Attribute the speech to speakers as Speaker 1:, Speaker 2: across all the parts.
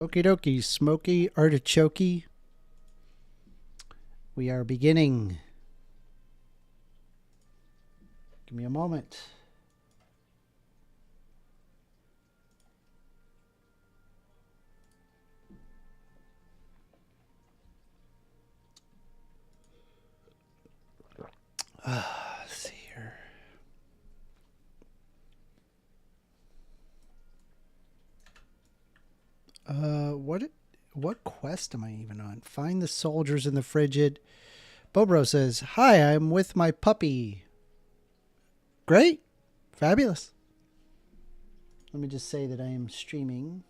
Speaker 1: Okie dokie, smoky artichoke. We are beginning. Give me a moment. Let's see here. What quest am I even on? Find the soldiers in the frigid. Bobro says, "Hi, I'm with my puppy." Great. Fabulous. Let me just say that I am streaming.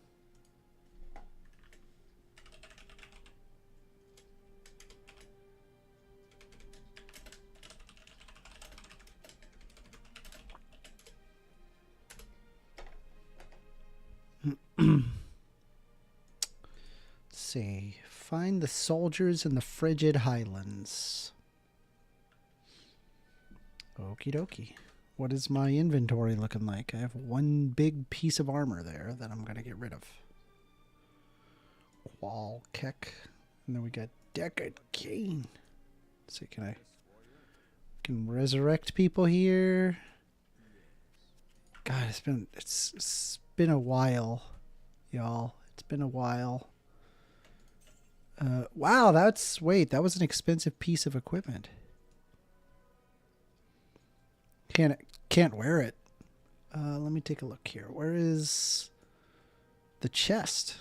Speaker 1: Let's see. Find the soldiers in the frigid highlands. Okie dokie. What is my inventory looking like? I have one big piece of armor there that I'm going to get rid of. Wall kick. And then we got Deckard Kane. Let's see, can resurrect people here. God, it's been a while, y'all. It's been a while. Wow, that was an expensive piece of equipment. Can't wear it. Let me take a look here. Where is the chest?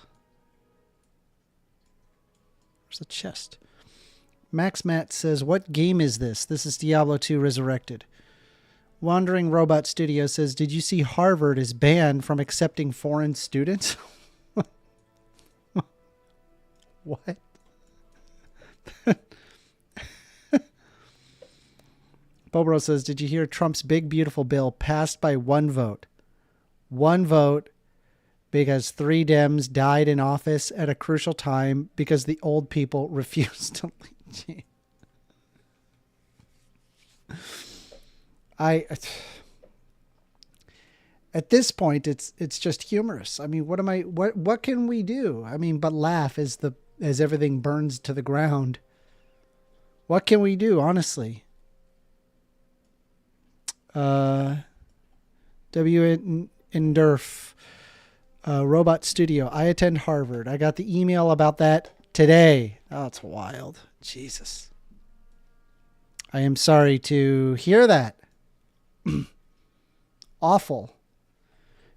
Speaker 1: Where's the chest? Max Matt says, "What game is this? This is Diablo 2 Resurrected." Wandering Robot Studio says, "Did you see Harvard is banned from accepting foreign students?" What? Bobro says, "Did you hear Trump's big, beautiful bill passed by one vote? One vote because 3 Dems died in office at a crucial time because the old people refused to leave." At this point, it's just humorous. I mean, what can we do? I mean, but laugh as everything burns to the ground. What can we do, honestly? Endurf, Robot Studio. I attend Harvard. I got the email about that today. Oh, it's wild. Jesus. I am sorry to hear that. Awful.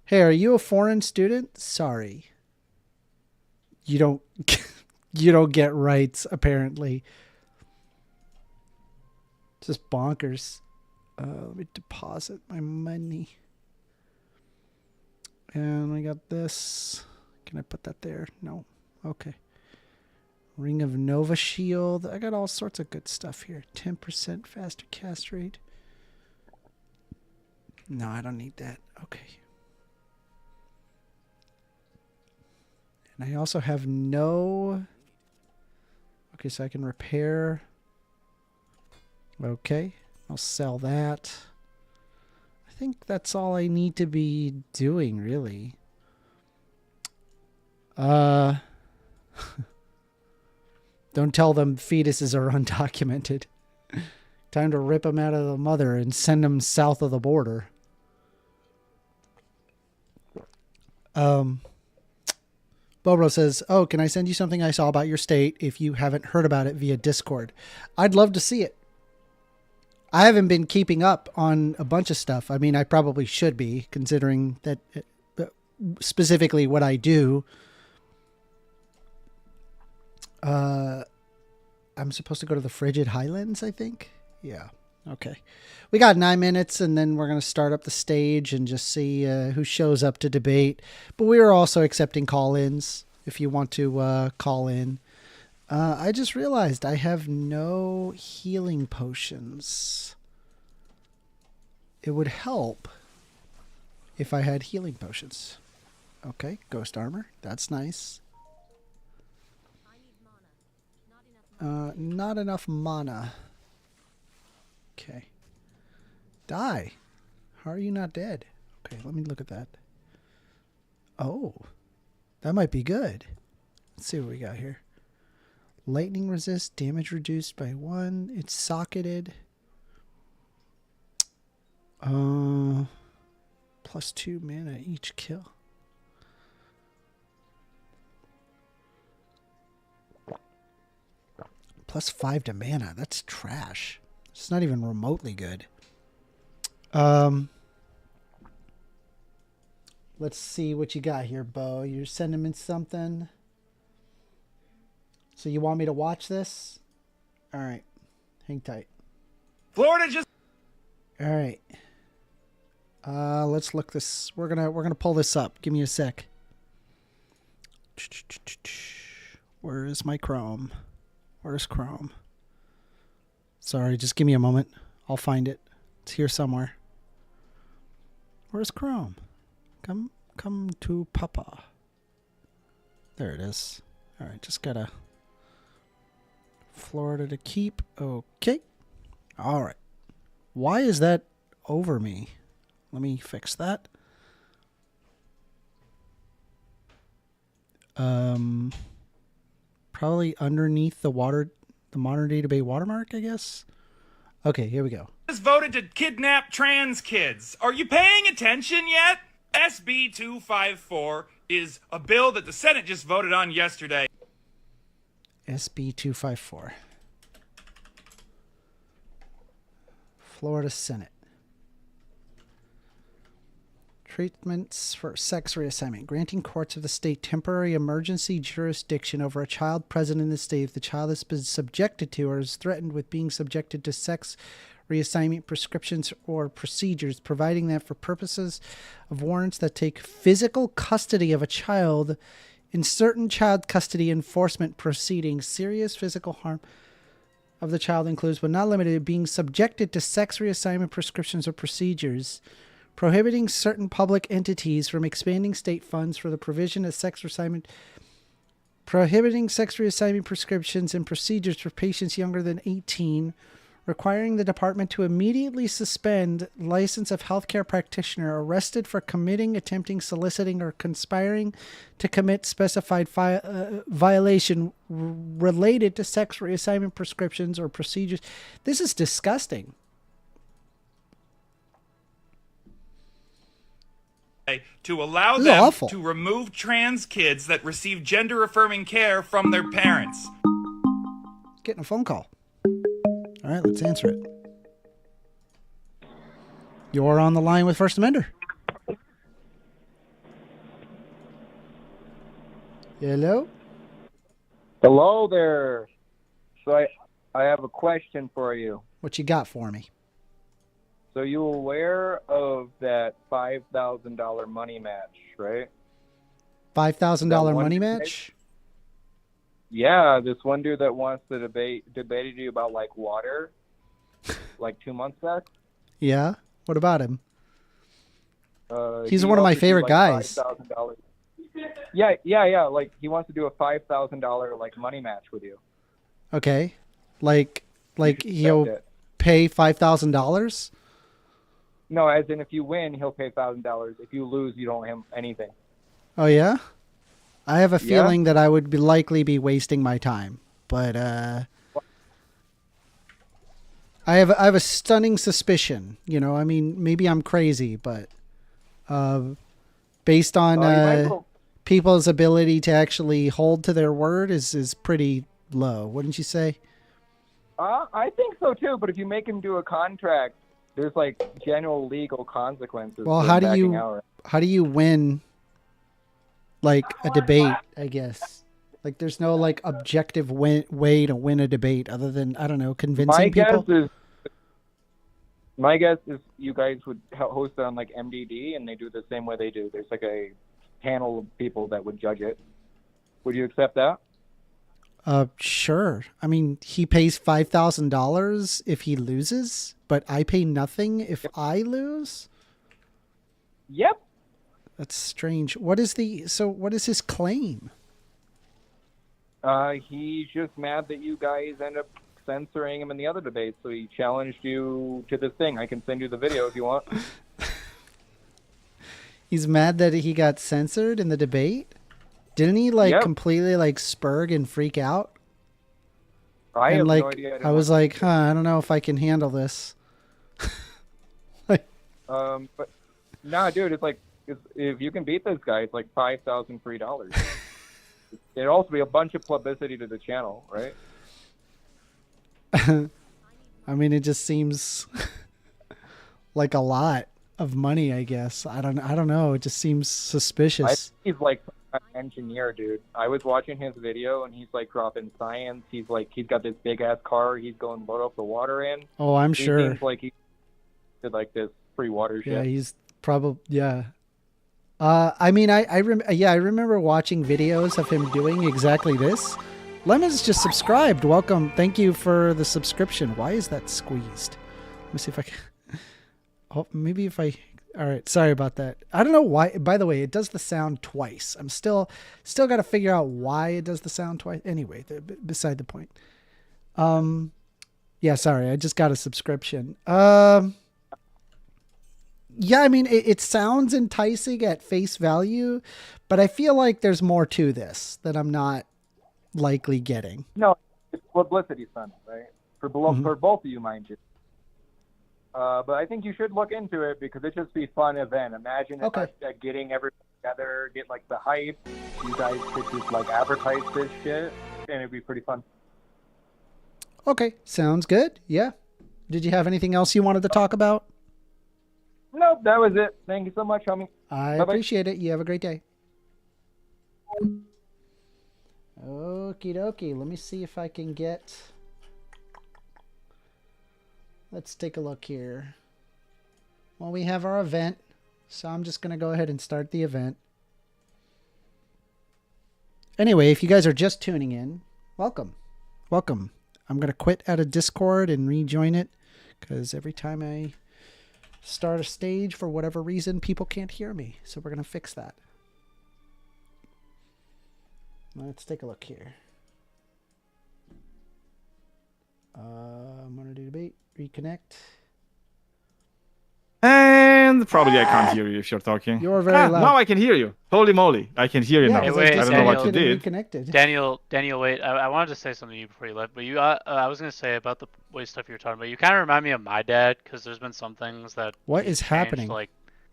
Speaker 1: Hey, are you a foreign student? Sorry. You don't you don't get rights, apparently. Just bonkers. Let me deposit my money. And I got this. Can I put that there? No. Okay. Ring of Nova Shield. I got all sorts of good stuff here. 10% faster cast rate. No, I don't need that. Okay. And I also have no... Okay, so I can repair. Okay. I'll sell that. I think that's all I need to be doing, really. Don't tell them fetuses are undocumented. Time to rip them out of the mother and send them south of the border. Bobro says, "Oh, can I send you something I saw about your state if you haven't heard about it via Discord?" I'd love to see it. I haven't been keeping up on a bunch of stuff. I mean, I probably should be, considering that specifically what I do. I'm supposed to go to the frigid highlands, I think. Yeah. Okay. We got 9 minutes, and then we're going to start up the stage and just see who shows up to debate. But we are also accepting call-ins if you want to call in. I just realized I have no healing potions. It would help if I had healing potions. Okay, ghost armor. That's nice. Not enough mana. Okay. Die. How are you not dead? Okay, let me look at that. Oh, that might be good. Let's see what we got here. Lightning resist, damage reduced by 1. It's socketed. +2 mana each kill. +5 to mana. That's trash. It's not even remotely good. Let's see what you got here, Bo. You're sending me something. So you want me to watch this? All right. Hang tight.
Speaker 2: Florida just...
Speaker 1: All right. Let's look this. We're gonna pull this up. Give me a sec. Where is my Chrome? Where's Chrome? Sorry, just give me a moment. I'll find it. It's here somewhere. Where's Chrome? Come to Papa. There it is. All right, just gotta... Florida to keep. Okay. All right. Why is that over me? Let me fix that. Probably underneath the modern day debate watermark, I guess. Okay, here we go.
Speaker 2: Just voted to kidnap trans kids. Are you paying attention yet? SB 254 is a bill that the Senate just voted on yesterday.
Speaker 1: SB 254. Florida Senate. Treatments for sex reassignment. Granting courts of the state temporary emergency jurisdiction over a child present in the state if the child has been subjected to or is threatened with being subjected to sex reassignment prescriptions or procedures, providing that for purposes of warrants that take physical custody of a child in certain child custody enforcement proceedings, serious physical harm of the child includes, but not limited to, being subjected to sex reassignment prescriptions or procedures, prohibiting certain public entities from expanding state funds for the provision of sex reassignment, prohibiting sex reassignment prescriptions and procedures for patients younger than 18, requiring the department to immediately suspend license of healthcare practitioner arrested for committing, attempting, soliciting, or conspiring to commit specified violation related to sex reassignment prescriptions or procedures. This is disgusting.
Speaker 2: To allow
Speaker 1: This is
Speaker 2: them
Speaker 1: awful.
Speaker 2: to remove trans kids that receive gender-affirming care from their parents.
Speaker 1: Getting a phone call. All right, let's answer it. You're on the line with First Amender. Hello?
Speaker 3: Hello there. So I have a question for you.
Speaker 1: What you got for me?
Speaker 3: So you aware of that $5,000 money match, right?
Speaker 1: $5,000 money match?
Speaker 3: Yeah, this one dude that wants to debated you about like water, like 2 months back.
Speaker 1: Yeah. What about him?
Speaker 3: He
Speaker 1: One of my
Speaker 3: wants to do,
Speaker 1: favorite
Speaker 3: like,
Speaker 1: guys.
Speaker 3: $5,000. Yeah. Like he wants to do a $5,000 like money match with you.
Speaker 1: Okay. Like he'll
Speaker 3: it.
Speaker 1: pay $5,000?
Speaker 3: No, as in if you win, he'll pay $1,000. If you lose, you don't have anything.
Speaker 1: Oh yeah? I have a feeling that I would likely be wasting my time, but I have a stunning suspicion. You know, I mean, maybe I'm crazy, but based on people's ability to actually hold to their word is pretty low, wouldn't you say?
Speaker 3: I think so too. But if you make him do a contract, there's like general legal consequences.
Speaker 1: Well,
Speaker 3: for
Speaker 1: how
Speaker 3: backing out.
Speaker 1: do you win? Like a debate, I guess. Like there's no like objective way to win a debate other than, I don't know, convincing people.
Speaker 3: My guess is you guys would host it on like MDD, and they do the same way they do. There's like a panel of people that would judge it. Would you accept that?
Speaker 1: Sure. I mean, he pays $5,000 if he loses, but I pay nothing if I lose.
Speaker 3: Yep.
Speaker 1: That's strange. What is his claim?
Speaker 3: He's just mad that you guys end up censoring him in the other debates, so he challenged you to this thing. I can send you the video if you want.
Speaker 1: He's mad that he got censored in the debate? Didn't he like
Speaker 3: Yep.
Speaker 1: completely like spurg and freak out?
Speaker 3: I
Speaker 1: And
Speaker 3: have
Speaker 1: like
Speaker 3: no idea.
Speaker 1: I was like, I don't know if I can handle this.
Speaker 3: But nah, dude, it's like if you can beat this guy, it's like $5,000 free dollars. It'd also be a bunch of publicity to the channel, right?
Speaker 1: I mean, it just seems like a lot of money, I guess. I don't know. It just seems suspicious.
Speaker 3: He's like an engineer, dude. I was watching his video, and he's like dropping science. He's got this big ass car. He's going load up the water in.
Speaker 1: Oh, I'm
Speaker 3: He
Speaker 1: sure.
Speaker 3: seems like he did like this free water shit.
Speaker 1: Yeah, he's probably I mean, I remember watching videos of him doing exactly this. Lemon's just subscribed. Welcome. Thank you for the subscription. Why is that squeezed? Let me see if I can. Oh, maybe if I. All right. Sorry about that. I don't know why. By the way, it does the sound twice. I'm still got to figure out why it does the sound twice. Anyway, beside the point. Yeah. Sorry. I just got a subscription. Yeah. I mean, it sounds enticing at face value, but I feel like there's more to this that I'm not likely getting.
Speaker 3: No, it's publicity stunt, right? For both of you, mind you. But I think you should look into it because it'd just be a fun event. Imagine getting everyone together, get like the hype. You guys could just like advertise this shit, and it'd be pretty fun.
Speaker 1: Okay, sounds good. Yeah. Did you have anything else you wanted to talk about?
Speaker 3: Nope, that was it. Thank you so much, homie.
Speaker 1: I
Speaker 3: Bye-bye.
Speaker 1: appreciate it. You have a great day. Okie dokie. Let me see if I can get... Let's take a look here. Well, we have our event, so I'm just going to go ahead and start the event. Anyway, if you guys are just tuning in, welcome. Welcome. I'm going to quit out of Discord and rejoin it because every time I start a stage, for whatever reason, people can't hear me. So we're going to fix that. Let's take a look here. I'm going to do debate, reconnect.
Speaker 4: And probably I can't hear you if you're talking.
Speaker 1: You're very loud.
Speaker 4: Now I can hear you. Holy moly, I can hear you now.
Speaker 1: Yeah,
Speaker 5: wait,
Speaker 4: I don't know what you did.
Speaker 1: Reconnected.
Speaker 5: Daniel, wait. I wanted to say something to you before you left, but I was gonna say about the way stuff you were talking about. You kind of remind me of my dad because there's been some things that.
Speaker 1: What
Speaker 5: he's
Speaker 1: is
Speaker 5: changed,
Speaker 1: happening?
Speaker 5: Like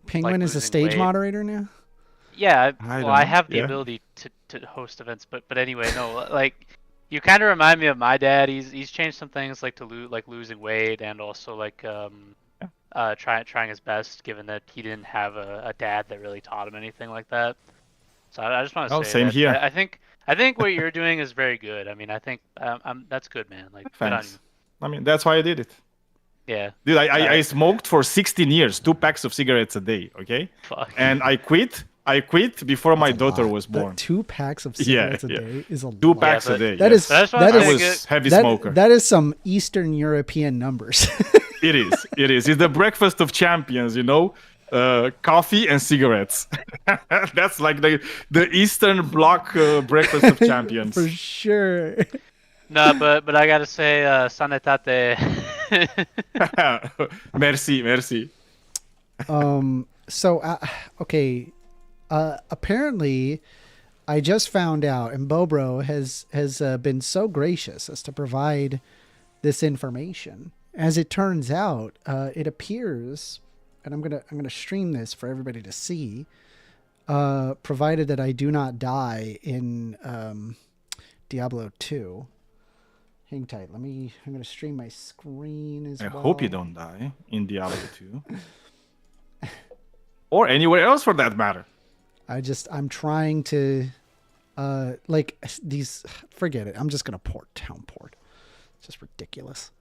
Speaker 1: Penguin is a
Speaker 5: losing
Speaker 1: stage
Speaker 5: weight.
Speaker 1: moderator now?
Speaker 5: Yeah, I have the
Speaker 4: yeah.
Speaker 5: ability to host events, but anyway, no, like you kind of remind me of my dad. He's changed some things like losing weight and also like trying his best, given that he didn't have a dad that really taught him anything like that. So I just want to say
Speaker 4: same
Speaker 5: that
Speaker 4: here.
Speaker 5: I think what you're doing is very good. I mean, I think that's good, man. Like, good on you.
Speaker 4: Thanks. I mean, that's why I did it.
Speaker 5: Yeah.
Speaker 4: Dude, I smoked for 16 years, 2 packs of cigarettes a day, okay?
Speaker 5: Fuck.
Speaker 4: And I quit before my daughter was
Speaker 1: But
Speaker 4: born.
Speaker 1: 2 packs of cigarettes a day is a
Speaker 4: 2
Speaker 1: lot.
Speaker 4: packs
Speaker 5: but
Speaker 4: a day.
Speaker 1: That
Speaker 4: yes.
Speaker 1: is
Speaker 5: But I just
Speaker 1: that
Speaker 5: wanna
Speaker 4: I
Speaker 5: say
Speaker 1: is
Speaker 4: was heavy smoker.
Speaker 1: that is some Eastern European numbers.
Speaker 4: It is. It's the breakfast of champions, you know? Coffee and cigarettes. That's like the Eastern Bloc breakfast of champions.
Speaker 1: For sure.
Speaker 5: No, but I gotta say, sanitate.
Speaker 4: Merci.
Speaker 1: So okay. Apparently, I just found out, and Bobro has been so gracious as to provide this information. As it turns out, it appears, and I'm gonna stream this for everybody to see, provided that I do not die in Diablo 2. Hang tight. I'm gonna stream my screen as
Speaker 4: I
Speaker 1: well.
Speaker 4: hope you don't die in Diablo 2. Or anywhere else for that matter.
Speaker 1: I'm trying to, like these. Forget it. I'm just gonna town port. It's just ridiculous.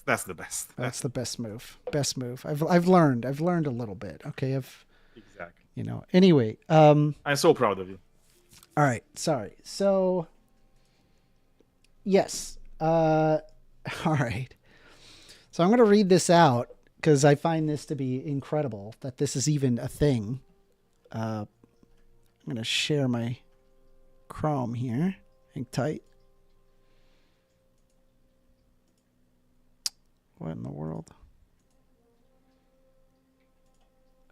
Speaker 4: That's the best.
Speaker 1: That's the best move. Best move. I've learned a little bit. Okay.
Speaker 4: Exactly.
Speaker 1: Anyway.
Speaker 4: I'm so proud of you.
Speaker 1: All right. Sorry. So. Yes. All right. So I'm going to read this out because I find this to be incredible that this is even a thing. I'm going to share my Chrome here. Hang tight. What in the world?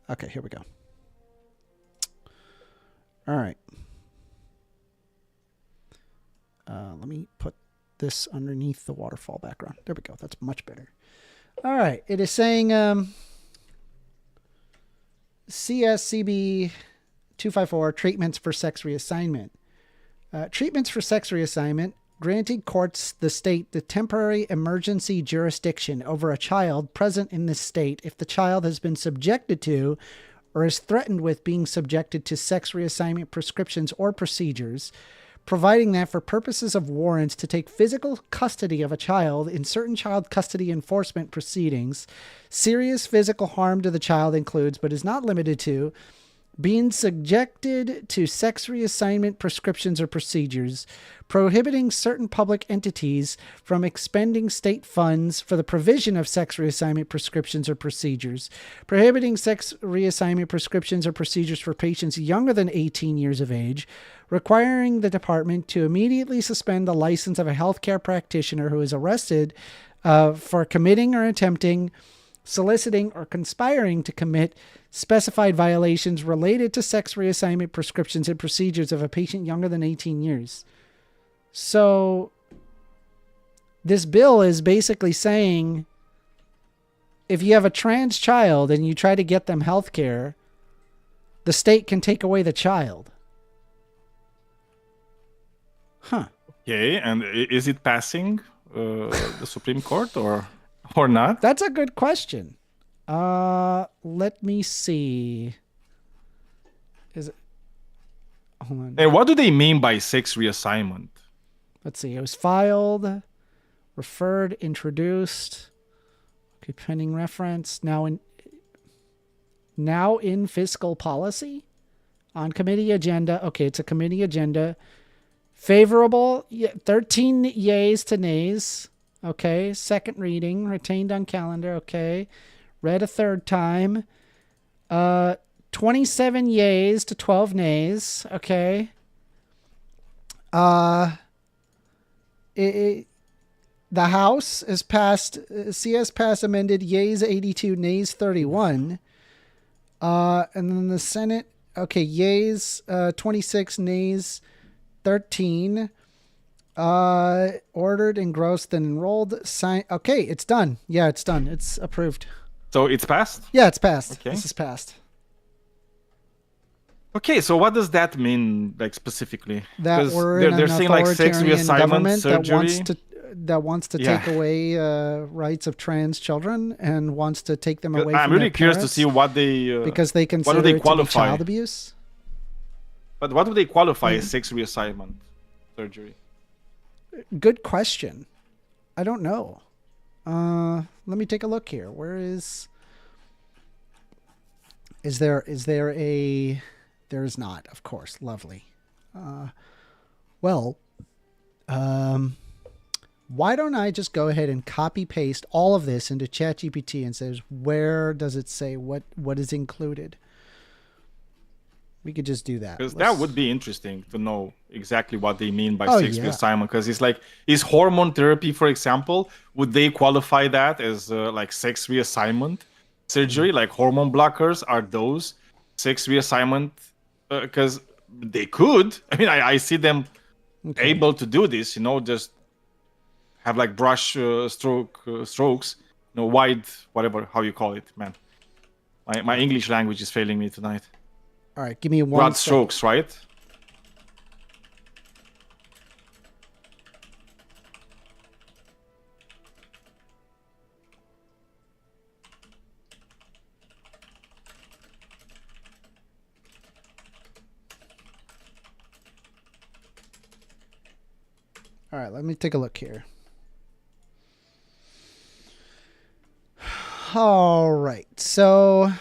Speaker 1: Okay, here we go. All right. Let me put this underneath the waterfall background. There we go. That's much better. All right. It is saying CSCB 254, treatments for sex reassignment. Treatments for sex reassignment, granting courts the state the temporary emergency jurisdiction over a child present in this state if the child has been subjected to or is threatened with being subjected to sex reassignment prescriptions or procedures, providing that for purposes of warrants to take physical custody of a child in certain child custody enforcement proceedings, serious physical harm to the child includes, but is not limited to, being subjected to sex reassignment prescriptions or procedures, prohibiting certain public entities from expending state funds for the provision of sex reassignment prescriptions or procedures, prohibiting sex reassignment prescriptions or procedures for patients younger than 18 years of age, requiring the department to immediately suspend the license of a healthcare practitioner who is arrested for committing or attempting, soliciting, or conspiring to commit specified violations related to sex reassignment prescriptions and procedures of a patient younger than 18 years. So this bill is basically saying if you have a trans child and you try to get them health care, the state can take away the child. Huh.
Speaker 4: Okay, and is it passing the Supreme Court or not?
Speaker 1: That's a good question. Let me see. Is it? Hold on.
Speaker 4: And what do they mean by sex reassignment?
Speaker 1: Let's see. It was filed, referred, introduced. Okay, pending reference. Now in fiscal policy on committee agenda. Okay, it's a committee agenda. Favorable, 13 yays to nays. Okay, second reading, retained on calendar. Okay, read a third time. 27 yays to 12 nays. Okay. The House has passed, CS passed amended yays 82, nays 31. And then the Senate, okay, yays 26, nays 13. Ordered, engrossed, and enrolled. Sign. Okay, it's done. Yeah, it's done. It's approved.
Speaker 4: So it's passed?
Speaker 1: Yeah, it's passed.
Speaker 4: Okay.
Speaker 1: This is passed.
Speaker 4: Okay, so what does that mean, like specifically?
Speaker 1: That
Speaker 4: 'Cause
Speaker 1: we're in
Speaker 4: they're
Speaker 1: an
Speaker 4: saying like sex
Speaker 1: authoritarian
Speaker 4: reassignment
Speaker 1: government
Speaker 4: surgery.
Speaker 1: that wants to
Speaker 4: Yeah.
Speaker 1: take away rights of trans children and wants to take them away.
Speaker 4: I'm
Speaker 1: from
Speaker 4: really
Speaker 1: their
Speaker 4: curious to
Speaker 1: parents
Speaker 4: see what they
Speaker 1: because they
Speaker 4: what
Speaker 1: consider
Speaker 4: do they
Speaker 1: it to be
Speaker 4: qualify?
Speaker 1: child abuse.
Speaker 4: But what do they qualify as sex reassignment surgery?
Speaker 1: Good question. I don't know. Let me take a look here. Where is there a, there is not, of course. Lovely. Why don't I just go ahead and copy paste all of this into ChatGPT and says, where does it say what is included? We could just do that.
Speaker 4: Because that would be interesting to know exactly what they mean by
Speaker 1: Oh,
Speaker 4: sex
Speaker 1: yeah.
Speaker 4: reassignment. Because it's like, is hormone therapy, for example, would they qualify that as like sex reassignment surgery? Like hormone blockers, are those sex reassignment? Because they could. I mean, I see them able to do this. You know, just have like brush strokes. You know, wide, whatever how you call it, man. My English language is failing me tonight.
Speaker 1: All right, give me one
Speaker 4: Broad
Speaker 1: sec.
Speaker 4: strokes, right?
Speaker 1: All right, let me take a look here. All right, so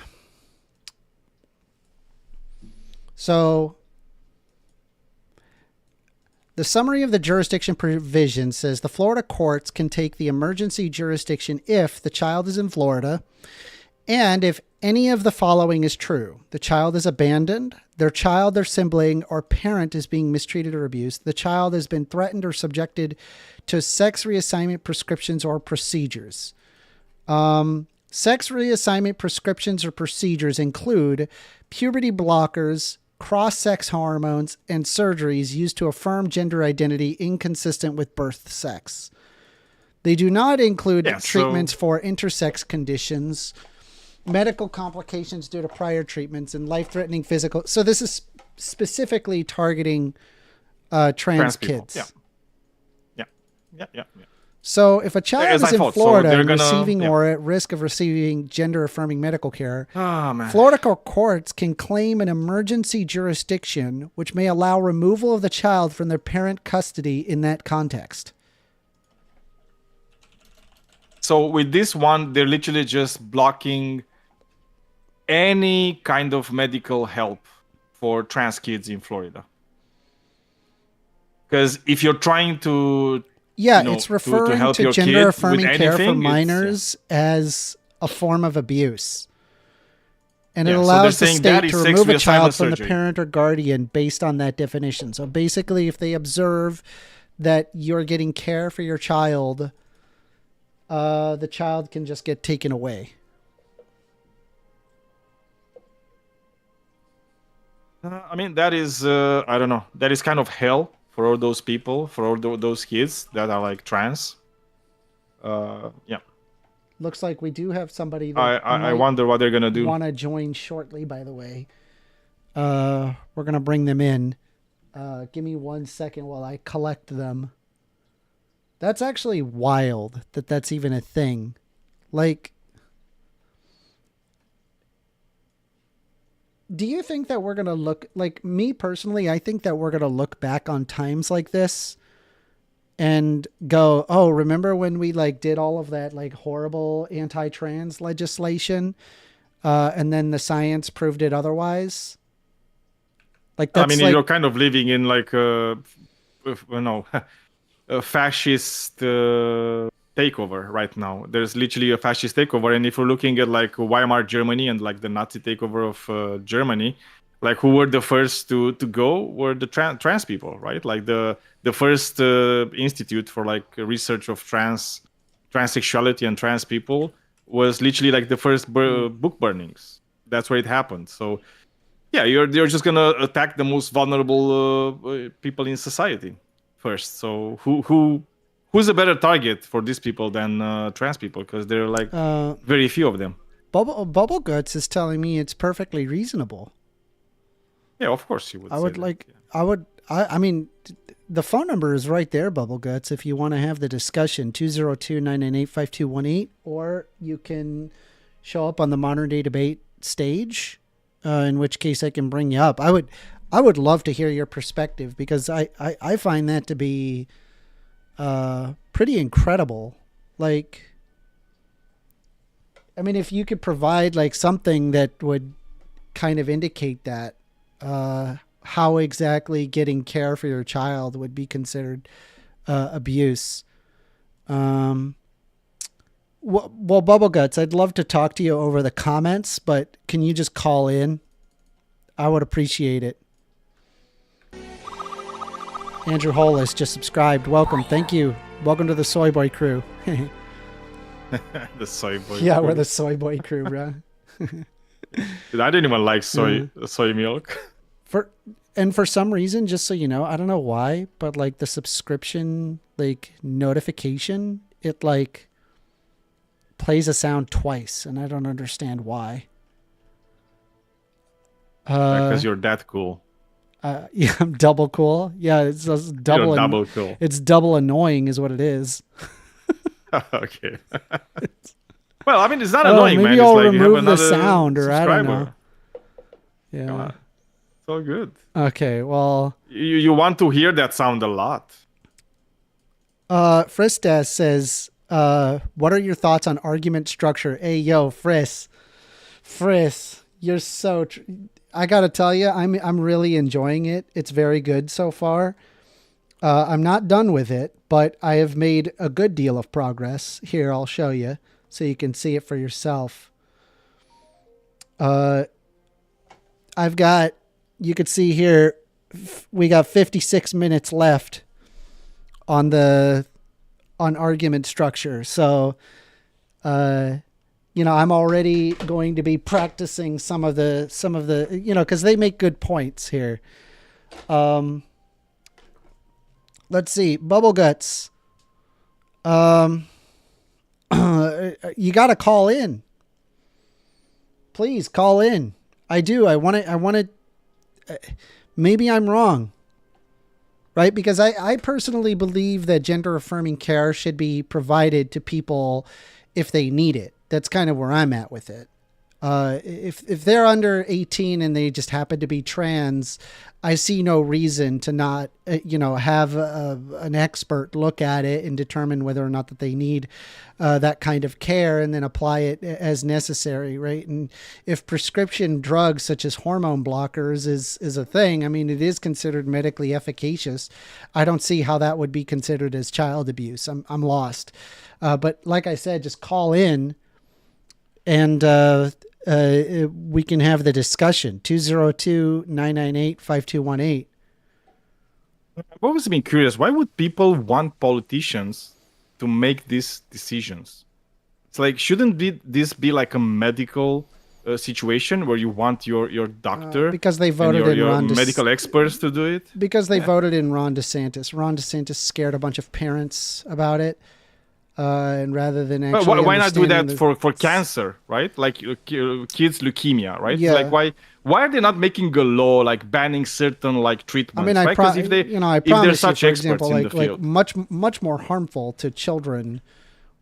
Speaker 1: the summary of the jurisdiction provision says the Florida courts can take the emergency jurisdiction if the child is in Florida and if any of the following is true. The child is abandoned, their child, their sibling, or parent is being mistreated or abused, the child has been threatened or subjected to sex reassignment prescriptions or procedures. Sex reassignment prescriptions or procedures include puberty blockers, cross-sex hormones, and surgeries used to affirm gender identity inconsistent with birth sex. They do not include treatments for intersex conditions, medical complications due to prior treatments, and life-threatening physical. So this is specifically targeting trans kids.
Speaker 4: Yeah.
Speaker 1: So if a child is in Florida
Speaker 4: so
Speaker 1: receiving or at risk of receiving gender-affirming medical care,
Speaker 4: man.
Speaker 1: Florida courts can claim an emergency jurisdiction, which may allow removal of the child from their parent custody in that context.
Speaker 4: So with this one, they're literally just blocking any kind of medical help for trans kids in Florida. Because if you're trying to...
Speaker 1: it's referring to gender-affirming care for minors
Speaker 4: yeah.
Speaker 1: as a form of abuse. And it allows the state to remove a child from the parent or guardian based on that definition. So basically, if they observe that you're getting care for your child, the child can just get taken away.
Speaker 4: I mean, that is, I don't know, that is kind of hell for all those people, for all those kids that are like trans. Yeah.
Speaker 1: Looks like we do have somebody that
Speaker 4: I wonder what they're going to do.
Speaker 1: Want to join shortly, by the way. We're going to bring them in. Give me 1 second while I collect them. That's actually wild that that's even a thing. Like, do you think that we're going to look, like me personally, I think that we're going to look back on times like this and go, oh, remember when we like did all of that like horrible anti-trans legislation and then the science proved it otherwise? Like that's, I mean,
Speaker 4: like, you're kind of living in like a fascist takeover right now. There's literally a fascist takeover, and if you're looking at like Weimar Germany and like the Nazi takeover of Germany, like who were the first to go were the trans people, right? Like the first institute for like research of transsexuality and trans people was literally like the first book burnings. That's where it happened. So yeah, you're just gonna attack the most vulnerable people in society first. So who's a better target for these people than trans people? Because there are like very few of them.
Speaker 1: Bubble Guts is telling me it's perfectly reasonable.
Speaker 4: Yeah, of course you would.
Speaker 1: I mean, the phone number is right there, Bubble Guts, if you want to have the discussion, 202-998-5218, or you can show up on the Modern Day Debate stage, in which case I can bring you up. I would love to hear your perspective, because I find that to be pretty incredible. Like, I mean, if you could provide like something that would kind of indicate that, how exactly getting care for your child would be considered abuse. Well, Bubble Guts, I'd love to talk to you over the comments, but can you just call in? I would appreciate it. Andrew Hollis just subscribed. Welcome. Thank you. Welcome to the Soy Boy crew.
Speaker 4: The Soy Boy.
Speaker 1: Yeah, we're the Soy Boy crew, bro.
Speaker 4: Dude, I didn't even like soy milk.
Speaker 1: For some reason, just so you know, I don't know why, but like the subscription like notification, it like plays a sound twice, and I don't understand why.
Speaker 4: Because you're that cool.
Speaker 1: Yeah, I'm double cool. Yeah, it's double.
Speaker 4: Double cool.
Speaker 1: It's double annoying, is what it is.
Speaker 4: Okay. Well, I mean, it's not annoying,
Speaker 1: maybe
Speaker 4: man.
Speaker 1: I'll
Speaker 4: it's like
Speaker 1: remove the sound, or I don't know. Yeah,
Speaker 4: it's all good.
Speaker 1: Okay, well,
Speaker 4: you want to hear that sound a lot.
Speaker 1: Fristas says, "What are your thoughts on argument structure?" Hey, yo, Friss, you're so. I gotta tell you, I'm really enjoying it. It's very good so far. I'm not done with it, but I have made a good deal of progress. Here, I'll show you, so you can see it for yourself. You could see here, we got 56 minutes left on argument structure. So, I'm already going to be practicing some of the, because they make good points here. Let's see, Bubble Guts. You got to call in. Please call in. I do. I want to, maybe I'm wrong, right? Because I personally believe that gender affirming care should be provided to people if they need it. That's kind of where I'm at with it. If they're under 18 and they just happen to be trans, I see no reason to not, have an expert look at it and determine whether or not that they need that kind of care and then apply it as necessary, right? And if prescription drugs such as hormone blockers is a thing, I mean, it is considered medically efficacious. I don't see how that would be considered as child abuse. I'm lost. But like I said, just call in and we can have the discussion. 202-998-5218.
Speaker 4: I've always been curious. Why would people want politicians to make these decisions? It's like, shouldn't this be like a medical situation where you want your doctor
Speaker 1: because they voted
Speaker 4: and
Speaker 1: in
Speaker 4: your
Speaker 1: Ron
Speaker 4: medical experts to do it?
Speaker 1: Because they voted in Ron DeSantis. Ron DeSantis scared a bunch of parents about it. And rather than actually,
Speaker 4: why not do that for cancer, right? Like kids leukemia, right?
Speaker 1: Yeah.
Speaker 4: Like why are they not making a law like banning certain like treatments?
Speaker 1: I mean,
Speaker 4: right?
Speaker 1: I promise
Speaker 4: if they're such
Speaker 1: you, for
Speaker 4: experts
Speaker 1: example,
Speaker 4: in the field,
Speaker 1: much more harmful to children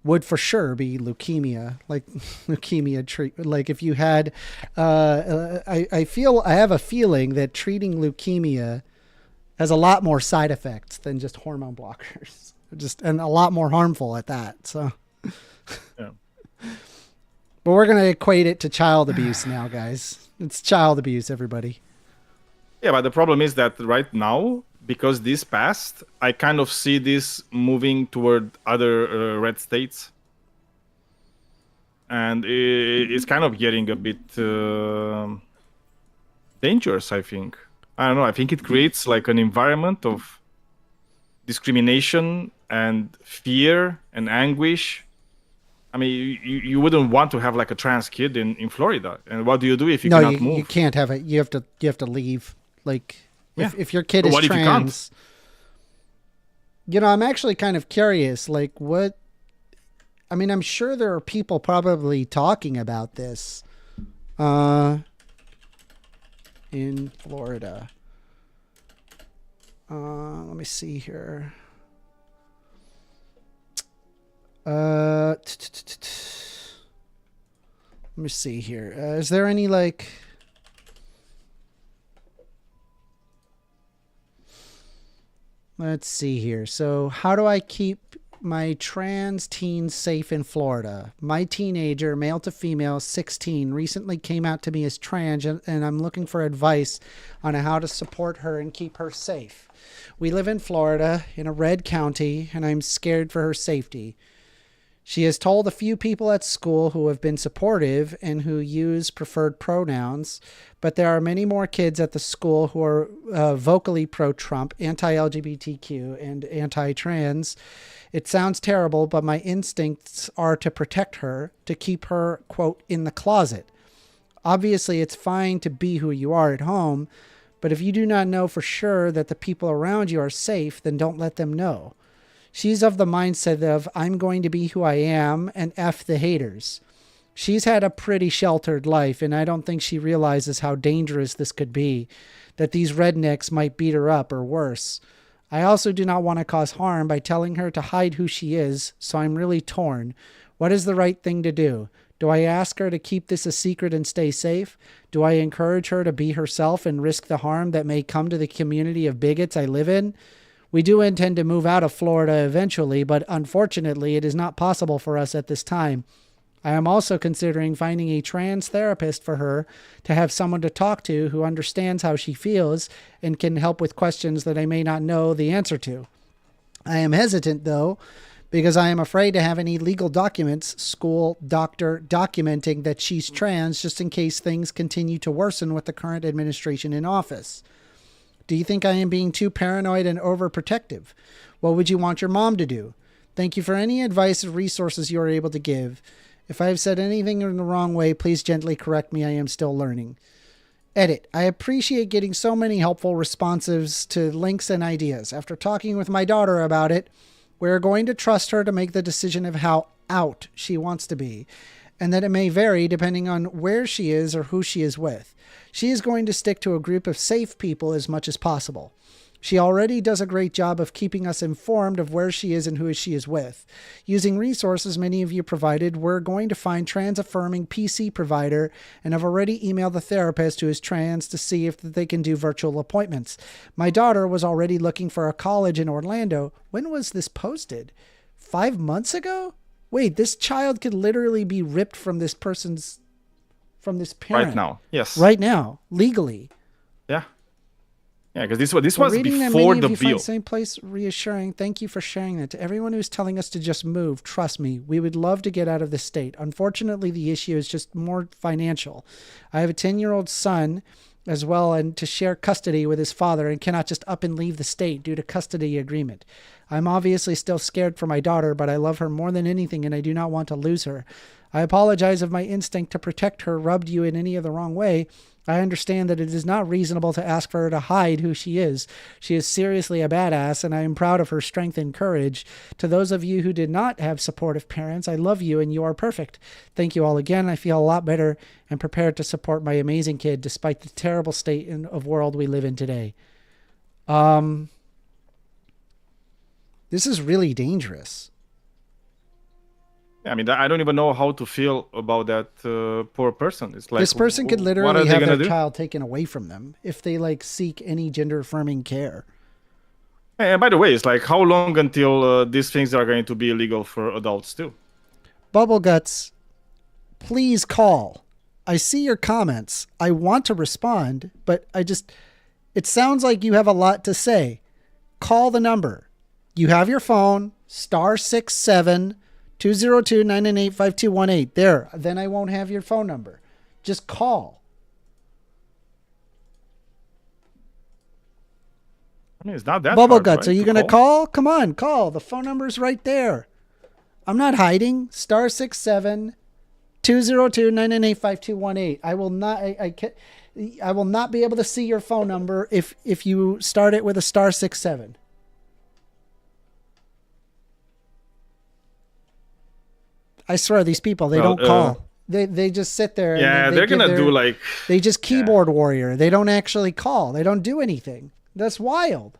Speaker 1: would for sure be leukemia, like leukemia treatment. Like if you had, I have a feeling that treating leukemia has a lot more side effects than just hormone blockers. And a lot more harmful at that. So,
Speaker 4: yeah.
Speaker 1: But we're going to equate it to child abuse now, guys. It's child abuse, everybody.
Speaker 4: Yeah, but the problem is that right now, because this passed, I kind of see this moving toward other red states. And it's kind of getting a bit dangerous, I think. I don't know. I think it creates like an environment of discrimination and fear and anguish. I mean, you wouldn't want to have like a trans kid in Florida. And what do you do if you cannot move?
Speaker 1: You can't have it. You have to leave. Like if your kid
Speaker 4: but
Speaker 1: is
Speaker 4: what
Speaker 1: trans,
Speaker 4: if you can't?
Speaker 1: I'm actually kind of curious. Like what? I mean, I'm sure there are people probably talking about this in Florida. Let me see here. Let me see here. Is there any like? Let's see here. So how do I keep my trans teen safe in Florida? My teenager, male to female, 16, recently came out to me as trans, and I'm looking for advice on how to support her and keep her safe. We live in Florida in a red county, and I'm scared for her safety. She has told a few people at school who have been supportive and who use preferred pronouns, but there are many more kids at the school who are vocally pro-Trump, anti-LGBTQ, and anti-trans. It sounds terrible, but my instincts are to protect her, to keep her, quote, in the closet. Obviously, it's fine to be who you are at home, but if you do not know for sure that the people around you are safe, then don't let them know. She's of the mindset of, I'm going to be who I am and F the haters. She's had a pretty sheltered life, and I don't think she realizes how dangerous this could be, that these rednecks might beat her up or worse. I also do not want to cause harm by telling her to hide who she is, so I'm really torn. What is the right thing to do? Do I ask her to keep this a secret and stay safe? Do I encourage her to be herself and risk the harm that may come to the community of bigots I live in? We do intend to move out of Florida eventually, but unfortunately, it is not possible for us at this time. I am also considering finding a trans therapist for her to have someone to talk to who understands how she feels and can help with questions that I may not know the answer to. I am hesitant, though, because I am afraid to have any legal documents, school, doctor, documenting that she's trans just in case things continue to worsen with the current administration in office. Do you think I am being too paranoid and overprotective? What would you want your mom to do? Thank you for any advice or resources you are able to give. If I have said anything in the wrong way, please gently correct me. I am still learning. Edit. I appreciate getting so many helpful responses to links and ideas. After talking with my daughter about it, we're going to trust her to make the decision of how out she wants to be, and that it may vary depending on where she is or who she is with. She is going to stick to a group of safe people as much as possible. She already does a great job of keeping us informed of where she is and who she is with. Using resources many of you provided, we're going to find trans-affirming PC provider and have already emailed the therapist who is trans to see if they can do virtual appointments. My daughter was already looking for a college in Orlando. When was this posted? 5 months ago? Wait, this child could literally be ripped from this parent.
Speaker 4: Right now, yes.
Speaker 1: Right now, legally.
Speaker 4: Yeah. Yeah, because this was
Speaker 1: Reading that
Speaker 4: before
Speaker 1: many
Speaker 4: the
Speaker 1: of you find
Speaker 4: bill.
Speaker 1: same place reassuring. Thank you for sharing that. To everyone who's telling us to just move, trust me, we would love to get out of this state. Unfortunately, the issue is just more financial. I have a 10-year-old son as well, and to share custody with his father, and cannot just up and leave the state due to custody agreement. I'm obviously still scared for my daughter, but I love her more than anything, and I do not want to lose her. I apologize if my instinct to protect her rubbed you in any of the wrong way. I understand that it is not reasonable to ask for her to hide who she is. She is seriously a badass, and I am proud of her strength and courage. To those of you who did not have supportive parents, I love you and you are perfect. Thank you all again. I feel a lot better and prepared to support my amazing kid despite the terrible state of world we live in today. This is really dangerous.
Speaker 4: I mean, I don't even know how to feel about that poor person. It's like
Speaker 1: This person could
Speaker 4: what are
Speaker 1: literally
Speaker 4: they
Speaker 1: have
Speaker 4: gonna
Speaker 1: their
Speaker 4: do?
Speaker 1: child taken away from them if they seek any gender affirming care.
Speaker 4: And by the way, it's like how long until these things are going to be illegal for adults too?
Speaker 1: Bubble Guts, please call. I see your comments. I want to respond, but it sounds like you have a lot to say. Call the number. You have your phone, *67 202-998-5218. There. Then I won't have your phone number. Just call.
Speaker 4: I mean, it's not that
Speaker 1: Bubble
Speaker 4: hard,
Speaker 1: Guts,
Speaker 4: right,
Speaker 1: are you going to call? Come on, call. The phone number's right there. I'm not hiding. *67 202-998-5218. I will not. I will not be able to see your phone number if you start it with a *67. I swear, these people, they don't call. They just sit there.
Speaker 4: Yeah,
Speaker 1: and
Speaker 4: they're going to do like...
Speaker 1: They just keyboard warrior. They don't actually call. They don't do anything. That's wild.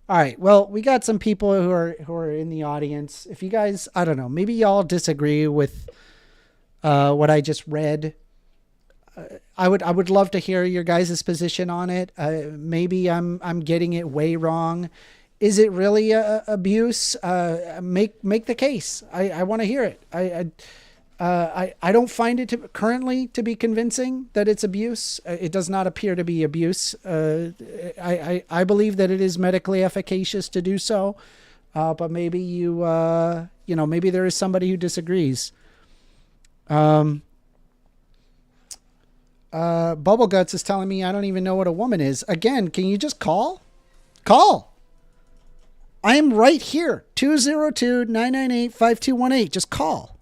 Speaker 1: All right. Well, we got some people who are in the audience. If you guys, I don't know, maybe y'all disagree with what I just read. I would love to hear your guys' position on it. Maybe I'm getting it way wrong. Is it really abuse? Make the case. I want to hear it. I don't find it currently to be convincing that it's abuse. It does not appear to be abuse. I believe that it is medically efficacious to do so. But maybe maybe there is somebody who disagrees. Bubble Guts is telling me I don't even know what a woman is. Again, can you just call? Call. I am right here. 202-998-5218. Just call.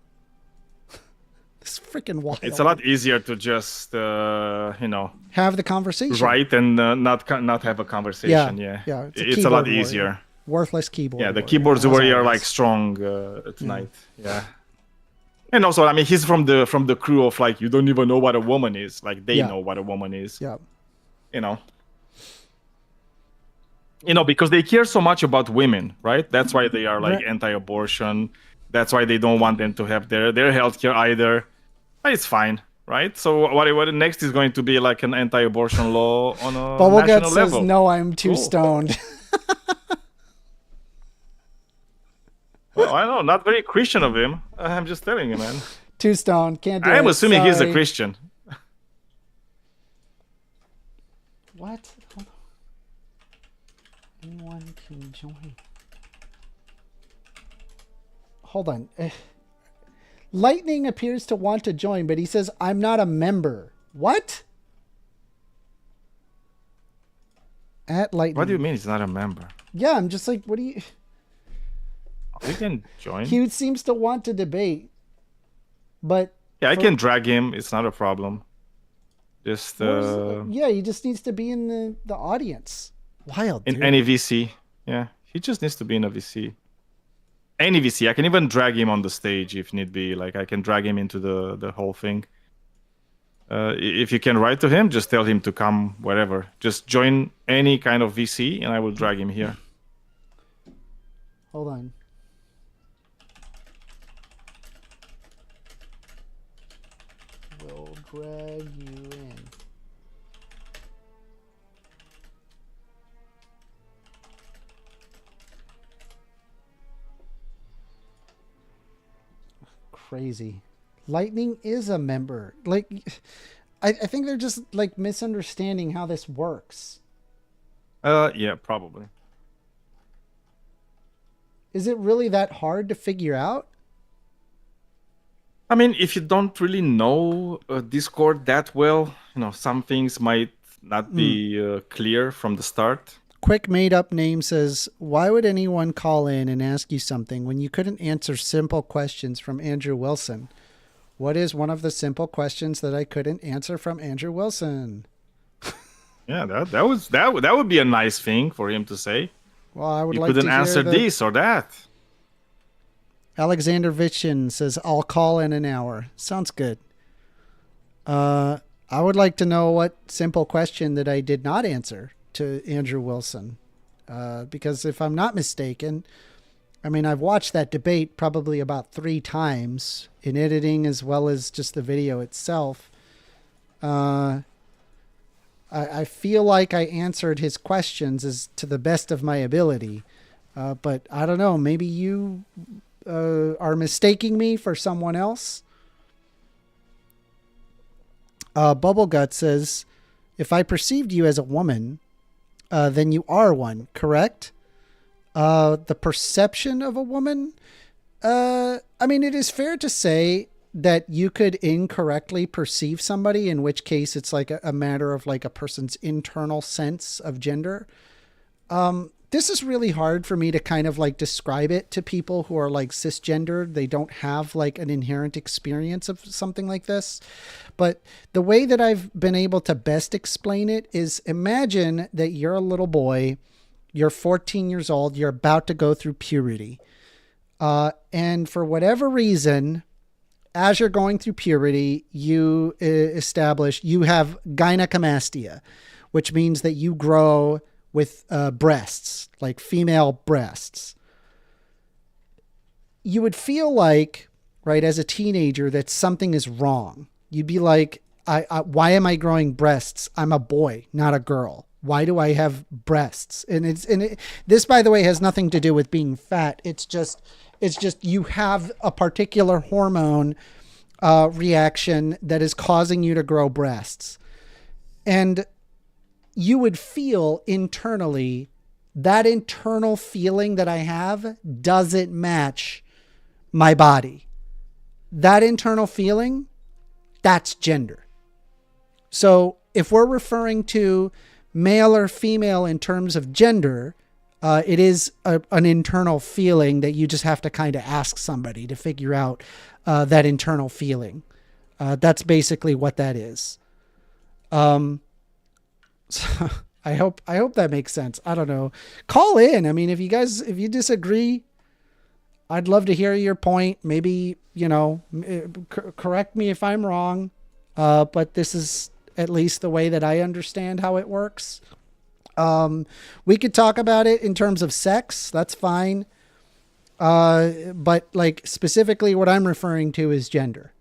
Speaker 1: It's freaking wild.
Speaker 4: It's a lot easier to just,
Speaker 1: have the conversation.
Speaker 4: write and not have a conversation. Yeah. It's a lot easier.
Speaker 1: Worthless keyboard.
Speaker 4: Yeah, the
Speaker 1: warrior.
Speaker 4: keyboards
Speaker 1: As
Speaker 4: warrior are
Speaker 1: always.
Speaker 4: like strong tonight. Yeah. And also, I mean, he's from the crew of like, you don't even know what a woman is. Like they know what a woman is.
Speaker 1: Yeah.
Speaker 4: Because they care so much about women, right? That's why they are like anti-abortion. That's why they don't want them to have their healthcare either. But it's fine, right? So what next is going to be like an anti-abortion law on a
Speaker 1: Bubble
Speaker 4: national
Speaker 1: Guts
Speaker 4: level.
Speaker 1: says, no, I'm too
Speaker 4: Cool.
Speaker 1: stoned.
Speaker 4: Well, I don't know, not very Christian of him. I'm just telling you, man.
Speaker 1: Too stoned. Can't do it.
Speaker 4: I am assuming he's a
Speaker 1: Sorry.
Speaker 4: Christian.
Speaker 1: What? Hold on. Anyone can join. Hold on. Lightning appears to want to join, but he says, I'm not a member. What? At Lightning.
Speaker 4: What do you mean he's not a member?
Speaker 1: Yeah, I'm just like, what do you...
Speaker 4: We can join.
Speaker 1: He seems to want to debate. But
Speaker 4: Yeah, I can drag him. It's not a problem. Just
Speaker 1: he just needs to be in the audience. Wild.
Speaker 4: in
Speaker 1: Dude.
Speaker 4: any VC. Yeah, he just needs to be in a VC. Any VC. I can even drag him on the stage if need be. Like I can drag him into the whole thing. If you can write to him, just tell him to come wherever. Just join any kind of VC, and I will drag him here.
Speaker 1: Hold on. We'll drag you in. Crazy. Lightning is a member. Like, I think they're just like misunderstanding how this works.
Speaker 4: Yeah, probably.
Speaker 1: Is it really that hard to figure out?
Speaker 4: I mean, if you don't really know Discord that well, some things might not be clear from the start.
Speaker 1: Quick made up name says, why would anyone call in and ask you something when you couldn't answer simple questions from Andrew Wilson? What is one of the simple questions that I couldn't answer from Andrew Wilson?
Speaker 4: Yeah, that would be a nice thing for him to say.
Speaker 1: Well, I would
Speaker 4: You
Speaker 1: like to
Speaker 4: couldn't
Speaker 1: hear
Speaker 4: answer this or that.
Speaker 1: Alexander Vichin says, I'll call in an hour. Sounds good. I would like to know what simple question that I did not answer to Andrew Wilson. Because if I'm not mistaken, I mean, I've watched that debate probably about 3 times in editing as well as just the video itself. I feel like I answered his questions as to the best of my ability. But I don't know, maybe you are mistaking me for someone else. Bubblegut says, if I perceived you as a woman, then you are one, correct? The perception of a woman? I mean, it is fair to say that you could incorrectly perceive somebody, in which case it's like a matter of like a person's internal sense of gender. This is really hard for me to kind of like describe it to people who are like cisgendered. They don't have like an inherent experience of something like this. But the way that I've been able to best explain it is, imagine that you're a little boy, you're 14 years old, you're about to go through puberty. And for whatever reason, as you're going through puberty, you you have gynecomastia, which means that you grow with breasts, like female breasts. You would feel like, right, as a teenager, that something is wrong. You'd be like, why am I growing breasts? I'm a boy, not a girl. Why do I have breasts? And this, by the way, has nothing to do with being fat. It's just you have a particular hormone reaction that is causing you to grow breasts. And you would feel internally, that internal feeling that I have doesn't match my body. That internal feeling, that's gender. So if we're referring to male or female in terms of gender, it is an internal feeling that you just have to kind of ask somebody to figure out that internal feeling. That's basically what that is. So I hope that makes sense. I don't know. Call in. I mean, if you disagree, I'd love to hear your point. Maybe, correct me if I'm wrong. But this is at least the way that I understand how it works. We could talk about it in terms of sex. That's fine. But like specifically what I'm referring to is gender.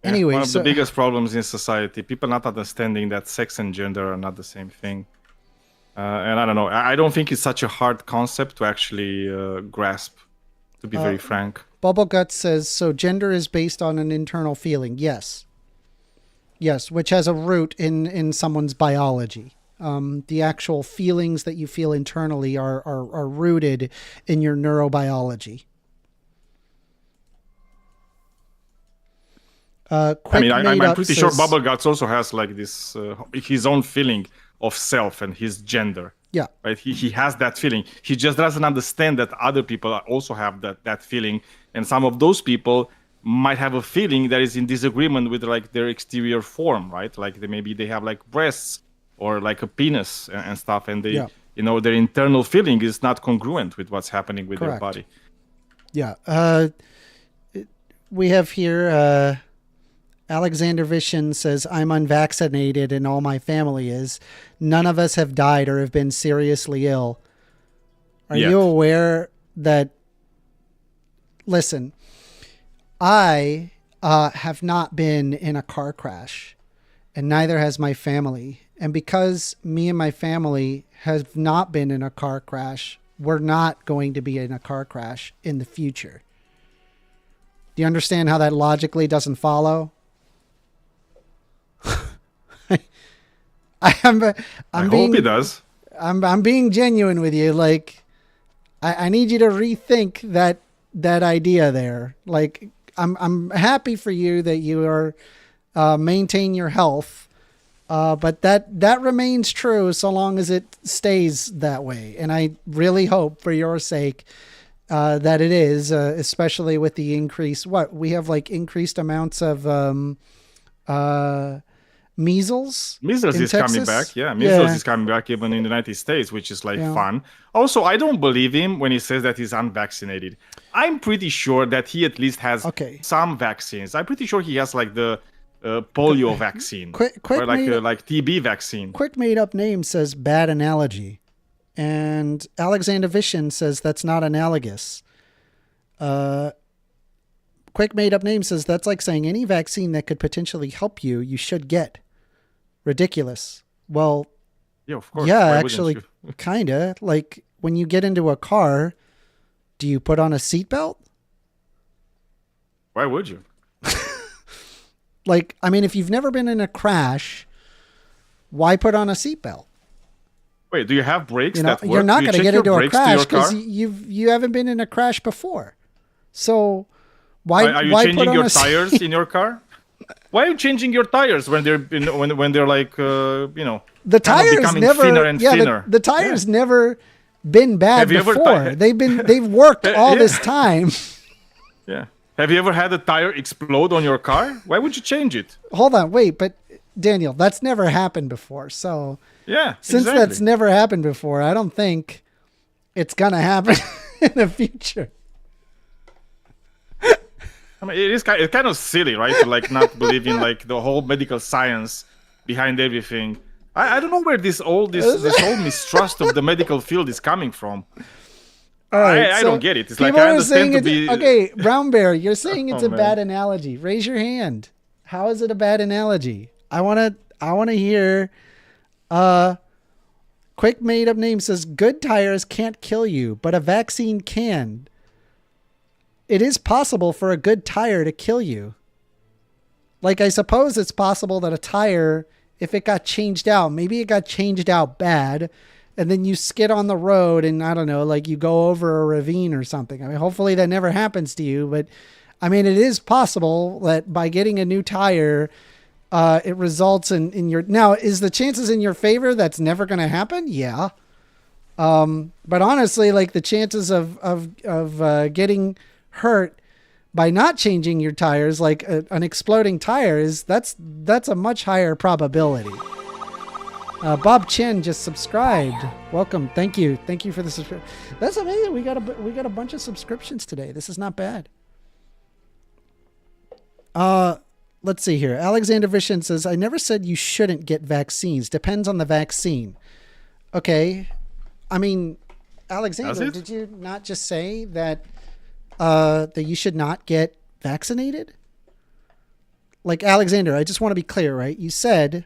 Speaker 1: Anyway,
Speaker 4: one of the biggest problems in society, people not understanding that sex and gender are not the same thing. And I don't know. I don't think it's such a hard concept to actually grasp, to be very frank.
Speaker 1: Bubblegut says, so gender is based on an internal feeling. Yes. Yes, which has a root in someone's biology. The actual feelings that you feel internally are rooted in your neurobiology.
Speaker 4: I'm pretty sure Bubbleguts also has like this his own feeling of self and his gender.
Speaker 1: Yeah.
Speaker 4: Right. He has that feeling. He just doesn't understand that other people also have that feeling, and some of those people might have a feeling that is in disagreement with like their exterior form, right? Like maybe they have like breasts or like a penis and stuff, and they, their internal feeling is not congruent with what's happening with their body.
Speaker 1: Yeah. We have here, Alexander Vishin says, I'm unvaccinated and all my family is. None of us have died or have been seriously ill. Are you aware that, listen, I have not been in a car crash, and neither has my family. And because me and my family have not been in a car crash, we're not going to be in a car crash in the future. Do you understand how that logically doesn't follow? I
Speaker 4: hope he does.
Speaker 1: I'm being genuine with you. Like, I need you to rethink that idea there. Like, I'm happy for you that you are maintain your health, but that remains true so long as it stays that way. And I really hope for your sake that it is, especially with the increase. We have like increased amounts of measles.
Speaker 4: Measles is
Speaker 1: Texas?
Speaker 4: coming back. Yeah, measles is coming back even in the United States, which is like fun. Also, I don't believe him when he says that he's unvaccinated. I'm pretty sure that he at least has some vaccines. I'm pretty sure he has like the polio vaccine or like TB vaccine.
Speaker 1: Quick made up name says bad analogy. And Alexander Vishin says that's not analogous. Quick made up name says that's like saying any vaccine that could potentially help you, you should get. Ridiculous. Well,
Speaker 4: yeah, of course.
Speaker 1: Yeah, actually, kind of. Like when you get into a car, do you put on a seatbelt?
Speaker 4: Why would you?
Speaker 1: Like, I mean, if you've never been in a crash, why put on a seatbelt?
Speaker 4: Wait, do you have brakes that work?
Speaker 1: You're not going to get into a crash because
Speaker 4: you
Speaker 1: haven't been in a crash before. So why
Speaker 4: are you
Speaker 1: why
Speaker 4: changing
Speaker 1: put on
Speaker 4: your tires in your car? Why are you changing your tires when they're when they're like
Speaker 1: the tires
Speaker 4: becoming
Speaker 1: never
Speaker 4: thinner and thinner?
Speaker 1: The tires never been bad before. They've worked all this time.
Speaker 4: Yeah. Have you ever had a tire explode on your car? Why would you change it?
Speaker 1: Hold on, wait, but Daniel, that's never happened before. So since that's never happened before, I don't think it's gonna happen in the future.
Speaker 4: I mean, it's kind of silly, right? To like not believe in like the whole medical science behind everything. I don't know where this whole mistrust of the medical field is coming from.
Speaker 1: All right,
Speaker 4: I don't get it. It's like I understand to be
Speaker 1: okay. Brown Bear, you're saying it's a bad analogy. Raise your hand. How is it a bad analogy? I wanna hear. Quick made up name says good tires can't kill you, but a vaccine can. It is possible for a good tire to kill you. Like, I suppose it's possible that a tire, if it got changed out, maybe it got changed out bad, and then you skid on the road and, I don't know, like you go over a ravine or something. I mean, hopefully that never happens to you, but I mean, it is possible that by getting a new tire, it results in your... Now, is the chances in your favor that's never going to happen? Yeah. But honestly, like the chances of getting hurt by not changing your tires, like an exploding tire, that's a much higher probability. Bob Chen just subscribed. Welcome. Thank you for the subscription. That's amazing. We got a bunch of subscriptions today. This is not bad. Let's see here. Alexander Vishin says, I never said you shouldn't get vaccines. Depends on the vaccine. Okay. I mean, Alexander, did you not just say that that you should not get vaccinated? Like, Alexander, I just want to be clear, right? You said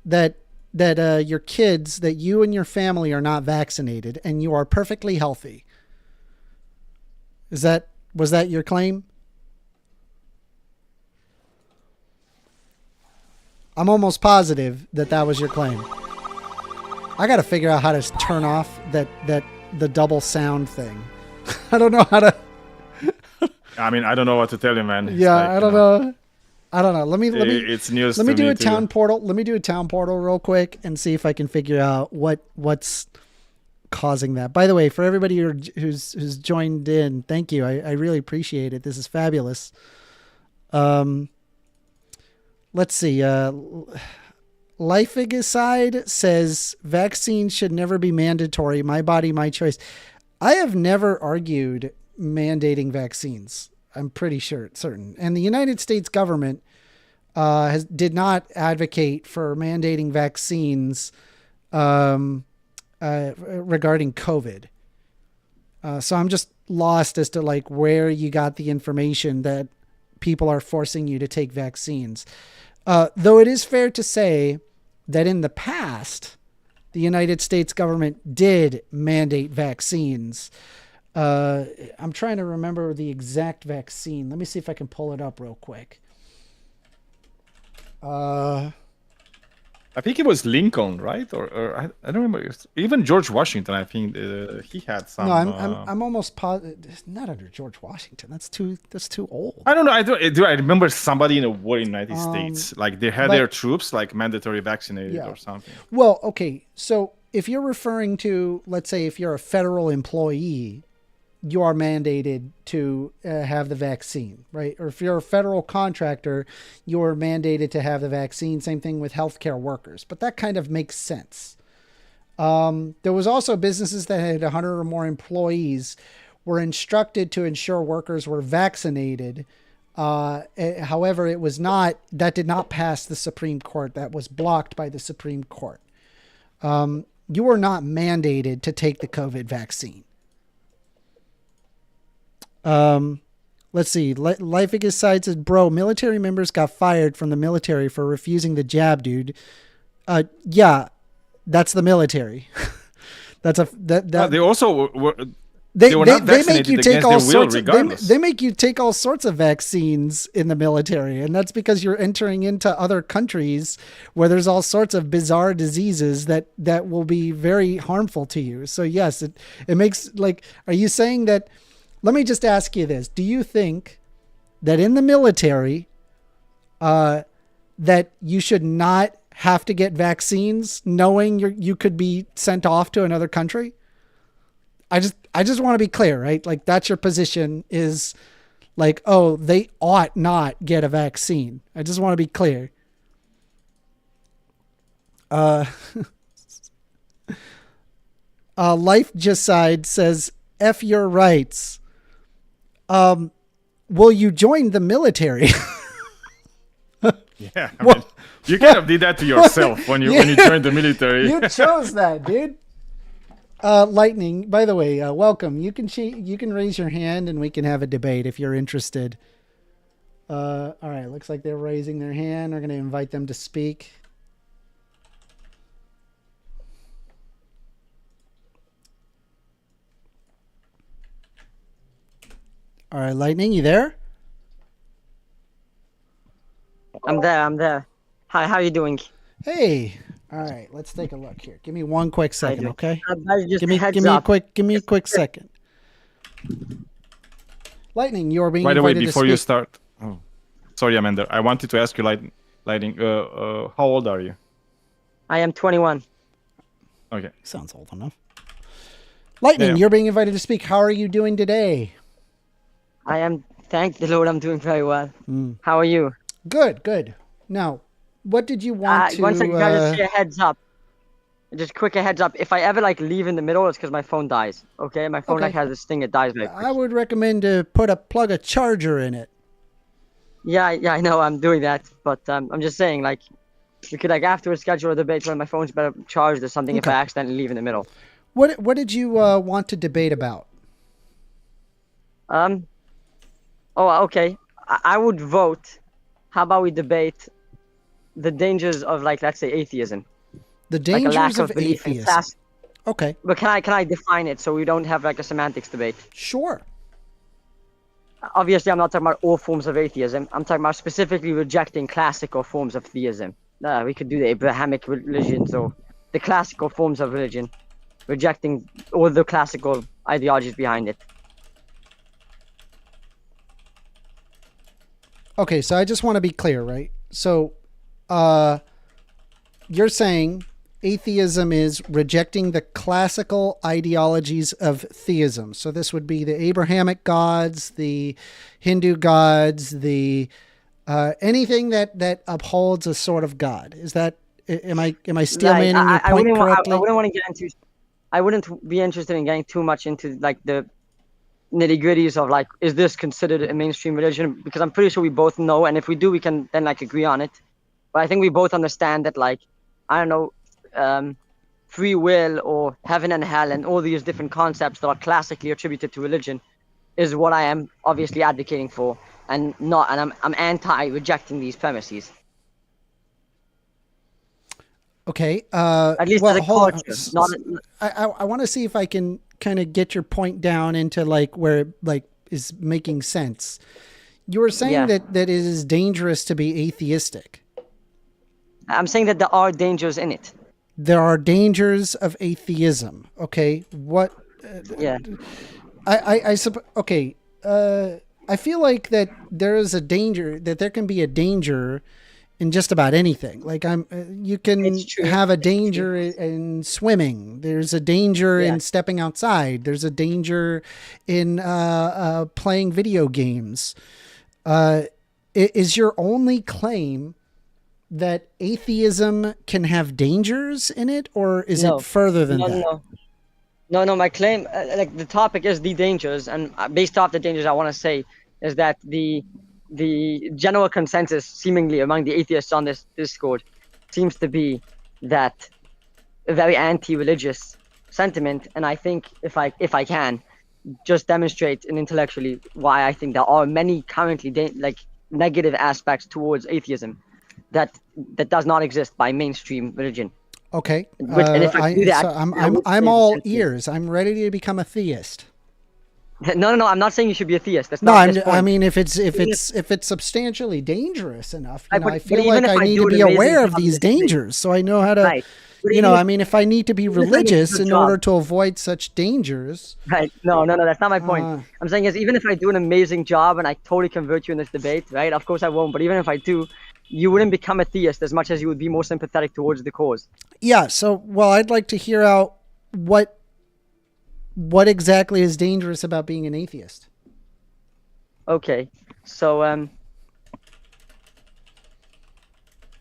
Speaker 1: that your kids, that you and your family are not vaccinated and you are perfectly healthy. Was that your claim? I'm almost positive that was your claim. I got to figure out how to turn off the double sound thing. I don't know how to.
Speaker 4: I mean, I don't know what to tell you, man.
Speaker 1: Yeah, I don't know. Let me.
Speaker 4: It's news.
Speaker 1: Let me do a town portal real quick and see if I can figure out what's causing that. By the way, for everybody who's joined in, thank you. I really appreciate it. This is fabulous. Let's see. Lifeigicide says vaccines should never be mandatory. My body, my choice. I have never argued mandating vaccines. I'm pretty certain. And the United States government did not advocate for mandating vaccines regarding COVID. So I'm just lost as to like where you got the information that people are forcing you to take vaccines. Though it is fair to say that in the past, the United States government did mandate vaccines. I'm trying to remember the exact vaccine. Let me see if I can pull it up real quick.
Speaker 4: I think it was Lincoln, right? Or I don't remember. Even George Washington, I think he had some.
Speaker 1: No, I'm almost positive. Not under George Washington. That's too old.
Speaker 4: I don't know. I remember somebody in a war in the United States, like they had their troops like mandatory vaccinated or something.
Speaker 1: Well, okay. So if you're referring to, let's say, if you're a federal employee, you are mandated to have the vaccine, right? Or if you're a federal contractor, you're mandated to have the vaccine. Same thing with healthcare workers, but that kind of makes sense. There was also businesses that had 100 or more employees were instructed to ensure workers were vaccinated. However, that did not pass the Supreme Court. That was blocked by the Supreme Court. You are not mandated to take the COVID vaccine. Let's see. Lifeigicide says, bro, military members got fired from the military for refusing the jab, dude. Yeah, that's the military.
Speaker 4: They also were.
Speaker 1: They
Speaker 4: were not
Speaker 1: make you take all sorts.
Speaker 4: They
Speaker 1: make you take all sorts of vaccines in the military, and that's because you're entering into other countries where there's all sorts of bizarre diseases that will be very harmful to you. So yes, it makes like. Are you saying that? Let me just ask you this. Do you think that in the military, that you should not have to get vaccines knowing you could be sent off to another country? I just want to be clear, right? Like that's your position is like, oh, they ought not get a vaccine. I just want to be clear. Lifeigicide says, F your rights. Will you join the military?
Speaker 4: Yeah, I mean, you kind of did that to yourself when you joined the military.
Speaker 1: You chose that, dude. Lightning, by the way, welcome. You can raise your hand and we can have a debate if you're interested. All right, looks like they're raising their hand. We're going to invite them to speak. All right, Lightning, you there?
Speaker 6: I'm there. Hi, how you doing?
Speaker 1: Hey. All right, let's take a look here. Give me one quick second, okay?
Speaker 6: Give
Speaker 1: me a quick second. Lightning, you're being
Speaker 4: By the way,
Speaker 1: invited
Speaker 4: before
Speaker 1: to
Speaker 4: you
Speaker 1: speak.
Speaker 4: start, sorry, Amanda, I wanted to ask you, Lightning, how old are you?
Speaker 6: I am 21.
Speaker 4: Okay.
Speaker 1: Sounds old enough. Lightning,
Speaker 4: Yeah.
Speaker 1: you're being invited to speak. How are you doing today?
Speaker 6: I am, thank the Lord, I'm doing very well. How are you?
Speaker 1: Good. Now, what did you want to...
Speaker 6: One second, can I just say a heads up? Just quick a heads up. If I ever leave in the middle, it's because my phone dies. Okay? My phone
Speaker 1: Okay.
Speaker 6: has this thing, it dies very quick.
Speaker 1: I would recommend to plug a charger in it.
Speaker 6: Yeah, I know, I'm doing that. But I'm just saying, we could afterwards schedule a debate when my phone's better charged or something if I accidentally leave in the middle.
Speaker 1: What did you want to debate about?
Speaker 6: Oh, okay. I would vote. How about we debate the dangers of let's say atheism?
Speaker 1: The
Speaker 6: A
Speaker 1: dangers
Speaker 6: lack
Speaker 1: of
Speaker 6: belief in
Speaker 1: atheism.
Speaker 6: class.
Speaker 1: Okay,
Speaker 6: But can I define it so we don't have a semantics debate?
Speaker 1: sure.
Speaker 6: Obviously, I'm not talking about all forms of atheism. I'm talking about specifically rejecting classical forms of theism. We could do the Abrahamic religions or the classical forms of religion, rejecting all the classical ideologies behind it.
Speaker 1: Okay, so I just want to be clear, right? So, you're saying atheism is rejecting the classical ideologies of theism. So this would be the Abrahamic gods, the Hindu gods, the anything that upholds a sort of God. Is that, am I steelmanning your point correctly?
Speaker 6: I wouldn't want to get into. I wouldn't be interested in getting too much into like the nitty-gritties of like, is this considered a mainstream religion? Because I'm pretty sure we both know, and if we do, we can then like agree on it. But I think we both understand that, like, I don't know, free will or heaven and hell and all these different concepts that are classically attributed to religion is what I am obviously advocating for, and I'm anti-rejecting these premises.
Speaker 1: Okay.
Speaker 6: At least
Speaker 1: well,
Speaker 6: as a
Speaker 1: hold
Speaker 6: culture,
Speaker 1: on. I want to see if I can kind of get your point down into like where it like is making sense. You were saying that it is dangerous to be atheistic.
Speaker 6: I'm saying that there are dangers in it.
Speaker 1: There are dangers of atheism. Okay. What? Okay. I feel like that there is a danger, that there can be a danger in just about anything. Like you can have a danger in swimming. There's a danger in stepping outside. There's a danger in playing video games. Is your only claim that atheism can have dangers in it, or is it further than that?
Speaker 6: No. My claim, like the topic is the dangers, and based off the dangers, I want to say is that the general consensus, seemingly among the atheists on this Discord, seems to be that a very anti-religious sentiment. And I think if I can just demonstrate and intellectually why I think there are many currently like negative aspects towards atheism that does not exist by mainstream religion.
Speaker 1: Okay.
Speaker 6: And if I do that,
Speaker 1: I'm all ears. I'm ready to become a theist.
Speaker 6: No. I'm not saying you should be a theist. That's
Speaker 1: no.
Speaker 6: not this point.
Speaker 1: I mean, if it's substantially dangerous enough, I feel
Speaker 6: even
Speaker 1: like I need to be aware of these dangers, so I know how to.
Speaker 6: Right.
Speaker 1: I mean, if I need to be religious in order to avoid such dangers.
Speaker 6: Right. No. That's not my point. I'm saying is, even if I do an amazing job and I totally convert you in this debate, right? Of course I won't. But even if I do, you wouldn't become a theist as much as you would be more sympathetic towards the cause. Yeah.
Speaker 1: So, I'd like to hear out what exactly is dangerous about being an atheist.
Speaker 6: Okay. So,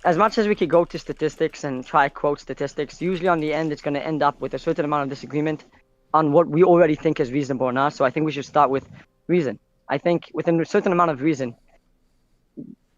Speaker 6: as much as we could go to statistics and try quote statistics, usually on the end, it's going to end up with a certain amount of disagreement on what we already think is reasonable or not. So I think we should start with reason. I think within a certain amount of reason,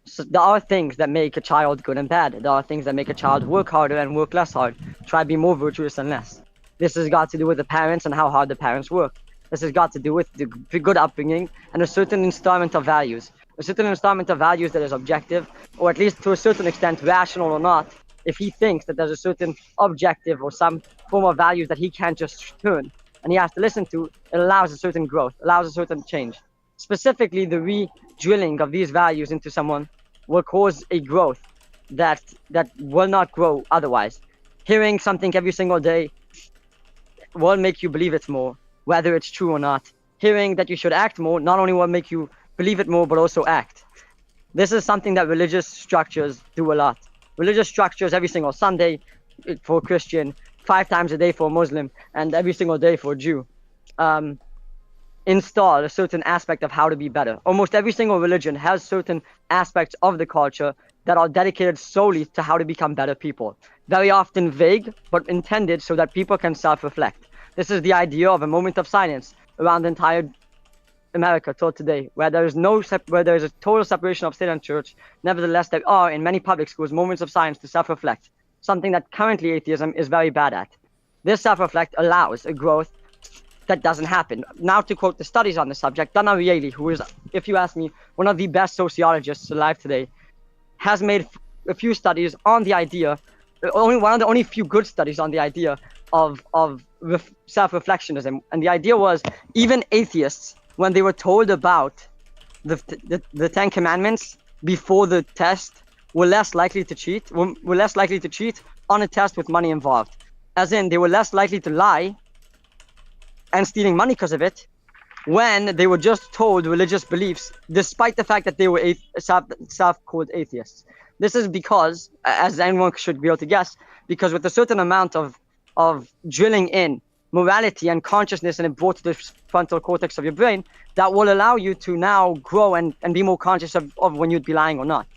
Speaker 6: so there are things that make a child good and bad. There are things that make a child work harder and work less hard. Try to be more virtuous and less. This has got to do with the parents and how hard the parents work. This has got to do with the good upbringing and a certain installment of values. A certain installment of values that is objective, or at least to a certain extent rational or not. If he thinks that there's a certain objective or some form of values that he can't just turn and he has to listen to, it allows a certain growth, allows a certain change. Specifically, the re-drilling of these values into someone will cause a growth that will not grow otherwise. Hearing something every single day will make you believe it more, whether it's true or not. Hearing that you should act more not only will make you believe it more, but also act. This is something that religious structures do a lot. Religious structures every single Sunday for a Christian, 5 times a day for a Muslim, and every single day for a Jew, install a certain aspect of how to be better. Almost every single religion has certain aspects of the culture that are dedicated solely to how to become better people. Very often vague, but intended so that people can self-reflect. This is the idea of a moment of silence around the entire America till today, where there is a total separation of state and church. Nevertheless, there are in many public schools moments of silence to self-reflect, something that currently atheism is very bad at. This self-reflect allows a growth that doesn't happen. Now, to quote the studies on the subject, Dana Rieli, who is, if you ask me, one of the best sociologists alive today, has made a few studies on the idea, one of the only few good studies on the idea of self-reflectionism. And the idea was, even atheists, when they were told about the 10 Commandments before the test, were less likely to cheat on a test with money involved. As in, they were less likely to lie and stealing money because of it when they were just told religious beliefs, despite the fact that they were self-called atheists. This is because, as anyone should be able to guess, because with a certain amount of drilling in morality and consciousness and it brought to the frontal cortex of your brain, that will allow you to now grow and be more conscious of when you'd be lying or not.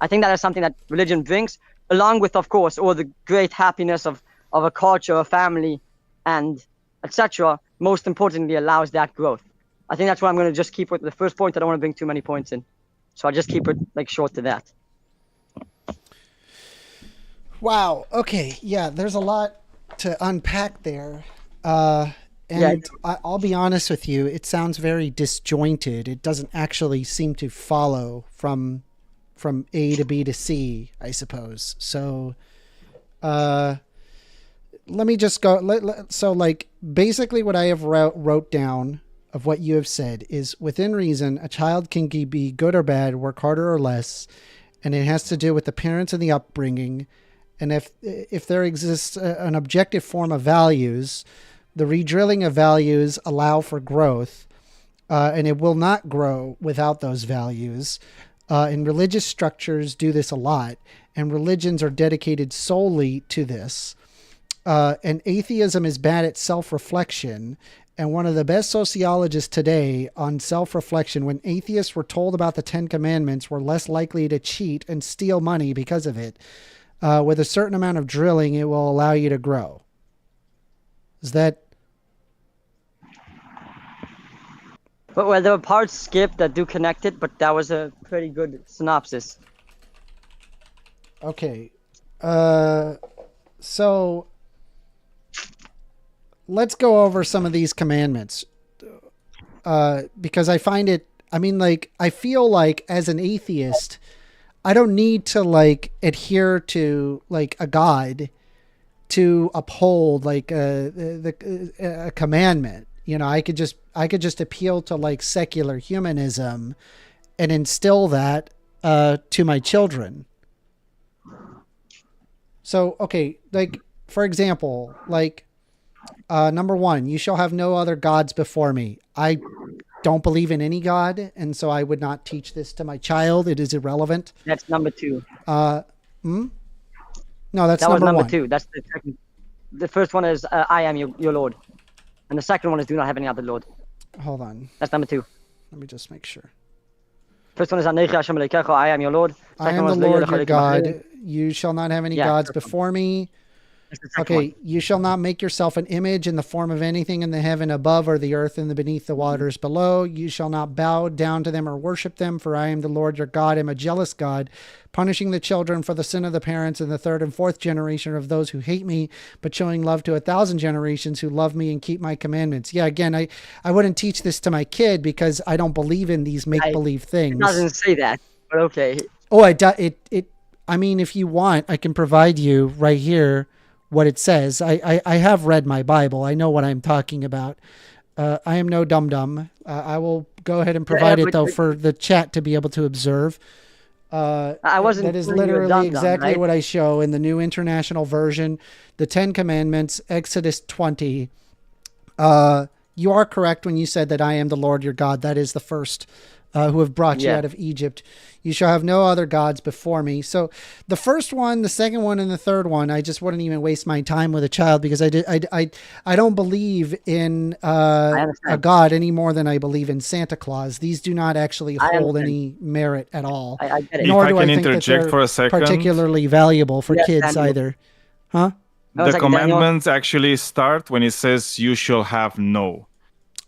Speaker 6: I think that is something that religion brings, along with, of course, all the great happiness of a culture, a family, and etc. Most importantly, allows that growth. I think that's why I'm going to just keep with the first point. I don't want to bring too many points in. So I'll just keep it like short to that.
Speaker 1: Wow. Okay. Yeah, there's a lot to unpack there. I'll be honest with you, it sounds very disjointed. It doesn't actually seem to follow from A to B to C, I suppose. So let me just go. So like basically what I have wrote down of what you have said is, within reason, a child can be good or bad, work harder or less, and it has to do with the parents and the upbringing. And if there exists an objective form of values, the redrilling of values allow for growth, and it will not grow without those values. And religious structures do this a lot, and religions are dedicated solely to this. And atheism is bad at self-reflection. And one of the best sociologists today on self-reflection, when atheists were told about the 10 Commandments, were less likely to cheat and steal money because of it. With a certain amount of drilling, it will allow you to grow. Is that...
Speaker 6: Well, there were parts skipped that do connect it, but that was a pretty good synopsis.
Speaker 1: Okay. So let's go over some of these commandments. Because I find it, I feel like as an atheist, I don't need to like adhere to like a God to uphold like a commandment. You know, I could just appeal to like secular humanism and instill that to my children. So, okay, like for example, like number 1, you shall have no other gods before me. I don't believe in any God, and so I would not teach this to my child. It is irrelevant.
Speaker 6: That's number 2.
Speaker 1: No, that's
Speaker 6: that was
Speaker 1: number 1.
Speaker 6: 2. That's the second. The first one is I am your Lord, and the second one is do not have any other Lord.
Speaker 1: Hold on.
Speaker 6: That's number 2.
Speaker 1: Let me just make sure.
Speaker 6: First one is I am your Lord.
Speaker 1: I am the Lord your God. You shall not have any gods before me. Okay, you shall not make yourself an image in the form of anything in the heaven above or the earth and the beneath the waters below. You shall not bow down to them or worship them, for I am the Lord your God. I am a jealous God, punishing the children for the sin of the parents in the 3rd and 4th generation of those who hate me, but showing love to 1,000 generations who love me and keep my commandments. Yeah, again, I wouldn't teach this to my kid because I don't believe in these make-believe things.
Speaker 6: It doesn't say that, but okay.
Speaker 1: Oh, if you want, I can provide you right here what it says. I have read my Bible. I know what I'm talking about. I am no dum-dum. I will go ahead and provide it, though, for the chat to be able to observe.
Speaker 6: I wasn't.
Speaker 1: That is literally exactly what I show in the New International Version, the 10 Commandments, Exodus 20. You are correct when you said that I am the Lord your God. That is the first who have brought you out of Egypt. You shall have no other gods before me. So the first one, the second one, and the third one, I just wouldn't even waste my time with a child because I don't believe in a God any more than I believe in Santa Claus. These do not actually hold any merit at all.
Speaker 6: I get it.
Speaker 1: Nor
Speaker 4: if
Speaker 1: do
Speaker 4: I can
Speaker 1: think
Speaker 4: interject
Speaker 1: that
Speaker 4: for a second,
Speaker 1: particularly valuable for kids either. Huh?
Speaker 4: The commandments actually start when it says you shall have no.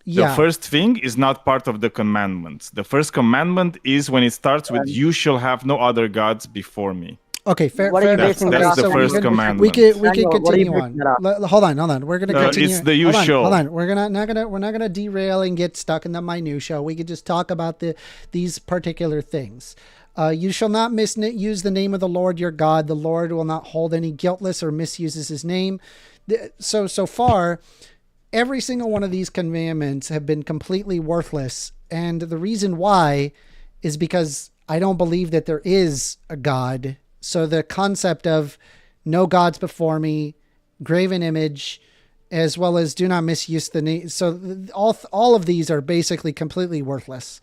Speaker 4: The first thing is not part of the commandments. The first commandment is when it starts with you shall have no other gods before me.
Speaker 1: Okay, fair.
Speaker 4: That's the first commandment.
Speaker 1: We could continue on. Hold on. We're gonna continue.
Speaker 4: It's the you shall.
Speaker 1: Hold on. We're not gonna derail and get stuck in the minutia. We could just talk about these particular things. You shall not misuse the name of the Lord your God. The Lord will not hold any guiltless or misuses his name. So far, every single one of these commandments have been completely worthless. And the reason why is because I don't believe that there is a God. So the concept of no gods before me, graven image, as well as do not misuse the name. So all of these are basically completely worthless.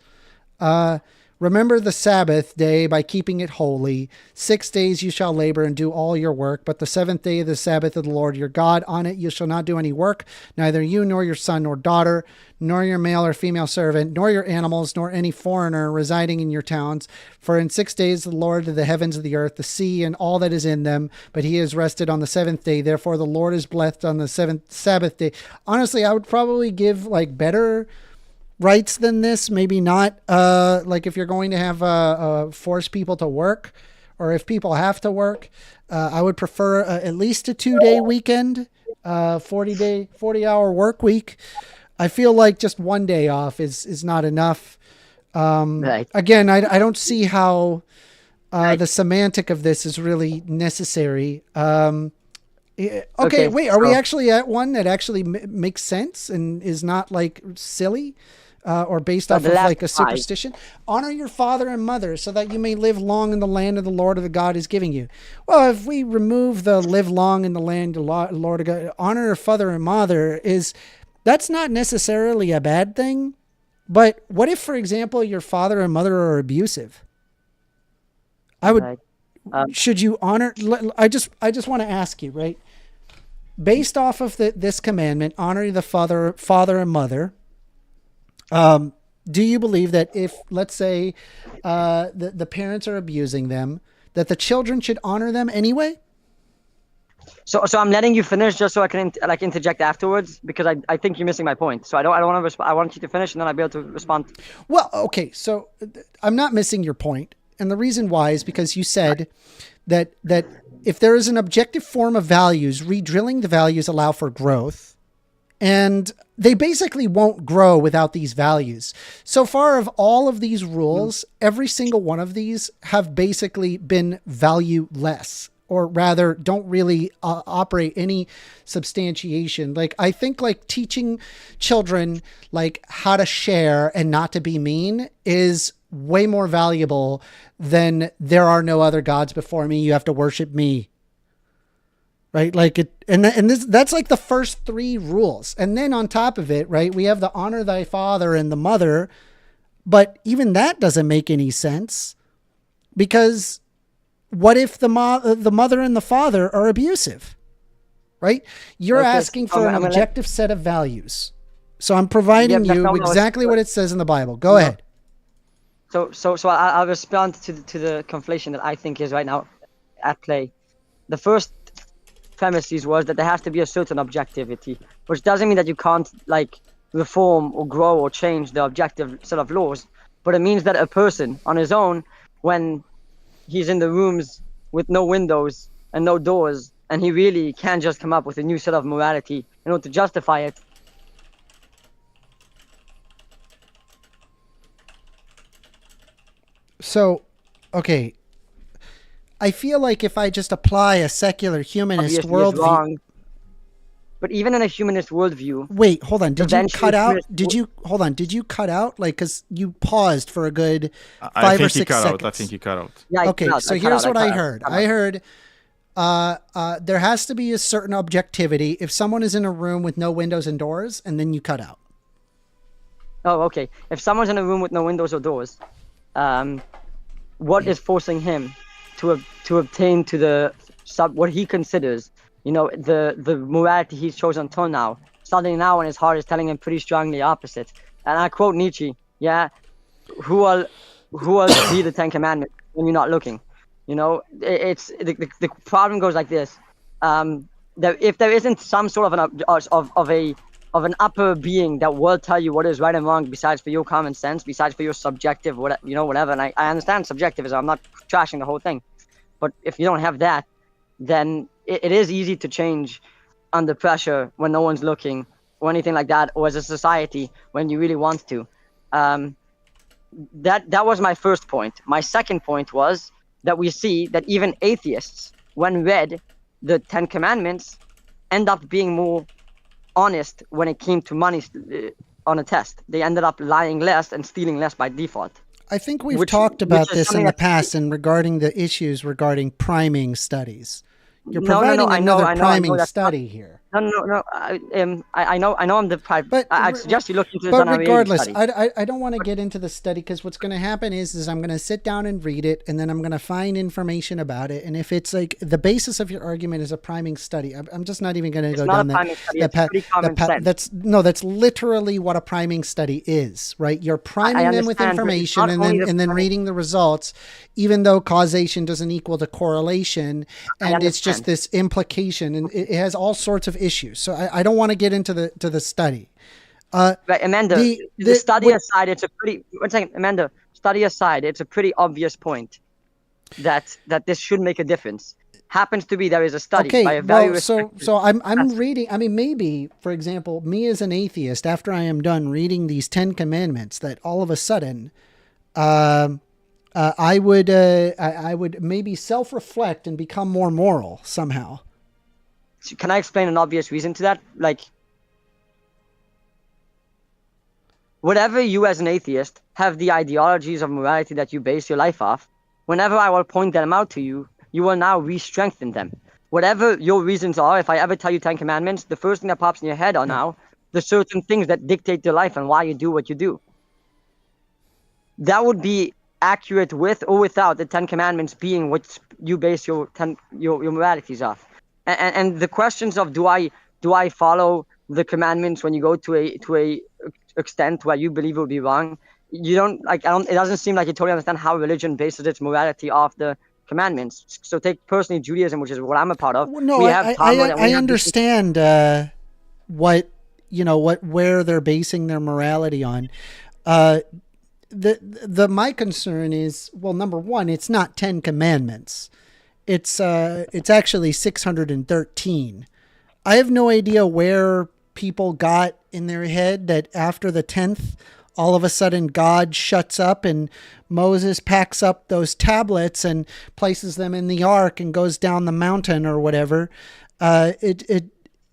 Speaker 1: Remember the Sabbath day by keeping it holy. 6 days you shall labor and do all your work, but the seventh day is the Sabbath of the Lord your God. On it you shall not do any work, neither you nor your son nor daughter, nor your male or female servant, nor your animals, nor any foreigner residing in your towns. For in 6 days the Lord did the heavens of the earth, the sea, and all that is in them, but he has rested on the seventh day. Therefore the Lord is blessed on the seventh Sabbath day. Honestly, I would probably give like better rights than this. Maybe not like if you're going to have force people to work, or if people have to work, I would prefer at least a 2-day weekend, 40-hour work week. I feel like just 1 day off is not enough.
Speaker 6: Right.
Speaker 1: Again, I don't see how the semantic of this is really necessary. Okay, wait, are we actually at one that actually makes sense and is not like silly? Or based off of like a superstition? Honor your father and mother so that you may live long in the land of the Lord of the God is giving you. Well, if we remove the live long in the land of the Lord of God, honor your father and mother that's not necessarily a bad thing. But what if, for example, your father and mother are abusive? Should you honor? I just want to ask you, right? Based off of this commandment, honor the father and mother. Do you believe that if, let's say, the parents are abusing them, that the children should honor them anyway?
Speaker 6: So I'm letting you finish just so I can interject afterwards, because I think you're missing my point. So I don't want to I want you to finish and then I'll be able to respond.
Speaker 1: Well, okay. So I'm not missing your point. And the reason why is because you said that if there is an objective form of values, redrilling the values allow for growth. And they basically won't grow without these values. So far of all of these rules, every single one of these have basically been valueless, or rather don't really operate any substantiation. Like, I think like teaching children like how to share and not to be mean is way more valuable than there are no other gods before me. You have to worship me. Right. Like it. And that's like the first 3 rules. And then on top of it, right, we have the honor thy father and the mother. But even that doesn't make any sense, because what if the mother and the father are abusive? Right. You're asking for an objective set of values. So I'm providing you exactly what it says in the Bible. Go ahead.
Speaker 6: So I'll respond to the conflation that I think is right now at play. The first premises was that there has to be a certain objectivity, which doesn't mean that you can't like reform or grow or change the objective set of laws, but it means that a person on his own, when he's in the rooms with no windows and no doors, and he really can just come up with a new set of morality in order to justify it.
Speaker 1: So, okay. I feel like if I just apply a secular humanist worldview, wrong.
Speaker 6: But even in a humanist worldview,
Speaker 1: wait, hold on. Did you cut out? Did you cut out? Like, because you paused for a good 5 or 6 seconds.
Speaker 4: I think you cut out.
Speaker 1: Yeah, okay, so here's what I heard. I heard there has to be a certain objectivity if someone is in a room with no windows and doors, and then you cut out.
Speaker 6: Oh, okay. If someone's in a room with no windows or doors, what is forcing him to obtain to the what he considers, the morality he's chosen until now? Suddenly now in his heart is telling him pretty strongly opposite. And I quote Nietzsche, who will be the 10 Commandments when you're not looking? It's the problem goes like this. That if there isn't some sort of an upper being that will tell you what is right and wrong, besides for your common sense, besides for your subjective, whatever. And I understand subjectivism. I'm not trashing the whole thing, but if you don't have that, then it is easy to change under pressure when no one's looking, or anything like that, or as a society when you really want to. That was my first point. My second point was that we see that even atheists, when read the 10 Commandments, end up being more honest when it came to money on a test. They ended up lying less and stealing less by default.
Speaker 1: I think we've talked about this in the past, and regarding the issues regarding priming studies. You're providing another priming study here.
Speaker 6: No. I know I'm deprived.
Speaker 1: But
Speaker 6: I suggest you look into the
Speaker 1: but
Speaker 6: Donna
Speaker 1: regardless,
Speaker 6: study.
Speaker 1: I don't want to get into the study because what's going to happen is I'm going to sit down and read it, and then I'm going to find information about it. And if it's like the basis of your argument is a priming study, I'm just not even going to go down that path. That's literally what a priming study is, right? You're priming them with information and then reading the results, even though causation doesn't equal to correlation, and it's just this implication, and it has all sorts of issues. So I don't want to get into the study.
Speaker 6: Right, Amanda. The study aside, it's a pretty. One second, Amanda. Study aside, it's a pretty obvious point that this should make a difference. Happens to be there is a study by a very
Speaker 1: so I'm reading. I mean, maybe for example, me as an atheist, after I am done reading these 10 commandments, that all of a sudden, I would maybe self-reflect and become more moral somehow.
Speaker 6: Can I explain an obvious reason to that? Like, whatever you as an atheist have the ideologies of morality that you base your life off, whenever I will point them out to you, you will now re-strengthen them. Whatever your reasons are, if I ever tell you 10 commandments, the first thing that pops in your head are now the certain things that dictate your life and why you do what you do. That would be accurate with or without the 10 commandments being what you base your moralities off. And the questions of do I follow the commandments when you go to a extent where you believe it would be wrong? You don't like. It doesn't seem like you totally understand how religion bases its morality off the commandments. So take personally Judaism, which is what I'm a part of.
Speaker 1: No, I understand where they're basing their morality on. My concern is, well, number one, it's not 10 commandments. It's actually 613. I have no idea where people got in their head that after the 10th, all of a sudden God shuts up and Moses packs up those tablets and places them in the ark and goes down the mountain or whatever. I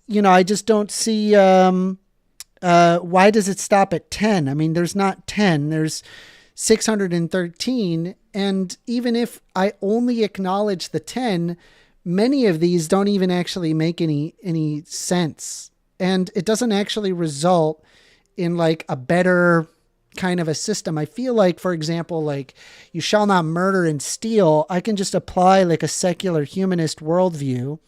Speaker 1: just don't see, why does it stop at 10? I mean, there's not 10, there's 613. And even if I only acknowledge the 10, many of these don't even actually make any sense. And it doesn't actually result in like a better kind of a system. I feel like, for example, like you shall not murder and steal. I can just apply like a secular humanist worldview,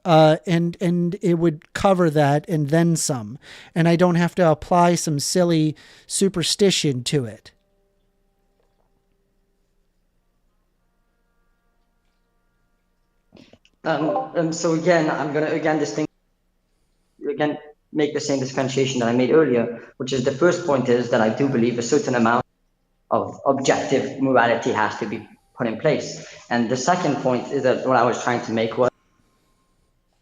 Speaker 1: and it would cover that and then some. And I don't have to apply some silly superstition to it.
Speaker 6: So again, I'm going to make the same differentiation that I made earlier, which is the first point is that I do believe a certain amount of objective morality has to be put in place. And the second point is that what I was trying to make was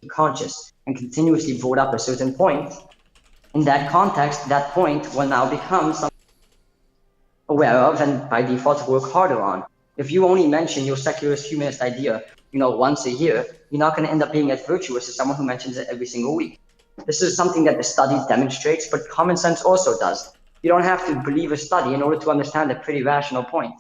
Speaker 6: conscious and continuously brought up a certain point. In that context, that point will now become something aware of and by default work harder on. If you only mention your secularist humanist idea, once a year, you're not going to end up being as virtuous as someone who mentions it every single week. This is something that the study demonstrates, but common sense also does. You don't have to believe a study in order to understand a pretty rational point.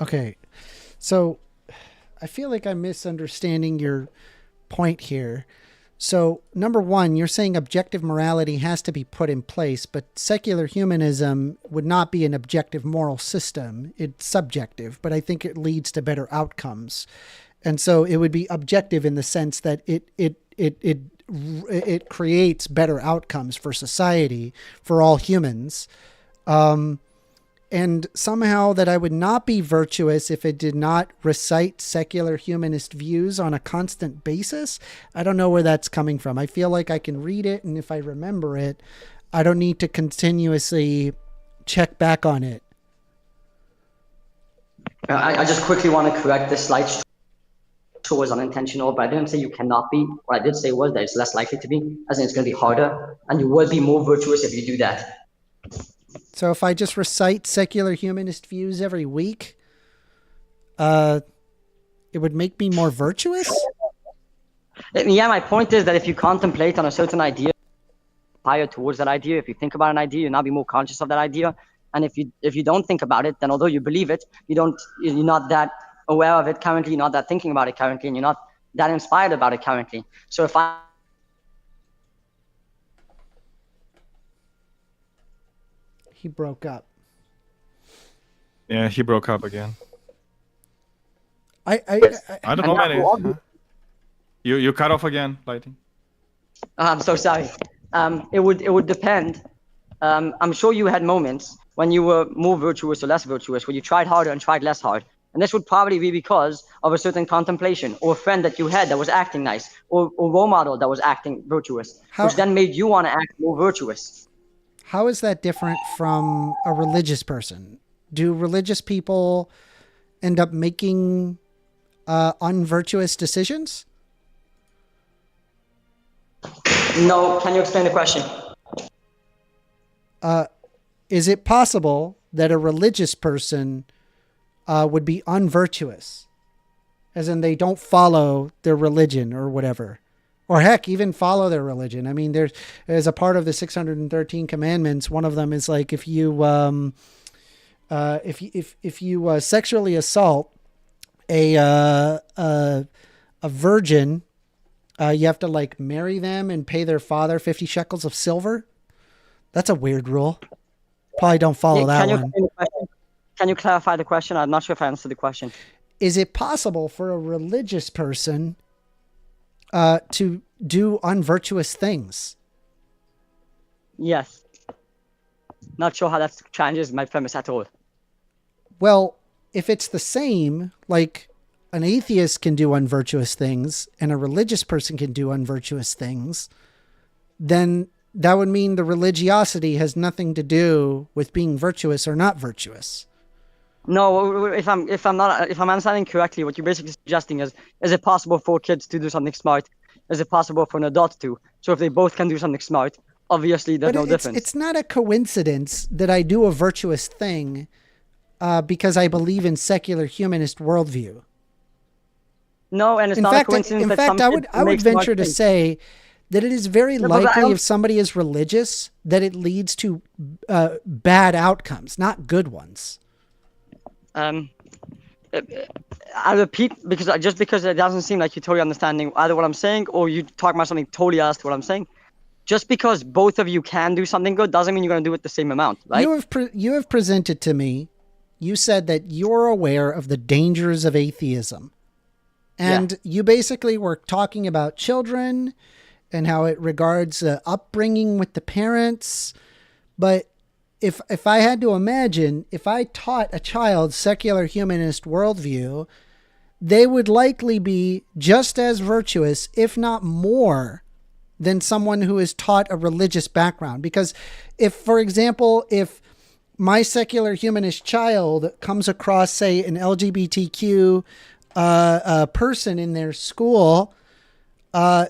Speaker 1: Okay, so I feel like I'm misunderstanding your point here. So, number one, you're saying objective morality has to be put in place, but secular humanism would not be an objective moral system. It's subjective, but I think it leads to better outcomes. And so it would be objective in the sense that it creates better outcomes for society, for all humans. And somehow that I would not be virtuous if it did not recite secular humanist views on a constant basis. I don't know where that's coming from. I feel like I can read it, and if I remember it, I don't need to continuously check back on it.
Speaker 6: I just quickly want to correct this slide. It was unintentional, but I didn't say you cannot be. What I did say was that it's less likely to be, as in it's going to be harder, and you will be more virtuous if you do that.
Speaker 1: So if I just recite secular humanist views every week, it would make me more virtuous?
Speaker 6: Yeah, my point is that if you contemplate on a certain idea, higher towards that idea, if you think about an idea, you'll now be more conscious of that idea. And if you don't think about it, then although you believe it, you're not that aware of it currently, not that thinking about it currently, and you're not that inspired about it currently. So if
Speaker 1: He broke up.
Speaker 4: Yeah, he broke up again.
Speaker 1: I
Speaker 4: I don't know, man. You cut off again, Lighting.
Speaker 6: I'm so sorry. It would depend. I'm sure you had moments when you were more virtuous or less virtuous, where you tried harder and tried less hard. And this would probably be because of a certain contemplation, or a friend that you had that was acting nice, or role model that was acting virtuous, which then made you want to act more virtuous.
Speaker 1: How is that different from a religious person? Do religious people end up making unvirtuous decisions?
Speaker 6: No, can you explain the question?
Speaker 1: Is it possible that a religious person would be unvirtuous, as in they don't follow their religion or whatever, or heck, even follow their religion? I mean, there's a part of the 613 commandments. One of them is like, if you sexually assault a virgin, you have to like marry them and pay their father 50 shekels of silver. That's a weird rule. Probably don't follow that one.
Speaker 6: Can you clarify the question? I'm not sure if I answered the question.
Speaker 1: Is it possible for a religious person to do unvirtuous things?
Speaker 6: Yes. Not sure how that changes my premise at all.
Speaker 1: Well, if it's the same, like an atheist can do unvirtuous things and a religious person can do unvirtuous things, then that would mean the religiosity has nothing to do with being virtuous or not virtuous.
Speaker 6: No, if I'm understanding correctly, what you're basically suggesting is it possible for kids to do something smart? Is it possible for an adult to? So if they both can do something smart, obviously there's no difference.
Speaker 1: It's not a coincidence that I do a virtuous thing because I believe in secular humanist worldview.
Speaker 6: No, and it's not a coincidence.
Speaker 1: In fact, I would venture to say that it is very likely if somebody is religious that it leads to bad outcomes, not good ones.
Speaker 6: I repeat, because it doesn't seem like you're totally understanding either what I'm saying or you talk about something totally else to what I'm saying. Just because both of you can do something good doesn't mean you're going to do it the same amount, right?
Speaker 1: You have presented to me, you said that you're aware of the dangers of atheism. And you basically were talking about children and how it regards upbringing with the parents. But if I had to imagine, if I taught a child secular humanist worldview, they would likely be just as virtuous, if not more, than someone who is taught a religious background. Because if, for example, if my secular humanist child comes across, say, an LGBTQ person in their school,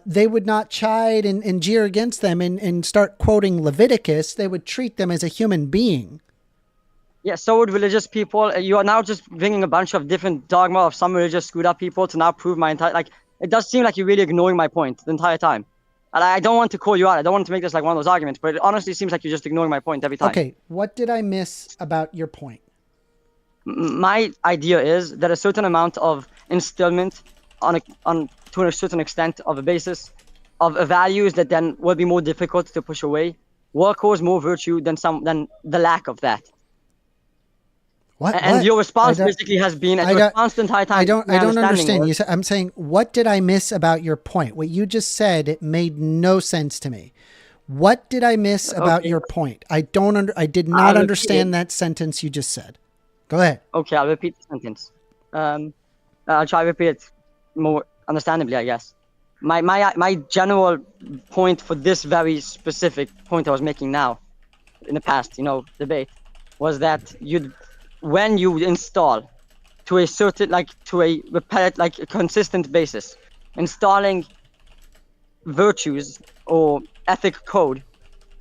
Speaker 1: they would not chide and jeer against them and start quoting Leviticus. They would treat them as a human being.
Speaker 6: Yeah, so would religious people. You are now just bringing a bunch of different dogma of some religious screwed up people to now prove my entire, it does seem like you're really ignoring my point the entire time. And I don't want to call you out. I don't want to make this like one of those arguments, but it honestly seems like you're just ignoring my point every time.
Speaker 1: Okay, what did I miss about your point?
Speaker 6: My idea is that a certain amount of instillment to a certain extent of a basis of values that then will be more difficult to push away will cause more virtue than the lack of that. And your response basically has been a constant high time.
Speaker 1: I don't understand. I'm saying, what did I miss about your point? What you just said, it made no sense to me. What did I miss about your point? I did not understand that sentence you just said. Go ahead.
Speaker 6: Okay, I'll repeat the sentence. I'll try to repeat it more understandably, I guess. My general point for this very specific point I was making now, in the past, debate, was that when you install to a certain, to a repetitive, a consistent basis, installing virtues or ethic code,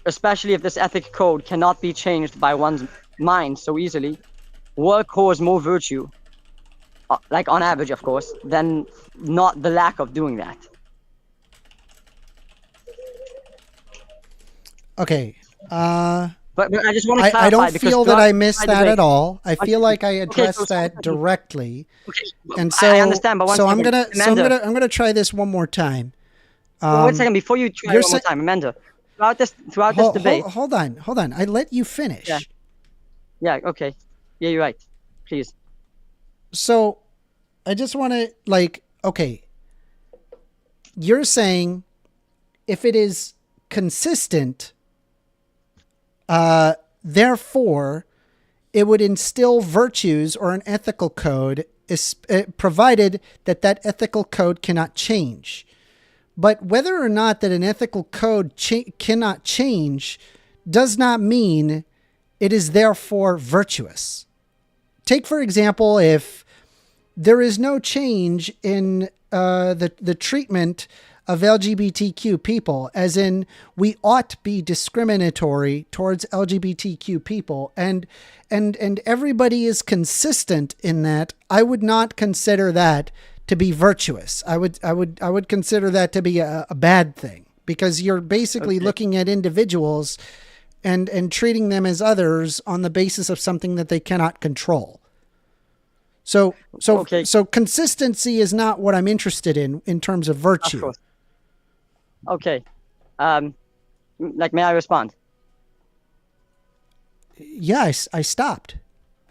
Speaker 6: especially if this ethic code cannot be changed by one's mind so easily, will cause more virtue, on average, of course, than not the lack of doing that.
Speaker 1: Okay.
Speaker 6: But But I just want to clarify.
Speaker 1: I don't
Speaker 6: because
Speaker 1: feel that
Speaker 6: throughout
Speaker 1: I missed
Speaker 6: the
Speaker 1: that
Speaker 6: debate-
Speaker 1: at all. I feel like I
Speaker 6: so
Speaker 1: addressed that directly.
Speaker 6: Okay,
Speaker 1: And so,
Speaker 6: I understand, but one
Speaker 1: so I'm
Speaker 6: second.
Speaker 1: gonna
Speaker 6: Amanda,
Speaker 1: try this one more time.
Speaker 6: one second before you try
Speaker 1: you're
Speaker 6: one more
Speaker 1: sa-
Speaker 6: time, Amanda. Throughout this debate.
Speaker 1: Hold on. I let you finish.
Speaker 6: Yeah. Okay. Yeah, you're right. Please.
Speaker 1: So, I just want to okay. You're saying if it is consistent, therefore, it would instill virtues or an ethical code, provided that that ethical code cannot change. But whether or not that an ethical code cannot change does not mean it is therefore virtuous. Take, for example, if there is no change in the treatment of LGBTQ people, as in we ought be discriminatory towards LGBTQ people, and everybody is consistent in that, I would not consider that to be virtuous. I would consider that to be a bad thing, because you're basically looking at individuals and treating them as others on the basis of something that they cannot control. So consistency is not what I'm interested in terms of virtue.
Speaker 6: Of course. Okay. May I respond?
Speaker 1: Yeah, I stopped.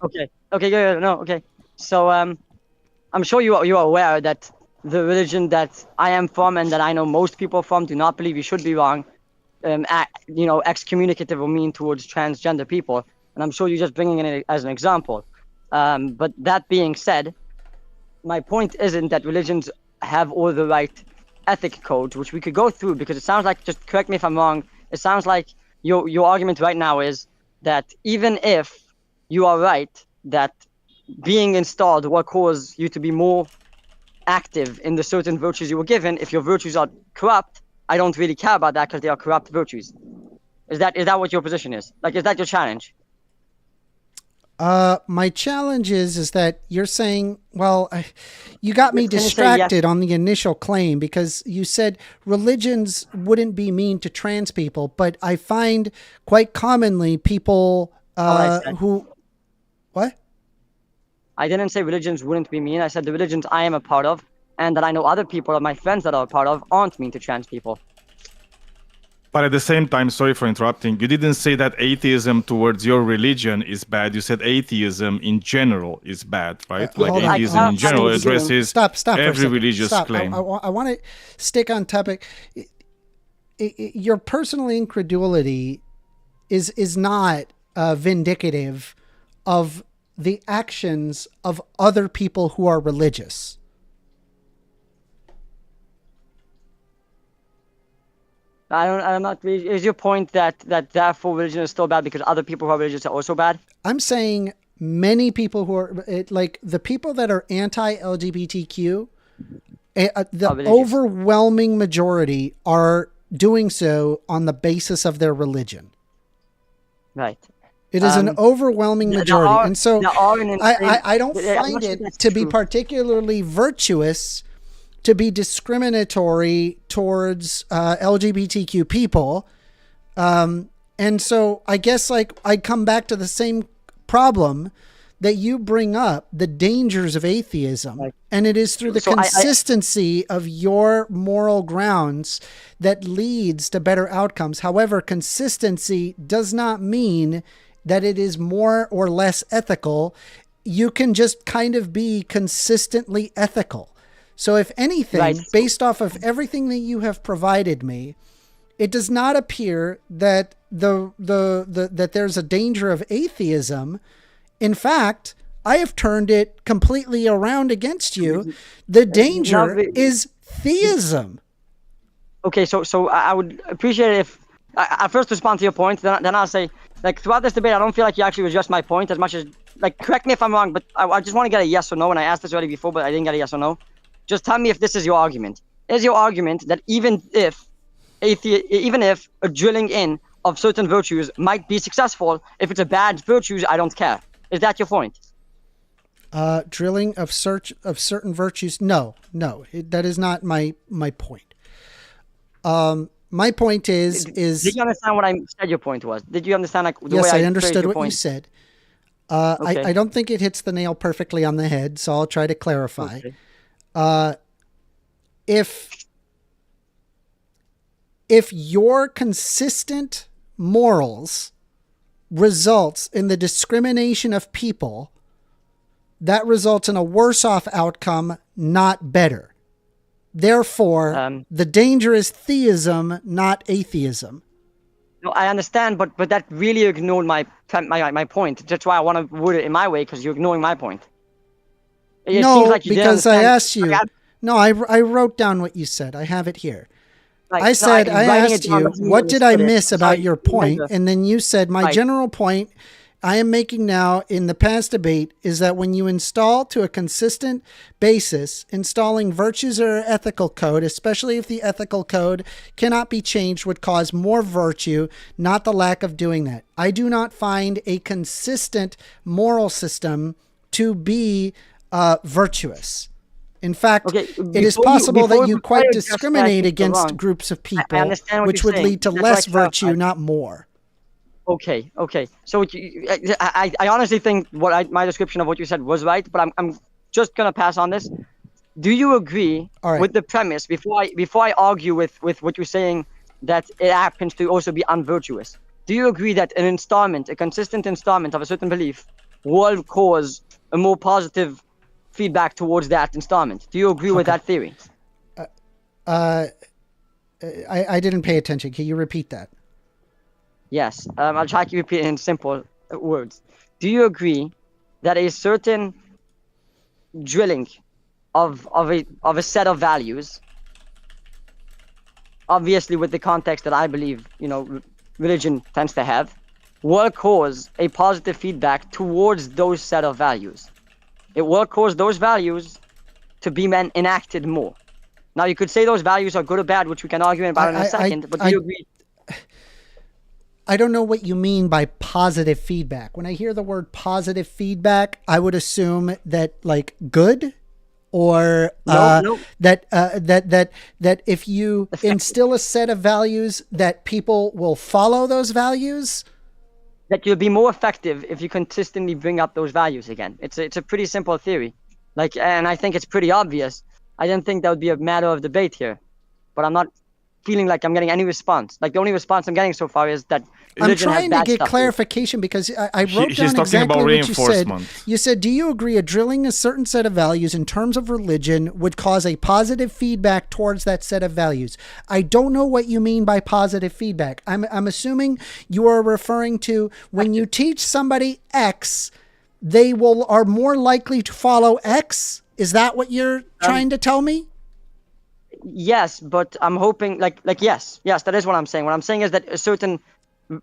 Speaker 6: Okay. No. Okay. So, I'm sure you are aware that the religion that I am from and that I know most people from do not believe you should be wrong, excommunicative or mean towards transgender people. And I'm sure you're just bringing it as an example. But that being said, my point isn't that religions have all the right ethic codes, which we could go through, because it sounds like, just correct me if I'm wrong, it sounds like your argument right now is that even if you are right that being installed will cause you to be more active in the certain virtues you were given, if your virtues are corrupt, I don't really care about that because they are corrupt virtues. Is that what your position is? Is that your challenge?
Speaker 1: My challenge is that you're saying, well, you got me distracted on the initial claim, because you said religions wouldn't be mean to trans people, but I find quite commonly people who... What?
Speaker 6: I didn't say religions wouldn't be mean. I said the religions I am a part of, and that I know other people or my friends that are a part of, aren't mean to trans people.
Speaker 4: But at the same time, sorry for interrupting, you didn't say that atheism towards your religion is bad. You said atheism in general is bad, right? Atheism in general addresses every religious claim.
Speaker 1: I want to stick on topic. Your personal incredulity is not vindicative of the actions of other people who are religious.
Speaker 6: I'm not really... Is your point that therefore religion is still bad because other people who are religious are also bad?
Speaker 1: I'm saying many people who are the people that are anti-LGBTQ, the overwhelming majority are doing so on the basis of their religion.
Speaker 6: Right.
Speaker 1: It is an overwhelming majority. And so I don't find it to be particularly virtuous to be discriminatory towards LGBTQ people. And so I guess I come back to the same problem that you bring up, the dangers of atheism. Right. And it is through the consistency of your moral grounds that leads to better outcomes. However, consistency does not mean that it is more or less ethical. You can just kind of be consistently ethical. So if anything, based off of everything that you have provided me, it does not appear that that there's a danger of atheism. In fact, I have turned it completely around against you. The danger is theism.
Speaker 6: Okay, so I would appreciate it if I first respond to your point, then I'll say, throughout this debate, I don't feel like you actually addressed my point as much as, correct me if I'm wrong, but I just want to get a yes or no, and I asked this already before, but I didn't get a yes or no. Just tell me if this is your argument. Is your argument that even if a drilling in of certain virtues might be successful, if it's a bad virtues, I don't care? Is that your point?
Speaker 1: Drilling of certain virtues? No, that is not my point. My point is
Speaker 6: Did you understand what I said your point was? Did you understand like the
Speaker 1: yes,
Speaker 6: way
Speaker 1: I
Speaker 6: phrased
Speaker 1: understood
Speaker 6: your
Speaker 1: what you
Speaker 6: point?
Speaker 1: said.
Speaker 6: Okay.
Speaker 1: I don't think it hits the nail perfectly on the head, so I'll try to clarify.
Speaker 6: Okay.
Speaker 1: If your consistent morals results in the discrimination of people, that results in a worse off outcome, not better. Therefore, the danger is theism, not atheism.
Speaker 6: No, I understand, but that really ignored my point. That's why I want to word it in my way, because you're ignoring my point. It
Speaker 1: No,
Speaker 6: seems like you didn't
Speaker 1: because I
Speaker 6: understand.
Speaker 1: asked you. No, I wrote down what you said. I have it here.
Speaker 6: Like,
Speaker 1: I said, I
Speaker 6: writing
Speaker 1: asked
Speaker 6: it down
Speaker 1: you,
Speaker 6: doesn't mean
Speaker 1: what did I
Speaker 6: understood it.
Speaker 1: miss
Speaker 6: I'm
Speaker 1: about
Speaker 6: sorry,
Speaker 1: your point? And then you said, my
Speaker 6: Right.
Speaker 1: general point I am making now in the past debate is that when you install to a consistent basis, installing virtues or ethical code, especially if the ethical code cannot be changed, would cause more virtue, not the lack of doing that. I do not find a consistent moral system to be virtuous. In fact,
Speaker 6: Okay,
Speaker 1: it is possible that you quite discriminate against groups of people,
Speaker 6: I understand what
Speaker 1: which
Speaker 6: you're
Speaker 1: would
Speaker 6: saying.
Speaker 1: lead to
Speaker 6: That's
Speaker 1: less
Speaker 6: why I
Speaker 1: virtue,
Speaker 6: clarified.
Speaker 1: not more.
Speaker 6: Okay. So I honestly think my description of what you said was right, but I'm just gonna pass on this. Do you agree
Speaker 1: All right.
Speaker 6: with the premise before I argue with what you're saying that it happens to also be unvirtuous? Do you agree that a consistent installment of a certain belief will cause a more positive feedback towards that installment? Do you agree with that theory?
Speaker 1: I didn't pay attention. Can you repeat that?
Speaker 6: Yes. I'll try to repeat it in simple words. Do you agree that a certain drilling of a set of values, obviously with the context that I believe religion tends to have, will cause a positive feedback towards those set of values? It will cause those values to be enacted more. Now, you could say those values are good or bad, which we can argue about in a second, but do you agree?
Speaker 1: I don't know what you mean by positive feedback. When I hear the word positive feedback, I would assume that like good, or
Speaker 6: No.
Speaker 1: that if you instill a set of values, that people will follow those values.
Speaker 6: That you'll be more effective if you consistently bring up those values again. It's a pretty simple theory, and I think it's pretty obvious. I didn't think that would be a matter of debate here, but I'm not feeling like I'm getting any response. Like, the only response I'm getting so far is that
Speaker 1: I'm
Speaker 6: religion has
Speaker 1: trying
Speaker 6: bad
Speaker 1: to get
Speaker 6: stuff.
Speaker 1: clarification because I wrote
Speaker 4: He's
Speaker 1: down
Speaker 4: talking
Speaker 1: exactly
Speaker 4: about
Speaker 1: what you said.
Speaker 4: reinforcement.
Speaker 1: You said, do you agree a drilling a certain set of values in terms of religion would cause a positive feedback towards that set of values? I don't know what you mean by positive feedback. I'm assuming you are referring to when you teach somebody X, they are more likely to follow X. Is that what you're trying to tell me?
Speaker 6: Yes, but I'm hoping yes, that is what I'm saying. What I'm saying is that a certain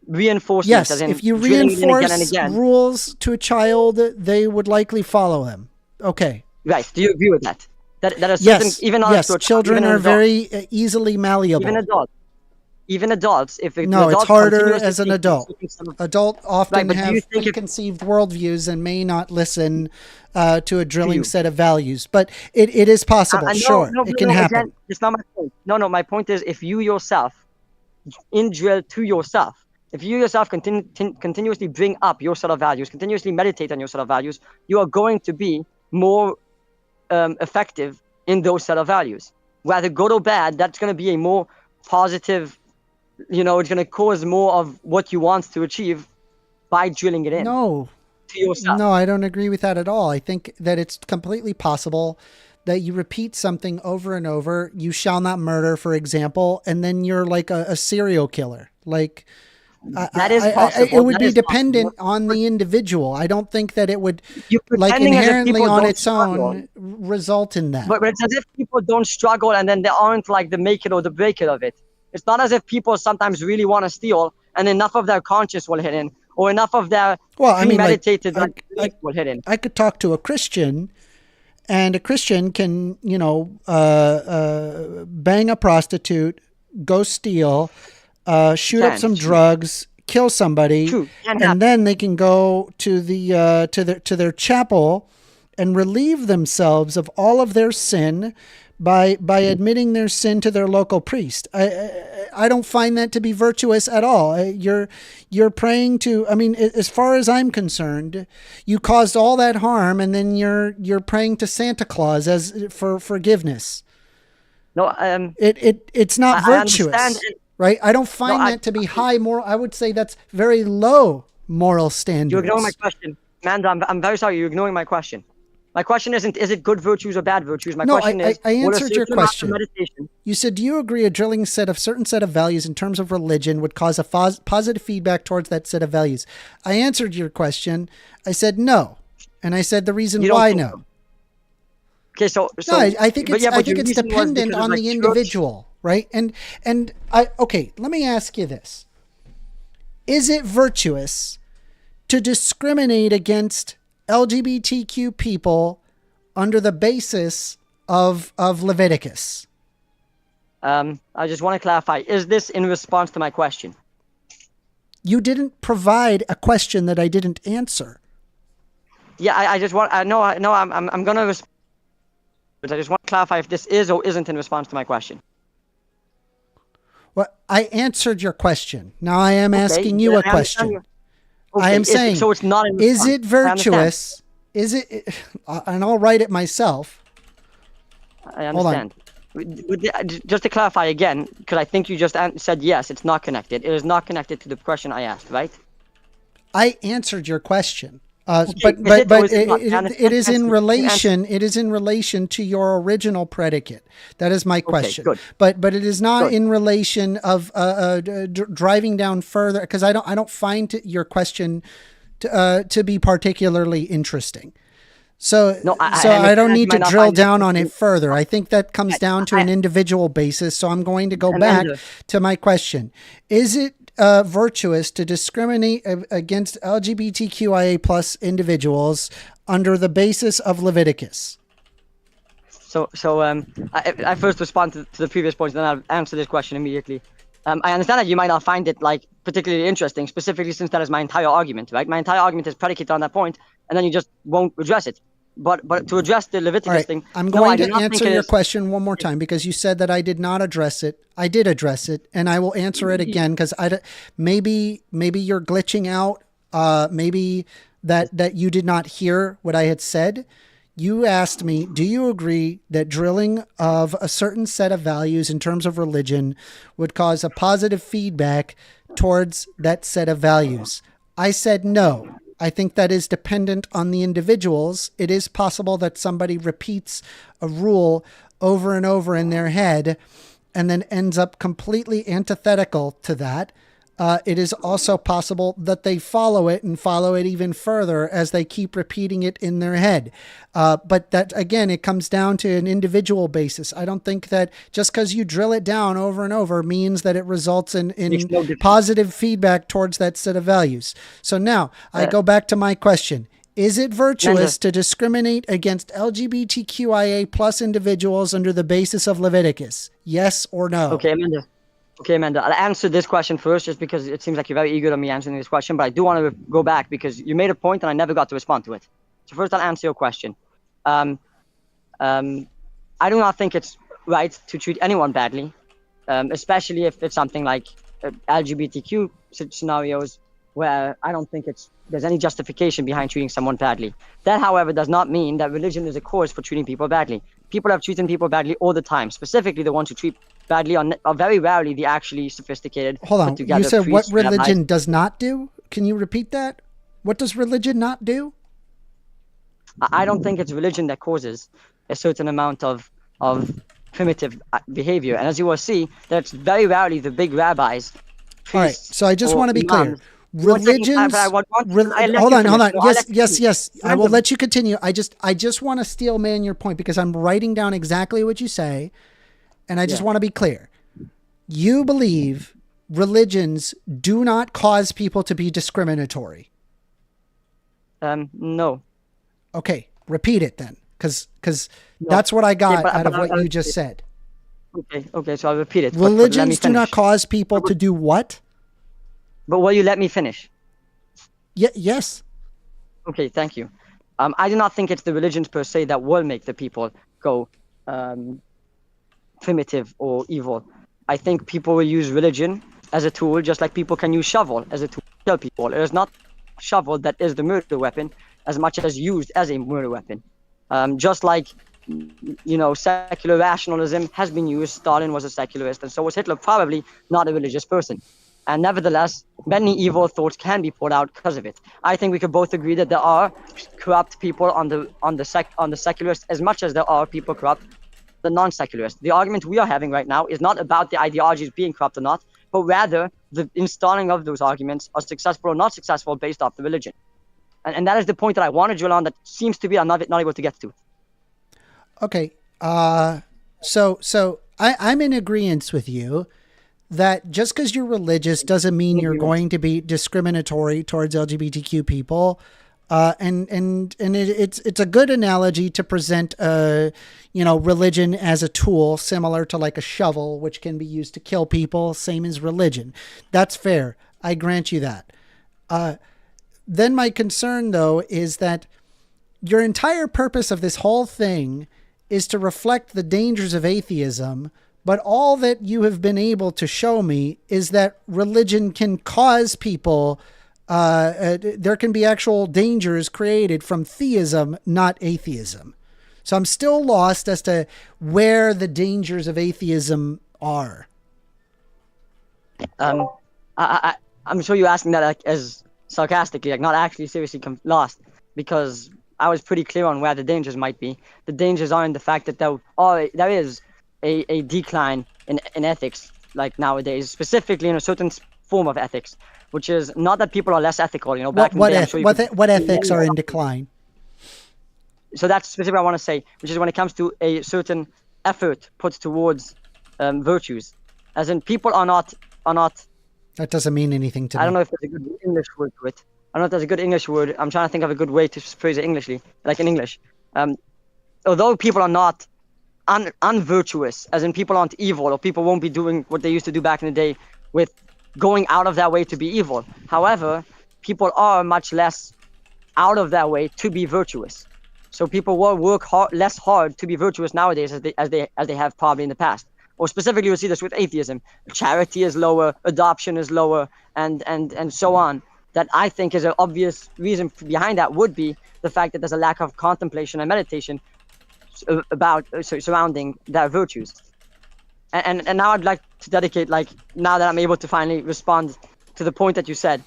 Speaker 6: reinforcement,
Speaker 1: Yes,
Speaker 6: as in
Speaker 1: if you
Speaker 6: drilling it
Speaker 1: reinforce
Speaker 6: again and again.
Speaker 1: rules to a child, they would likely follow them. Okay.
Speaker 6: Right. Do you agree with that? That a certain,
Speaker 1: Yes.
Speaker 6: even
Speaker 1: Yes.
Speaker 6: adults,
Speaker 1: Children
Speaker 6: even
Speaker 1: are
Speaker 6: adults,
Speaker 1: very easily malleable.
Speaker 6: even adults. If
Speaker 1: No,
Speaker 6: adults
Speaker 1: it's harder
Speaker 6: continuously
Speaker 1: as an
Speaker 6: teach
Speaker 1: adult.
Speaker 6: some-
Speaker 1: Adult often
Speaker 6: Right, but do you
Speaker 1: have
Speaker 6: think
Speaker 1: preconceived worldviews and may not listen to a drilling
Speaker 6: you?
Speaker 1: set of values. But it is possible. Sure, it can happen.
Speaker 6: Again, it's not my point. No. My point is, if you yourself drill to yourself, if you yourself continuously bring up your set of values, continuously meditate on your set of values, you are going to be more effective in those set of values. Whether good or bad, that's going to be a more positive. It's going to cause more of what you want to achieve by drilling it in.
Speaker 1: No.
Speaker 6: To yourself.
Speaker 1: No, I don't agree with that at all. I think that it's completely possible that you repeat something over and over. You shall not murder, for example, and then you're like a serial killer. Like
Speaker 6: that is possible.
Speaker 1: It would
Speaker 6: That
Speaker 1: be
Speaker 6: is
Speaker 1: dependent
Speaker 6: possible.
Speaker 1: on the individual. I don't think that it would
Speaker 6: You're
Speaker 1: like
Speaker 6: pretending as if
Speaker 1: inherently
Speaker 6: people
Speaker 1: on
Speaker 6: don't
Speaker 1: its own
Speaker 6: struggle.
Speaker 1: result in that.
Speaker 6: But it's as if people don't struggle and then they aren't like the make it or the break it of it. It's not as if people sometimes really want to steal and enough of their conscience will hit in, or enough of their premeditated will hit in.
Speaker 1: I could talk to a Christian, and a Christian can, bang a prostitute, go steal, shoot up some drugs, kill somebody, and then they can go to the to their chapel and relieve themselves of all of their sin by admitting their sin to their local priest. I don't find that to be virtuous at all. You're praying to, I mean, as far as I'm concerned, you caused all that harm, and then you're praying to Santa Claus for forgiveness.
Speaker 6: No,
Speaker 1: it's not virtuous, right? I don't find that to be high moral. I would say that's very low moral standards.
Speaker 6: You're ignoring my question, Amanda. I'm very sorry. You're ignoring my question. My question isn't, is it good virtues or bad virtues? My question is,
Speaker 1: I answered your question.
Speaker 6: Meditation.
Speaker 1: You said, do you agree a drilling certain set of values in terms of religion would cause a positive feedback towards that set of values? I answered your question. I said no. And I said the reason why no.
Speaker 6: So. Okay, so
Speaker 1: no, I think it's dependent on the individual, right? And okay, let me ask you this. Is it virtuous to discriminate against LGBTQ people under the basis of Leviticus?
Speaker 6: I just want to clarify. Is this in response to my question?
Speaker 1: You didn't provide a question that I didn't answer.
Speaker 6: Yeah, I just want. I'm gonna. But I just want to clarify if this is or isn't in response to my question.
Speaker 1: Well, I answered your question. Now I am asking you a question. I am saying,
Speaker 6: so it's not in
Speaker 1: is it virtuous? Is it? And I'll write it myself.
Speaker 6: I understand. Just to clarify again, because I think you just said yes, it's not connected. It is not connected to the question I asked, right?
Speaker 1: I answered your question. But it is in relation. It is in relation to your original predicate. That is my question.
Speaker 6: Okay,
Speaker 1: but it is not in relation of driving down further, because I don't find your question to be particularly interesting. So I don't need to drill down on it further. I think that comes down to an individual basis. So I'm going to go back to my question. Is it virtuous to discriminate against LGBTQIA plus individuals under the basis of Leviticus?
Speaker 6: So I first respond to the previous points, then I'll answer this question immediately. I understand that you might not find it particularly interesting, specifically since that is my entire argument, right? My entire argument is predicated on that point, and then you just won't address it. But to address the Leviticus thing,
Speaker 1: I'm going to answer your question one more time, because you said that I did not address it. I did address it, and I will answer it again, because maybe you're glitching out. Maybe that you did not hear what I had said. You asked me, do you agree that drilling of a certain set of values in terms of religion would cause a positive feedback towards that set of values? I said no. I think that is dependent on the individuals. It is possible that somebody repeats a rule over and over in their head and then ends up completely antithetical to that. It is also possible that they follow it and follow it even further as they keep repeating it in their head. But that, again, it comes down to an individual basis. I don't think that just because you drill it down over and over means that it results in positive feedback towards that set of values. So now I go back to my question. Is it virtuous to discriminate against LGBTQIA plus individuals under the basis of Leviticus? Yes or no?
Speaker 6: Okay, Amanda, I'll answer this question first, just because it seems like you're very eager on me answering this question, but I do want to go back because you made a point and I never got to respond to it. So first I'll answer your question. I do not think it's right to treat anyone badly, especially if it's something like LGBTQ scenarios where I don't think there's any justification behind treating someone badly. That, however, does not mean that religion is a cause for treating people badly. People have treated people badly all the time, specifically the ones who treat badly are very rarely the actually sophisticated.
Speaker 1: Hold on, you said what religion does not do? Can you repeat that? What does religion not do?
Speaker 6: I don't think it's religion that causes a certain amount of primitive behavior. And as you will see, that's very rarely the big rabbis.
Speaker 1: All right, so I just want to be clear. Religions. Hold on. Yes. I will let you continue. I just want to steel man your point, because I'm writing down exactly what you say. And I just want to be clear. You believe religions do not cause people to be discriminatory.
Speaker 6: No.
Speaker 1: Okay, repeat it then, because that's what I got out of what you just said.
Speaker 6: Okay, so I'll repeat it.
Speaker 1: Religions do not cause people to do what?
Speaker 6: But will you let me finish?
Speaker 1: Yes.
Speaker 6: Okay, thank you. I do not think it's the religions per se that will make the people go primitive or evil. I think people will use religion as a tool, just like people can use shovel as a tool to kill people. It is not shovel that is the murder weapon as much as used as a murder weapon. Just like, secular rationalism has been used. Stalin was a secularist, and so was Hitler, probably not a religious person. And nevertheless, many evil thoughts can be poured out because of it. I think we could both agree that there are corrupt people on the secularists as much as there are people corrupt the non-secularists. The argument we are having right now is not about the ideologies being corrupt or not, but rather the installing of those arguments are successful or not successful based off the religion. And that is the point that I want to drill on that seems to be I'm not able to get to.
Speaker 1: Okay. So I'm in agreement with you that just because you're religious doesn't mean you're going to be discriminatory towards LGBTQ people. It's a good analogy to present, religion as a tool similar to like a shovel, which can be used to kill people. Same as religion. That's fair. I grant you that. Then my concern though, is that your entire purpose of this whole thing is to reflect the dangers of atheism. But all that you have been able to show me is that religion can cause people, there can be actual dangers created from theism, not atheism. So I'm still lost as to where the dangers of atheism are.
Speaker 6: I'm sure you're asking that as sarcastically, not actually seriously lost, because I was pretty clear on where the dangers might be. The dangers are in the fact that there is a decline in ethics, like nowadays, specifically in a certain form of ethics, which is not that people are less ethical. Back in the day,
Speaker 1: what ethics are in decline?
Speaker 6: So that's specifically what I want to say, which is when it comes to a certain effort put towards virtues, as in people are not.
Speaker 1: That doesn't mean anything to me.
Speaker 6: I don't know if there's a good English word for it. I don't know if there's a good English word. I'm trying to think of a good way to phrase it Englishly, like in English. Although people are not unvirtuous, as in people aren't evil, or people won't be doing what they used to do back in the day with going out of their way to be evil. However, people are much less out of their way to be virtuous. So people will work less hard to be virtuous nowadays as they have probably in the past. Or specifically, you'll see this with atheism. Charity is lower, adoption is lower, and so on. That I think is an obvious reason behind that would be the fact that there's a lack of contemplation and meditation surrounding their virtues. And now I'd like to dedicate, now that I'm able to finally respond to the point that you said,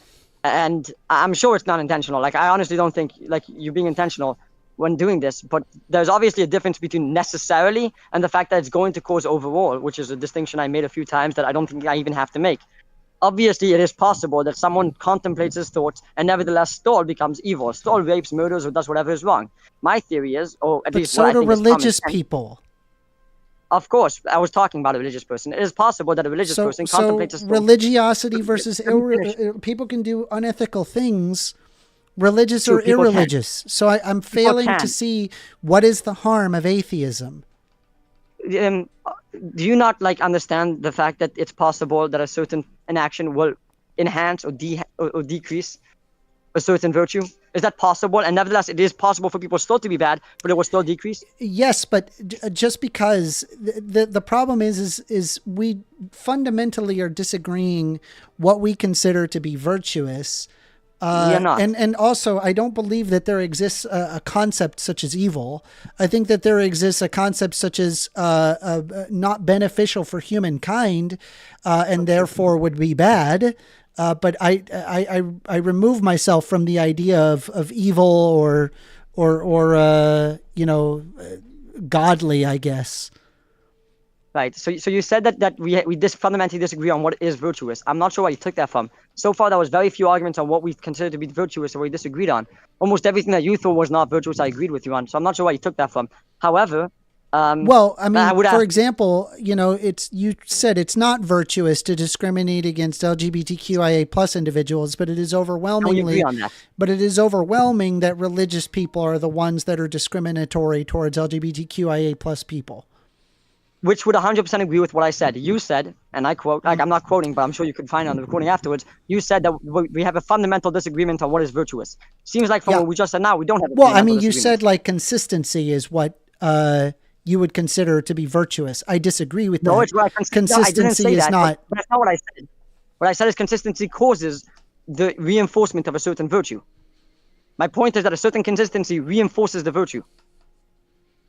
Speaker 6: and I'm sure it's not intentional. I honestly don't think you being intentional when doing this, but there's obviously a difference between necessarily and the fact that it's going to cause overall, which is a distinction I made a few times that I don't think I even have to make. Obviously, it is possible that someone contemplates his thoughts and nevertheless still becomes evil, still rapes, murders, or does whatever is wrong. My theory is, or at least
Speaker 1: so
Speaker 6: what I
Speaker 1: do
Speaker 6: think
Speaker 1: religious
Speaker 6: is common sense.
Speaker 1: people.
Speaker 6: Of course, I was talking about a religious person. It is possible that a religious person contemplates his thoughts.
Speaker 1: Religiosity versus people can do unethical things, religious or irreligious. So I'm failing to see what is the harm of atheism.
Speaker 6: Do you not understand the fact that it's possible that a certain inaction will enhance or decrease a certain virtue? Is that possible? And nevertheless, it is possible for people still to be bad, but it will still decrease?
Speaker 1: Yes, but just because the problem is we fundamentally are disagreeing what we consider to be virtuous. And also, I don't believe that there exists a concept such as evil. I think that there exists a concept such as not beneficial for humankind, and therefore would be bad. But I remove myself from the idea of evil or godly, I guess.
Speaker 6: Right. So you said that we fundamentally disagree on what is virtuous. I'm not sure where you took that from. So far, there was very few arguments on what we consider to be virtuous or we disagreed on. Almost everything that you thought was not virtuous, I agreed with you on. So I'm not sure where you took that from. However,
Speaker 1: for example, you said it's not virtuous to discriminate against LGBTQIA plus individuals, but it is overwhelmingly, that religious people are the ones that are discriminatory towards LGBTQIA plus people.
Speaker 6: which would 100% agree with what I said. You said, and I quote, like I'm not quoting, but I'm sure you could find it on the recording afterwards. You said that we have a fundamental disagreement on what is virtuous. Seems like from what we just said now, we don't have a
Speaker 1: Well, I mean, you
Speaker 6: disagreement.
Speaker 1: said like consistency is what you would consider to be virtuous. I disagree with that.
Speaker 6: No, it's right.
Speaker 1: Consistency is not.
Speaker 6: But that's not what I said. What I said is consistency causes the reinforcement of a certain virtue. My point is that a certain consistency reinforces the virtue.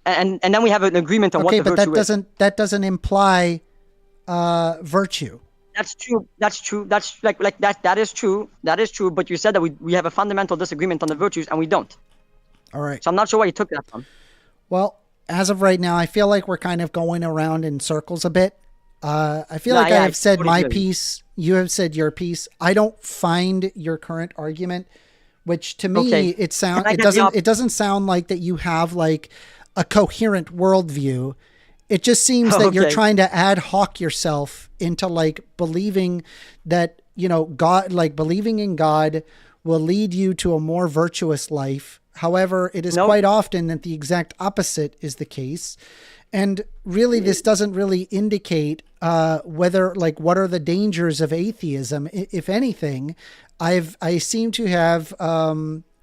Speaker 6: And then we have an agreement on what the virtue is.
Speaker 1: That doesn't imply virtue.
Speaker 6: That's true. That's like that. That is true. That is true. But you said that we have a fundamental disagreement on the virtues, and we don't.
Speaker 1: All right.
Speaker 6: So I'm not sure where you took that from.
Speaker 1: Well, as of right now, I feel like we're kind of going around in circles a bit. I feel like I have said my piece. You have said your piece. I don't find your current argument, which to me it doesn't sound like that you have like a coherent worldview. It just seems that you're trying to ad hoc yourself into like believing that, God, like believing in God will lead you to a more virtuous life. However, it is quite often that the exact opposite is the case. And really, this doesn't really indicate whether, like, what are the dangers of atheism. If anything, I seem to have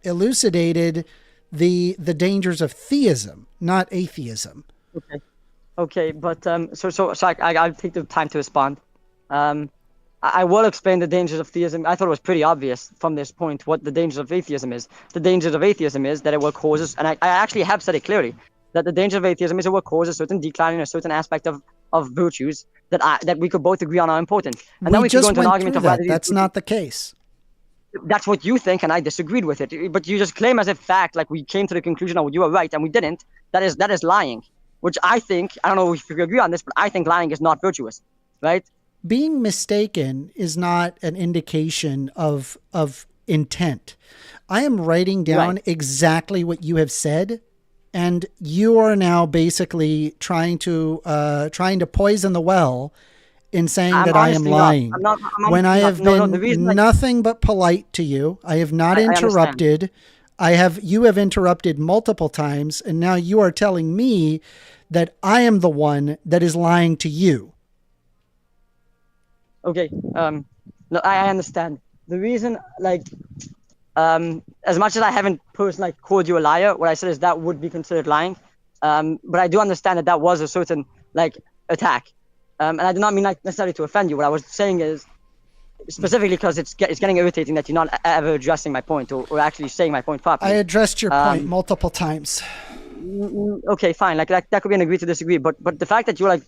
Speaker 1: elucidated the dangers of theism, not atheism.
Speaker 6: Okay, but so I'll take the time to respond. I will explain the dangers of theism. I thought it was pretty obvious from this point what the dangers of atheism is. The dangers of atheism is that it will cause us, and I actually have said it clearly, that the danger of atheism is it will cause a certain decline in a certain aspect of virtues that we could both agree on are important. And then we could go into an argument of whether
Speaker 1: that's not the case.
Speaker 6: That's what you think, and I disagreed with it. But you just claim as a fact, like we came to the conclusion, oh, you were right, and we didn't. That is lying. Which I think, I don't know if you agree on this, but I think lying is not virtuous, right?
Speaker 1: Being mistaken is not an indication of intent. I am writing down exactly what you have said, and you are now basically trying to poison the well in saying that I am lying. When I have been nothing but polite to you. I have not interrupted. You have interrupted multiple times, and now you are telling me that I am the one that is lying to you.
Speaker 6: Okay, no, I understand. The reason, as much as I haven't personally called you a liar, what I said is that would be considered lying. But I do understand that was a certain, attack. And I do not mean, necessarily to offend you. What I was saying is, specifically because it's getting irritating that you're not ever addressing my point or actually saying my point properly.
Speaker 1: I addressed your point multiple times.
Speaker 6: Okay, fine. That could be an agree to disagree. But the fact that you're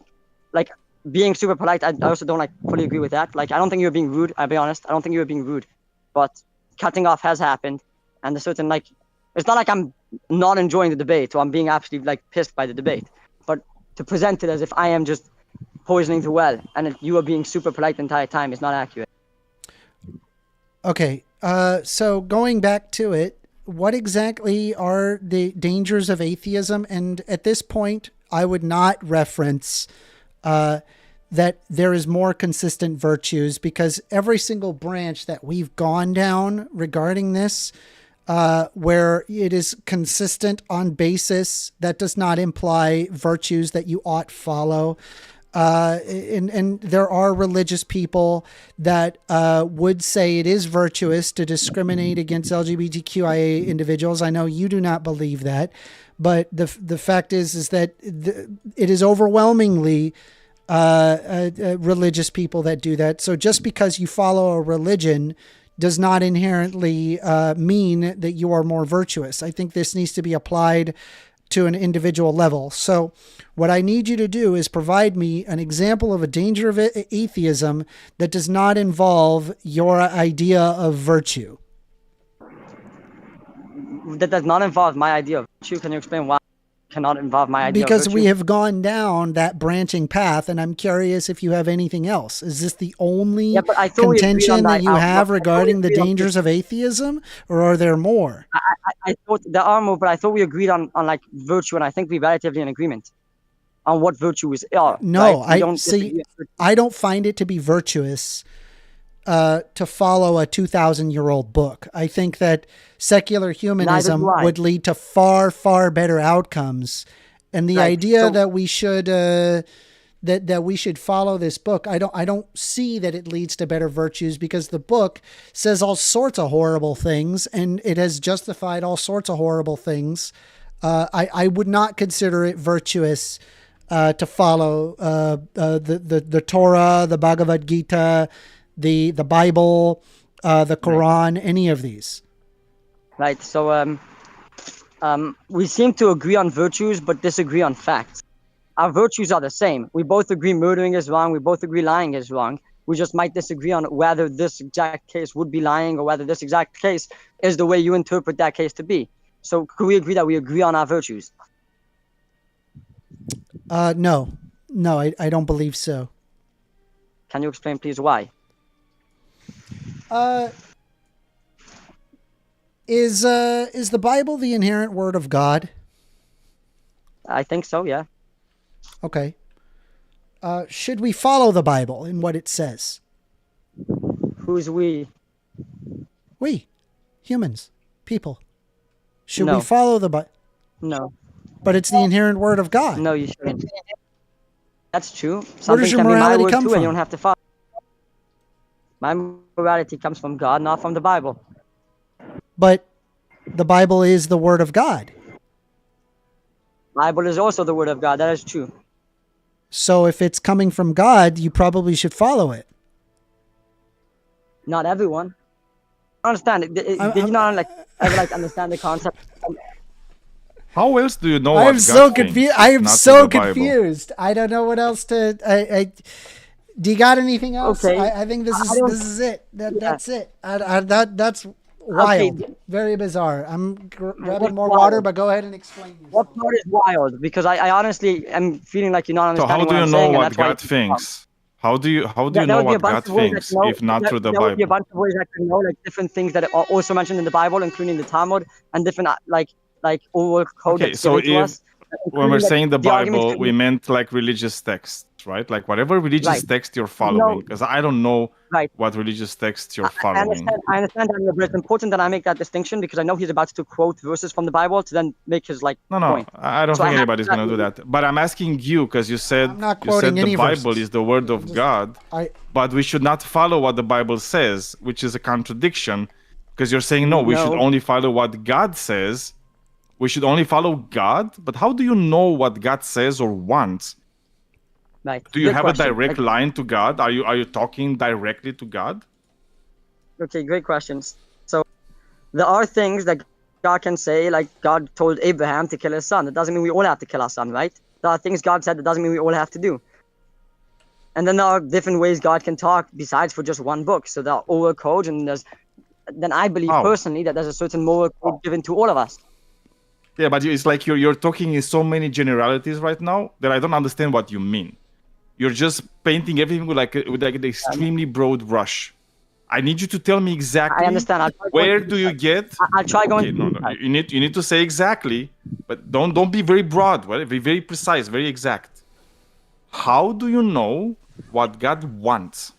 Speaker 6: like being super polite, I also don't fully agree with that. I don't think you're being rude. I'll be honest. I don't think you're being rude. But cutting off has happened, and a certain it's not like I'm not enjoying the debate or I'm being absolutely pissed by the debate. But to present it as if I am just poisoning the well and that you are being super polite the entire time is not accurate.
Speaker 1: Okay, so going back to it, what exactly are the dangers of atheism? And at this point, I would not reference that there is more consistent virtues, because every single branch that we've gone down regarding this, where it is consistent on basis, that does not imply virtues that you ought follow. And there are religious people that would say it is virtuous to discriminate against LGBTQIA individuals. I know you do not believe that, but the fact is that it is overwhelmingly religious people that do that. So just because you follow a religion does not inherently mean that you are more virtuous. I think this needs to be applied to an individual level. So what I need you to do is provide me an example of a danger of atheism that does not involve your idea of virtue.
Speaker 6: That does not involve my idea of virtue. Can you explain why it cannot involve my idea of virtue?
Speaker 1: Because we have gone down that branching path, and I'm curious if you have anything else. Is this the only contention that you have regarding the dangers of atheism, or are there more?
Speaker 6: I thought there are more, but I thought we agreed on virtue, and I think we're relatively in agreement on what virtue is.
Speaker 1: No, I don't find it to be virtuous to follow a 2,000-year-old book. I think that secular humanism would lead to far, far better outcomes And the
Speaker 6: Right,
Speaker 1: idea
Speaker 6: so-
Speaker 1: that we should that we should follow this book, I don't see that it leads to better virtues, because the book says all sorts of horrible things and it has justified all sorts of horrible things. I would not consider it virtuous to follow the Torah, the Bhagavad Gita, the Bible, the Quran, any of these.
Speaker 6: Right. So we seem to agree on virtues but disagree on facts. Our virtues are the same. We both agree murdering is wrong. We both agree lying is wrong. We just might disagree on whether this exact case would be lying or whether this exact case is the way you interpret that case to be. So could we agree that we agree on our virtues?
Speaker 1: No, I don't believe so.
Speaker 6: Can you explain, please, why?
Speaker 1: Is the Bible the inherent word of God?
Speaker 6: I think so, yeah.
Speaker 1: Okay. Should we follow the Bible in what it says?
Speaker 6: Who's we?
Speaker 1: We, humans, people. Should
Speaker 6: No.
Speaker 1: we follow the Bible?
Speaker 6: No.
Speaker 1: But it's the inherent word of God.
Speaker 6: No, you shouldn't. That's true.
Speaker 1: Where
Speaker 6: Something
Speaker 1: does your
Speaker 6: can be my
Speaker 1: morality
Speaker 6: word
Speaker 1: come
Speaker 6: too,
Speaker 1: from?
Speaker 6: and you don't have to follow. My morality comes from God, not from the Bible.
Speaker 1: But the Bible is the word of God.
Speaker 6: Bible is also the word of God. That is true.
Speaker 1: So if it's coming from God, you probably should follow it.
Speaker 6: Not everyone. I understand. Did you not ever understand the concept?
Speaker 4: How else do you know
Speaker 1: I
Speaker 4: what
Speaker 1: am
Speaker 4: God
Speaker 1: so
Speaker 4: thinks,
Speaker 1: confused. I am
Speaker 4: not
Speaker 1: so
Speaker 4: through the Bible?
Speaker 1: confused. I don't know what else to. Do you got anything else?
Speaker 6: Okay.
Speaker 1: I think this is it. That's it. That's wild.
Speaker 6: Okay.
Speaker 1: Very bizarre. I'm grabbing more
Speaker 6: wild?
Speaker 1: water, but go ahead and explain yourself.
Speaker 6: What part is wild? Because I honestly am feeling like you're not
Speaker 4: So
Speaker 6: understanding
Speaker 4: how do
Speaker 6: what
Speaker 4: you
Speaker 6: I'm
Speaker 4: know
Speaker 6: saying, and
Speaker 4: what
Speaker 6: that's why
Speaker 4: God thinks? How do you
Speaker 6: That
Speaker 4: know
Speaker 6: would be a
Speaker 4: what
Speaker 6: bunch
Speaker 4: God
Speaker 6: of ways
Speaker 4: thinks
Speaker 6: that know,
Speaker 4: if not through the
Speaker 6: there would be a
Speaker 4: Bible?
Speaker 6: bunch of ways I can know, like different things that are also mentioned in the Bible, including the Talmud, and different like oral code
Speaker 4: Okay,
Speaker 6: that's
Speaker 4: so
Speaker 6: given to
Speaker 4: if
Speaker 6: us.
Speaker 4: when we're
Speaker 6: including, like,
Speaker 4: saying the
Speaker 6: arguments
Speaker 4: Bible,
Speaker 6: could
Speaker 4: we
Speaker 6: be-
Speaker 4: meant like religious texts, right? Like whatever religious
Speaker 6: Right.
Speaker 4: text you're following, because I don't know
Speaker 6: Right.
Speaker 4: what religious texts you're
Speaker 6: I
Speaker 4: following.
Speaker 6: understand, Daniel, but it's important that I make that distinction because I know he's about to quote verses from the Bible to then make his
Speaker 4: No,
Speaker 6: point.
Speaker 4: I don't
Speaker 6: So I
Speaker 4: think
Speaker 6: have
Speaker 4: anybody's
Speaker 6: to-
Speaker 4: gonna do that. But I'm asking you because you said
Speaker 1: I'm not
Speaker 4: you said
Speaker 1: quoting any
Speaker 4: the Bible
Speaker 1: verses.
Speaker 4: is the word of God, but we should not follow what the Bible says, which is a contradiction. Because you're saying no, we should
Speaker 6: No.
Speaker 4: only follow what God says. We should only follow God. But how do you know what God says or wants?
Speaker 6: Right.
Speaker 4: Do you
Speaker 6: Good
Speaker 4: have
Speaker 6: question.
Speaker 4: a direct line to God? Are you talking directly to God?
Speaker 6: Okay, great questions. So there are things that God can say, like God told Abraham to kill his son. That doesn't mean we all have to kill our son, right? There are things God said that doesn't mean we all have to do. And then there are different ways God can talk besides for just one book. So there are oral codes, and then I believe
Speaker 4: How?
Speaker 6: personally that there's a certain moral code given to all of us.
Speaker 4: Yeah, but it's like you're talking in so many generalities right now that I don't understand what you mean. You're just painting everything with an extremely broad brush. I need you to tell me exactly.
Speaker 6: I understand. I'll try
Speaker 4: Where
Speaker 6: going
Speaker 4: do you get?
Speaker 6: I'll try going
Speaker 4: Okay,
Speaker 6: to
Speaker 4: no. You need to say exactly, but don't be very broad. Well, be very precise, very exact. How do you know what God wants?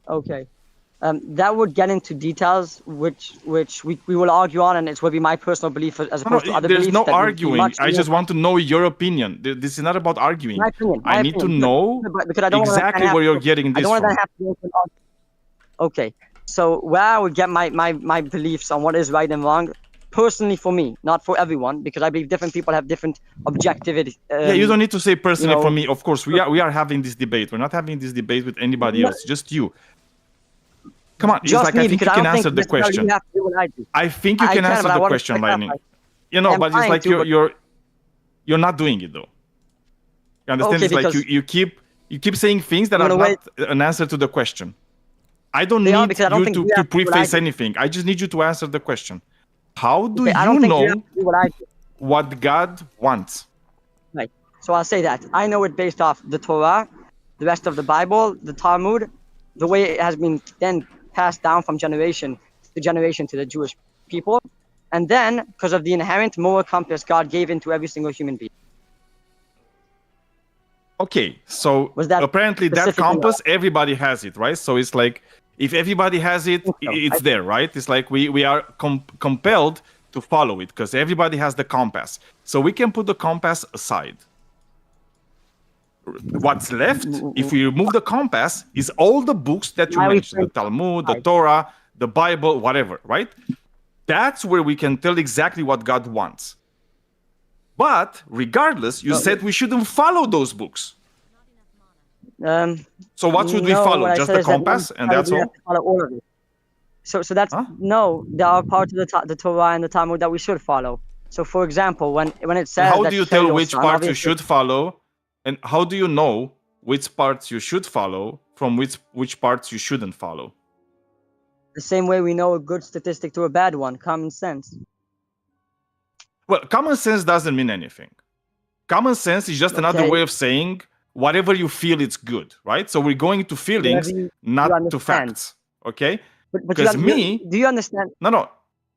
Speaker 6: Okay. That would get into details, which we will argue on, and it will be my personal belief as opposed to other
Speaker 4: there's
Speaker 6: beliefs.
Speaker 4: no
Speaker 6: that would be
Speaker 4: arguing.
Speaker 6: much
Speaker 4: I
Speaker 6: more-
Speaker 4: just want to know your opinion. This is not about arguing.
Speaker 6: My opinion,
Speaker 4: I
Speaker 6: my
Speaker 4: need to
Speaker 6: opinion.
Speaker 4: know
Speaker 6: Because I don't wanna
Speaker 4: exactly
Speaker 6: have
Speaker 4: where you're
Speaker 6: to-
Speaker 4: getting
Speaker 6: I
Speaker 4: this
Speaker 6: don't want
Speaker 4: from.
Speaker 6: to have to go into an argument. Okay, so where I would get my beliefs on what is right and wrong, personally for me, not for everyone, because I believe different people have different objectivity.
Speaker 4: Yeah, you don't need to say personally
Speaker 6: you know-
Speaker 4: for me. Of course, we are having this debate. We're not having this debate with anybody else. Just you. Come on, it's
Speaker 6: Just
Speaker 4: like
Speaker 6: me,
Speaker 4: I think you
Speaker 6: because I
Speaker 4: can
Speaker 6: don't think
Speaker 4: answer the
Speaker 6: necessarily
Speaker 4: question.
Speaker 6: you have to do what I do.
Speaker 4: I think you
Speaker 6: I
Speaker 4: can
Speaker 6: can,
Speaker 4: answer
Speaker 6: but I
Speaker 4: the
Speaker 6: wanna
Speaker 4: question,
Speaker 6: clarify.
Speaker 4: Lightning. You know,
Speaker 6: I'm
Speaker 4: but it's
Speaker 6: trying
Speaker 4: like
Speaker 6: to, but-
Speaker 4: you're not doing it though. You understand?
Speaker 6: Okay,
Speaker 4: It's like
Speaker 6: because-
Speaker 4: you keep saying things that
Speaker 6: I'm
Speaker 4: are
Speaker 6: gonna
Speaker 4: not an answer to the question. I don't
Speaker 6: They are,
Speaker 4: need
Speaker 6: because I don't
Speaker 4: you
Speaker 6: think
Speaker 4: to
Speaker 6: you have to do what I
Speaker 4: preface
Speaker 6: do.
Speaker 4: anything. I just need you to answer the question. How do
Speaker 6: Okay, I
Speaker 4: you
Speaker 6: don't think
Speaker 4: know
Speaker 6: you have to do what I do.
Speaker 4: what God wants?
Speaker 6: Right. So I'll say that. I know it based off the Torah, the rest of the Bible, the Talmud, the way it has been then passed down from generation to generation to the Jewish people. And then, because of the inherent moral compass God gave into every single human being.
Speaker 4: Okay, so
Speaker 6: Was that
Speaker 4: apparently that
Speaker 6: specific
Speaker 4: compass, everybody has it, right? So it's like if everybody has it,
Speaker 6: so.
Speaker 4: it's there, right? It's like we are compelled to follow it because everybody has the compass. So we can put the compass aside. What's left, if we remove the compass, is all the books that you mentioned, the Talmud, the Torah, the Bible, whatever, right? That's where we can tell exactly what God wants. But regardless, you said we shouldn't follow those books. So what should we follow? Just the compass, and that's all?
Speaker 6: Follow all of it. So that's no. There are parts of the Torah and the Talmud that we should follow. So, for example, when it says,
Speaker 4: how do you tell which parts you should follow, and how do you know which parts you should follow from which parts you shouldn't follow?
Speaker 6: The same way we know a good statistic to a bad one, common sense.
Speaker 4: Well, common sense doesn't mean anything. Common sense is just another way of saying whatever you feel it's good, right? So we're going to feelings, not to facts, okay? Because
Speaker 6: do you understand?
Speaker 4: No.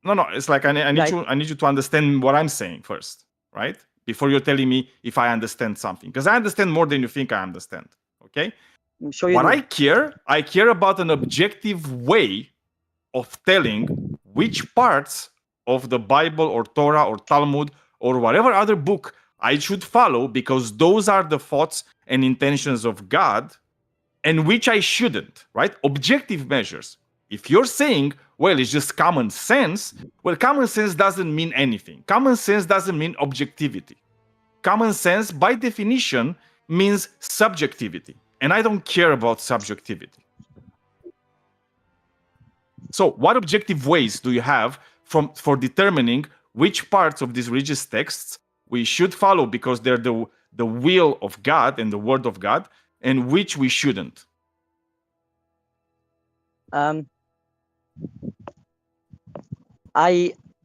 Speaker 4: It's like I need you to understand what I'm saying first, right? Before you're telling me if I understand something, because I understand more than you think I understand. Okay.
Speaker 6: I'm sure you
Speaker 4: what
Speaker 6: do.
Speaker 4: I care about an objective way of telling which parts of the Bible or Torah or Talmud or whatever other book I should follow, because those are the thoughts and intentions of God, and which I shouldn't, right? Objective measures. If you're saying, well, it's just common sense, well, common sense doesn't mean anything. Common sense doesn't mean objectivity. Common sense, by definition, means subjectivity. And I don't care about subjectivity. So what objective ways do you have for determining which parts of these religious texts we should follow because they're the will of God and the word of God, and which we shouldn't?
Speaker 6: I'm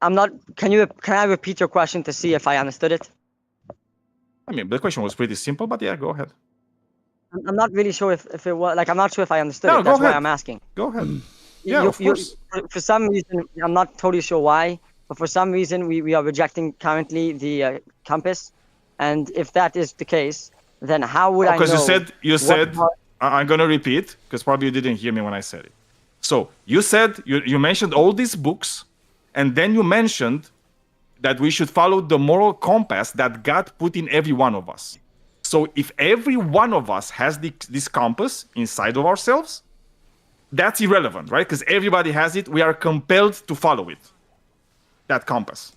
Speaker 6: not. Can I repeat your question to see if I understood it?
Speaker 4: I mean, the question was pretty simple, but yeah, go ahead.
Speaker 6: I'm not really sure if it was like I'm not sure if I understood it. That's why I'm asking.
Speaker 4: Go ahead. Yeah, of course.
Speaker 6: For some reason, I'm not totally sure why, but for some reason we are rejecting currently the compass, and if that is the case, then how would I know?
Speaker 4: Because you said I'm gonna repeat because probably you didn't hear me when I said it. So you said you mentioned all these books, and then you mentioned that we should follow the moral compass that God put in every one of us. So if every one of us has this compass inside of ourselves, that's irrelevant, right? Because everybody has it. We are compelled to follow it, that compass,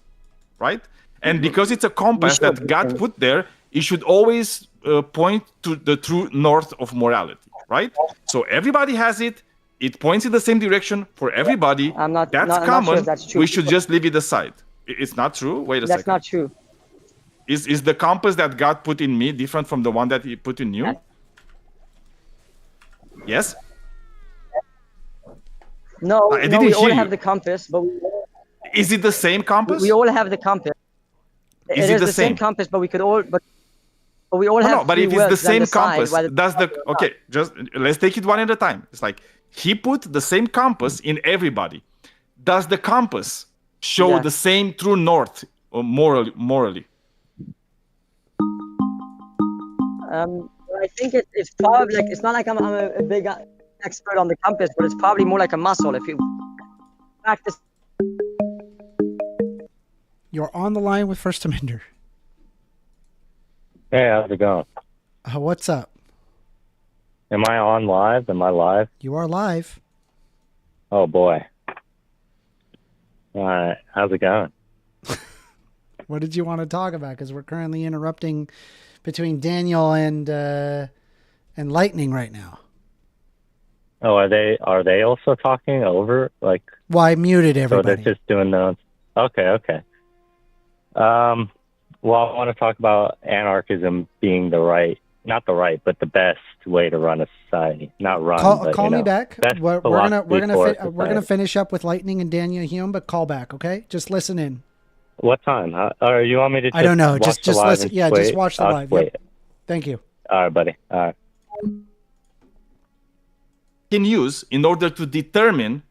Speaker 4: right? And because it's a compass that God put there, it should always point to the true north of morality, right? So everybody has it. It points in the same direction for everybody. That's common. Sure that's true. We should just leave it aside. It's not true? Wait a second.
Speaker 6: That's not true.
Speaker 4: Is the compass that God put in me different from the one that He put in you? Yes?
Speaker 6: No, we all have the compass, but
Speaker 4: is it the same compass?
Speaker 6: We all have the compass. It is the same compass, but we could all, but we all have.
Speaker 4: No, but if it's the same compass, okay? Just let's take it one at a time. It's like He put the same compass in everybody. Does the compass show the same true north morally?
Speaker 6: I think it's probably like it's not like I'm a big expert on the compass, but it's probably more like a muscle. If you practice.
Speaker 1: You're on the line with First Amender.
Speaker 7: Hey, how's it going?
Speaker 1: What's up?
Speaker 7: Am I on live? Am I live?
Speaker 1: You are live.
Speaker 7: Oh, boy. All right. How's it going?
Speaker 1: What did you want to talk about? Because we're currently interrupting between Daniel and Lightning right now.
Speaker 7: Oh, are they also talking over? Like,
Speaker 1: well, I muted everybody.
Speaker 7: So they're just doing those. Okay. Well, I want to talk about anarchism being not the right, but the best way to run a society. Not run.
Speaker 1: Call me back. We're gonna finish up with Lightning and Daniel Hume, but call back, okay? Just listen in.
Speaker 7: What time? Or you want me to?
Speaker 1: I don't know. Just listen. Yeah, just watch the live. Yep. Thank you.
Speaker 7: All right, buddy. All right.
Speaker 4: Can use in order to determine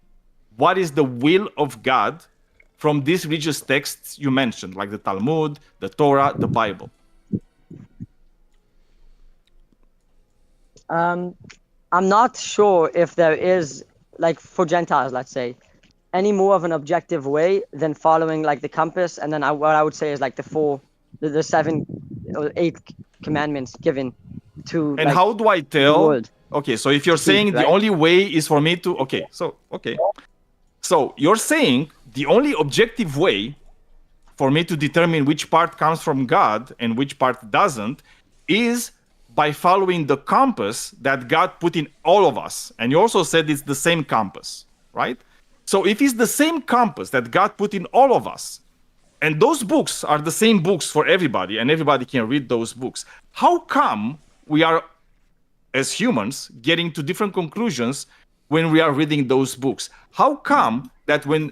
Speaker 4: what is the will of God from these religious texts you mentioned, like the Talmud, the Torah, the Bible?
Speaker 6: I'm not sure if there is, like for Gentiles, let's say, any more of an objective way than following like the compass, and then what I would say is like the 7 or 8 commandments given to.
Speaker 4: And
Speaker 6: like,
Speaker 4: how do I tell?
Speaker 6: world.
Speaker 4: Okay, so if you're
Speaker 6: Speak,
Speaker 4: saying the
Speaker 6: right?
Speaker 4: only way is for me to, okay, so you're saying the only objective way for me to determine which part comes from God and which part doesn't is by following the compass that God put in all of us. And you also said it's the same compass, right? So if it's the same compass that God put in all of us, and those books are the same books for everybody, and everybody can read those books, how come we are, as humans, getting to different conclusions when we are reading those books? How come that when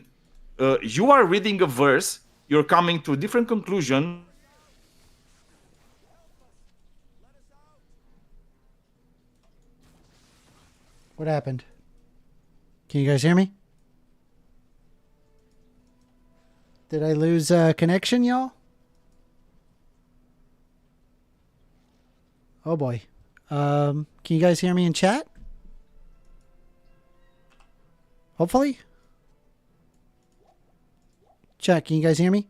Speaker 4: you are reading a verse, you're coming to a different conclusion?
Speaker 1: What happened? Can you guys hear me? Did I lose connection, y'all? Oh boy. Can you guys hear me in chat? Hopefully. Chat, can you guys hear me?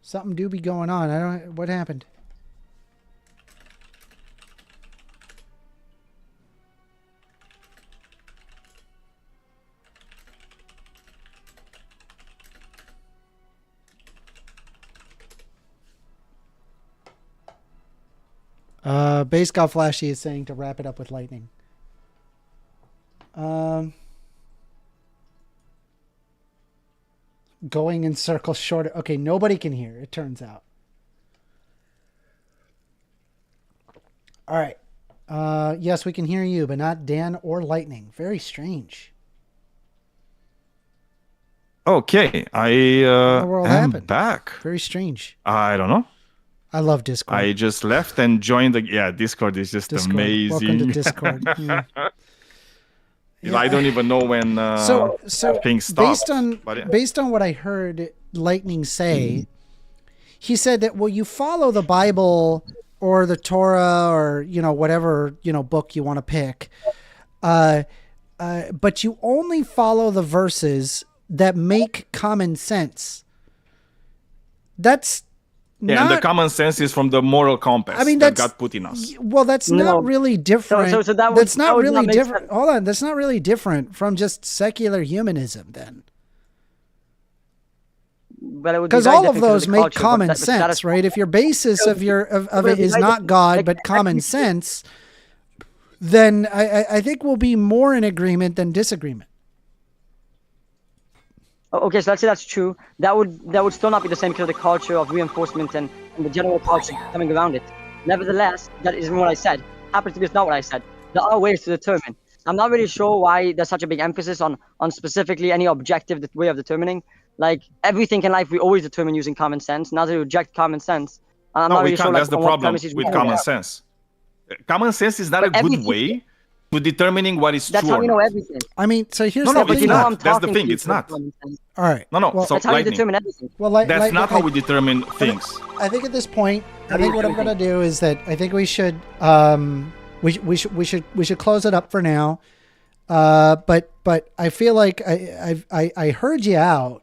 Speaker 1: Something do be going on. I don't. What happened? Base Golf Flashy is saying to wrap it up with lightning. Going in circles shorter. Okay, nobody can hear, it turns out. All right. Yes, we can hear you, but not Dan or Lightning. Very strange.
Speaker 4: Okay, I am
Speaker 1: happened?
Speaker 4: back.
Speaker 1: Very strange.
Speaker 4: I don't know.
Speaker 1: I love Discord.
Speaker 4: I just left and joined the. Yeah, Discord is just
Speaker 1: Discord.
Speaker 4: amazing.
Speaker 1: Welcome to Discord.
Speaker 4: I don't even know when
Speaker 1: so
Speaker 4: things stop.
Speaker 1: Based on what I heard Lightning say, he said that you follow the Bible or the Torah or whatever book you want to pick, but you only follow the verses that make common sense. That's
Speaker 4: and the common sense is from the moral compass that God put in us.
Speaker 1: Well, that's not really different.
Speaker 6: So
Speaker 1: that's not really
Speaker 6: make
Speaker 1: different.
Speaker 6: sense.
Speaker 1: Hold on, that's not really different from just secular humanism, then. Because all of those make common sense, right? If your basis of it is not God but common sense, then I think we'll be more in agreement than disagreement.
Speaker 6: Okay, so let's say that's true. That would still not be the same because of the culture of reinforcement and the general culture coming around it. Nevertheless, that isn't what I said. Happens to be it's not what I said. There are ways to determine. I'm not really sure why there's such a big emphasis on specifically any objective way of determining. Like everything in life, we always determine using common sense. Now to reject common sense, I'm not really sure.
Speaker 4: That's the problem with common sense. Common sense is not a good way to determining what is true.
Speaker 6: That's how you know everything.
Speaker 1: I mean, so here's
Speaker 4: the
Speaker 1: thing.
Speaker 4: It's not. That's the thing. It's not.
Speaker 1: All right.
Speaker 4: No.
Speaker 1: Well,
Speaker 4: so
Speaker 6: that's how you determine everything.
Speaker 1: Well,
Speaker 4: that's not how we determine things.
Speaker 1: I think at this point, I think what I'm going to do is that I think we should we should close it up for now. But I feel like I heard you out.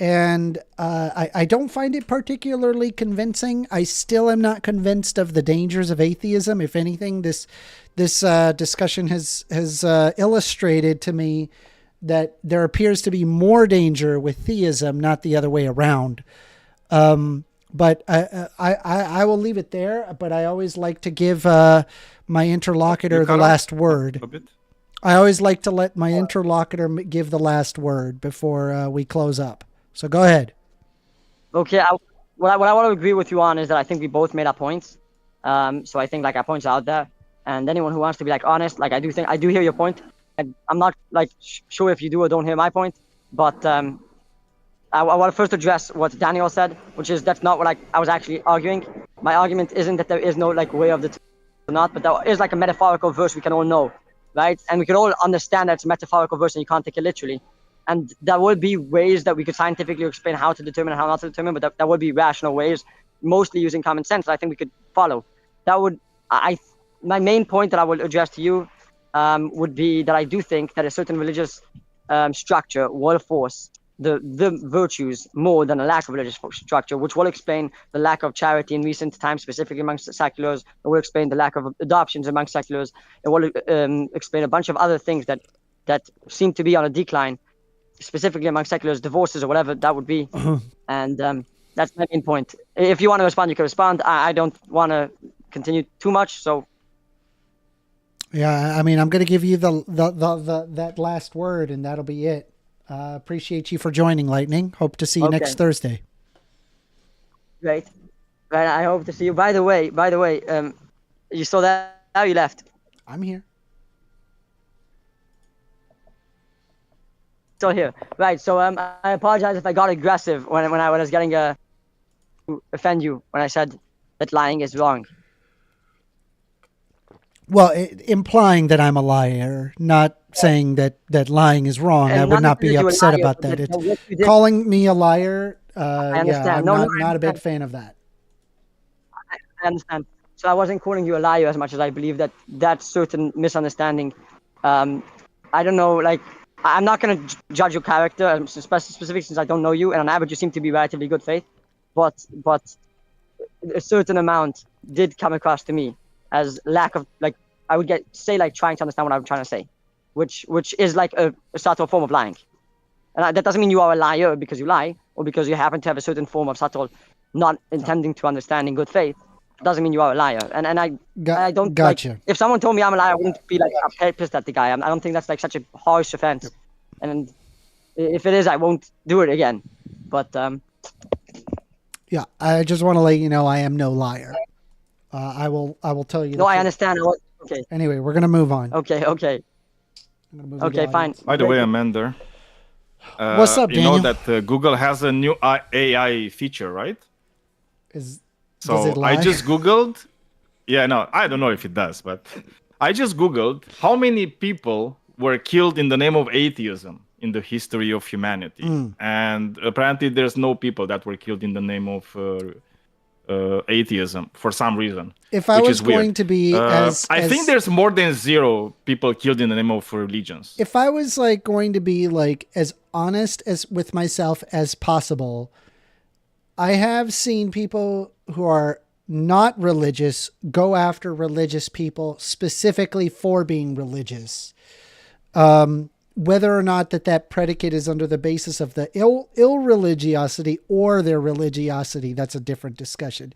Speaker 1: And I don't find it particularly convincing. I still am not convinced of the dangers of atheism. If anything, this discussion has illustrated to me that there appears to be more danger with theism, not the other way around. But I will leave it there. But I always like to give my interlocutor the last word. I always like to let my interlocutor give the last word before we close up. So go ahead.
Speaker 6: Okay, what I want to agree with you on is that I think we both made our points. So I think like our points are out there, and anyone who wants to be like honest, like I do hear your point. I'm not like sure if you do or don't hear my point, but I want to first address what Daniel said, which is that's not what I was actually arguing. My argument isn't that there is no like way of the or not, but there is like a metaphorical verse we can all know, right? And we can all understand that it's a metaphorical verse and you can't take it literally. And there will be ways that we could scientifically explain how to determine and how not to determine, but there would be rational ways, mostly using common sense, that I think we could follow. That would, my main point that I will address to you would be that I do think that a certain religious structure will force the virtues more than a lack of religious structure, which will explain the lack of charity in recent times, specifically amongst seculars. It will explain the lack of adoptions amongst seculars. It will explain a bunch of other things that seem to be on a decline, specifically among seculars, divorces or whatever that would be. And that's my main point. If you want to respond, you can respond. I don't want to continue too much, so.
Speaker 1: Yeah, I mean, I'm going to give you that last word, and that'll be it. Appreciate you for joining, Lightning. Hope to see you next Thursday.
Speaker 6: Great. Right, I hope to see you. By the way, you saw that? How you left?
Speaker 1: I'm here.
Speaker 6: Still here. Right, so I apologize if I got aggressive when I was getting to offend you when I said that lying is wrong.
Speaker 1: Well, implying that I'm a liar, not saying that I'm wrong.
Speaker 6: And
Speaker 1: I would not be upset
Speaker 6: liar,
Speaker 1: about that.
Speaker 6: It's
Speaker 1: calling me a liar,
Speaker 6: I understand.
Speaker 1: I'm not a big fan of that.
Speaker 6: I understand. So I wasn't calling you a liar as much as I believe that certain misunderstanding. I don't know, like, I'm not going to judge your character, specifically since I don't know you, and on average you seem to be relatively good faith, but a certain amount did come across to me as lack of, like, I would like trying to understand what I'm trying to say, which is like a subtle form of lying. And that doesn't mean you are a liar because you lie, or because you happen to have a certain form of subtle not intending to understand in good faith. Doesn't mean you are a liar. And I don't
Speaker 1: gotcha.
Speaker 6: Like, if someone told me I'm a liar, I wouldn't be like pissed at the guy. I don't think that's like such a harsh offense. Yep. And if it is, I won't do it again. But
Speaker 1: yeah, I just want to let you know I am no liar. I will tell you.
Speaker 6: No, I understand. Okay.
Speaker 1: Anyway, we're gonna move on.
Speaker 6: Okay. Okay, fine.
Speaker 4: By the way, Amanda.
Speaker 1: What's up, Daniel?
Speaker 4: You know that Google has a new AI feature, right?
Speaker 1: Does
Speaker 4: So I just Googled. Yeah, no, I don't know if it does, but I just Googled how many people were killed in the name of atheism in the history of humanity. And apparently there's no people that were killed in the name of atheism for some reason.
Speaker 1: If I was going to be
Speaker 4: I think there's more than 0 people killed in the name of religions.
Speaker 1: If I was like going to be like as honest as with myself as possible, I have seen people who are not religious go after religious people specifically for being religious. Whether or not that predicate is under the basis of the ill religiosity or their religiosity, that's a different discussion.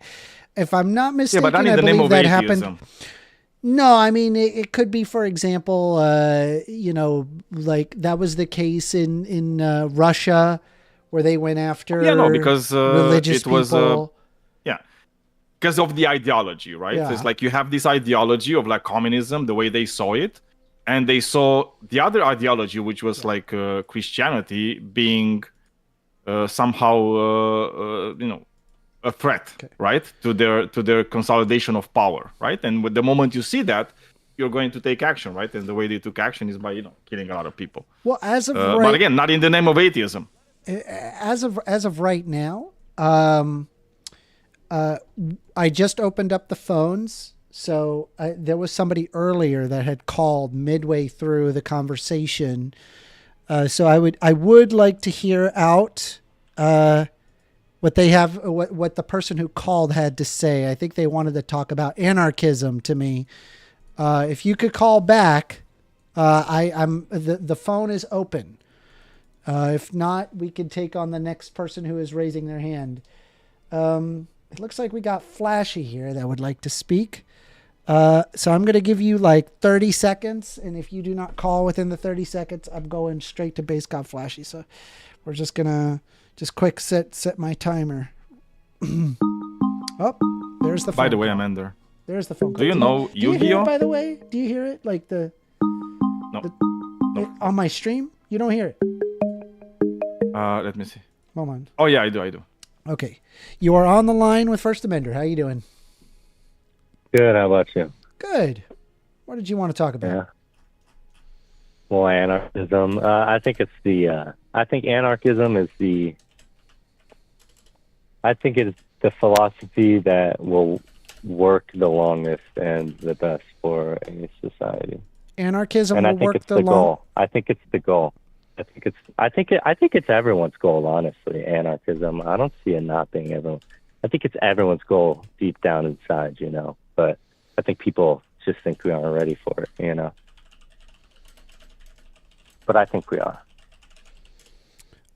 Speaker 1: If I'm not mistaken,
Speaker 4: but not in the name of atheism.
Speaker 1: Happened. No, I mean, it could be, for example, like that was the case in Russia where they went after
Speaker 4: because
Speaker 1: religious people.
Speaker 4: Because of the ideology, right?
Speaker 1: Yeah.
Speaker 4: It's like you have this ideology of like communism, the way they saw it. And they saw the other ideology, which was like Christianity, being somehow, a threat, right, to their consolidation of power, right? And with the moment you see that, you're going to take action, right? And the way they took action is by killing a lot of people.
Speaker 1: Well, as of
Speaker 4: but again, not in the name of atheism.
Speaker 1: As of right now, I just opened up the phones. So there was somebody earlier that had called midway through the conversation. So I would like to hear out what they have, what the person who called had to say. I think they wanted to talk about anarchism to me. If you could call back, the phone is open. If not, we could take on the next person who is raising their hand. It looks like we got Flashy here that would like to speak. So I'm going to give you like 30 seconds. And if you do not call within the 30 seconds, I'm going straight to Base God Flashy. So we're just going to quick set my timer. Oh, there's the phone.
Speaker 4: By the way, Amanda.
Speaker 1: There's the phone call.
Speaker 4: Do you know
Speaker 1: Yu-Gi-Oh? Do you hear it, by the way?
Speaker 4: No.
Speaker 1: Do you hear it? Like on my stream? You don't hear it?
Speaker 4: Let me see.
Speaker 1: Hold on.
Speaker 4: Oh, yeah, I do.
Speaker 1: Okay. You are on the line with First Amender. How you doing?
Speaker 7: Good. How about you?
Speaker 1: Good. What did you want to talk about?
Speaker 7: Yeah. Well, anarchism. I think it's the. I think anarchism is the. I think it's the philosophy that will work the longest and the best for a society.
Speaker 1: Anarchism
Speaker 7: And I
Speaker 1: will
Speaker 7: think
Speaker 1: work
Speaker 7: it's the
Speaker 1: long.
Speaker 7: goal. I think it's the goal. I think it's everyone's goal, honestly, anarchism. I don't see it not being everyone. I think it's everyone's goal deep down inside, you know. But I think people just think we aren't ready for it, you know. But I think we are.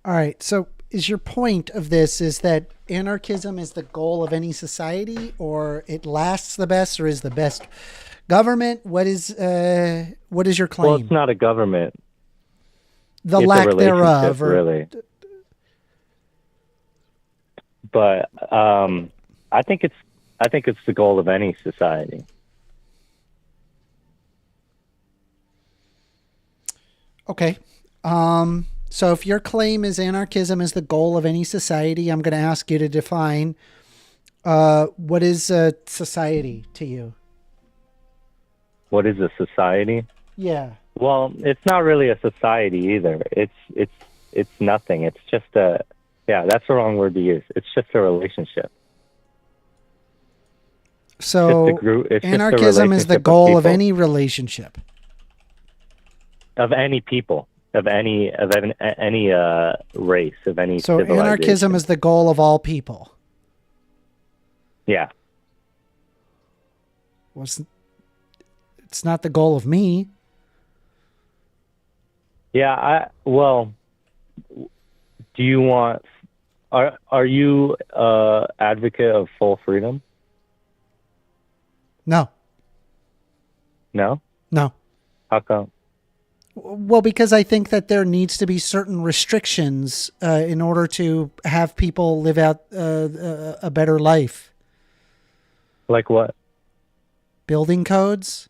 Speaker 1: All right. So is your point of this is that anarchism is the goal of any society, or it lasts the best, or is the best government? What is your claim?
Speaker 7: Well, it's not a government.
Speaker 1: The
Speaker 7: It's
Speaker 1: lack
Speaker 7: a relationship,
Speaker 1: thereof, or
Speaker 7: really. But I think it's the goal of any society.
Speaker 1: okay. So if your claim is anarchism is the goal of any society, I'm going to ask you to define what is a society to you?
Speaker 7: What is a society?
Speaker 1: Yeah.
Speaker 7: Well, it's not really a society either. It's nothing. It's just that's the wrong word to use. It's just a relationship.
Speaker 1: So
Speaker 7: Just a group- it's just a
Speaker 1: anarchism is the
Speaker 7: relationship of
Speaker 1: goal of
Speaker 7: people.
Speaker 1: any relationship.
Speaker 7: Of any people, of any race, of any
Speaker 1: So
Speaker 7: civilization.
Speaker 1: anarchism is the goal of all people.
Speaker 7: Yeah.
Speaker 1: Well, it's not the goal of me.
Speaker 7: Yeah, do you want are you advocate of full freedom?
Speaker 1: No.
Speaker 7: No?
Speaker 1: No.
Speaker 7: How come?
Speaker 1: Well, because I think that there needs to be certain restrictions in order to have people live out a better life.
Speaker 7: Like what?
Speaker 1: Building codes,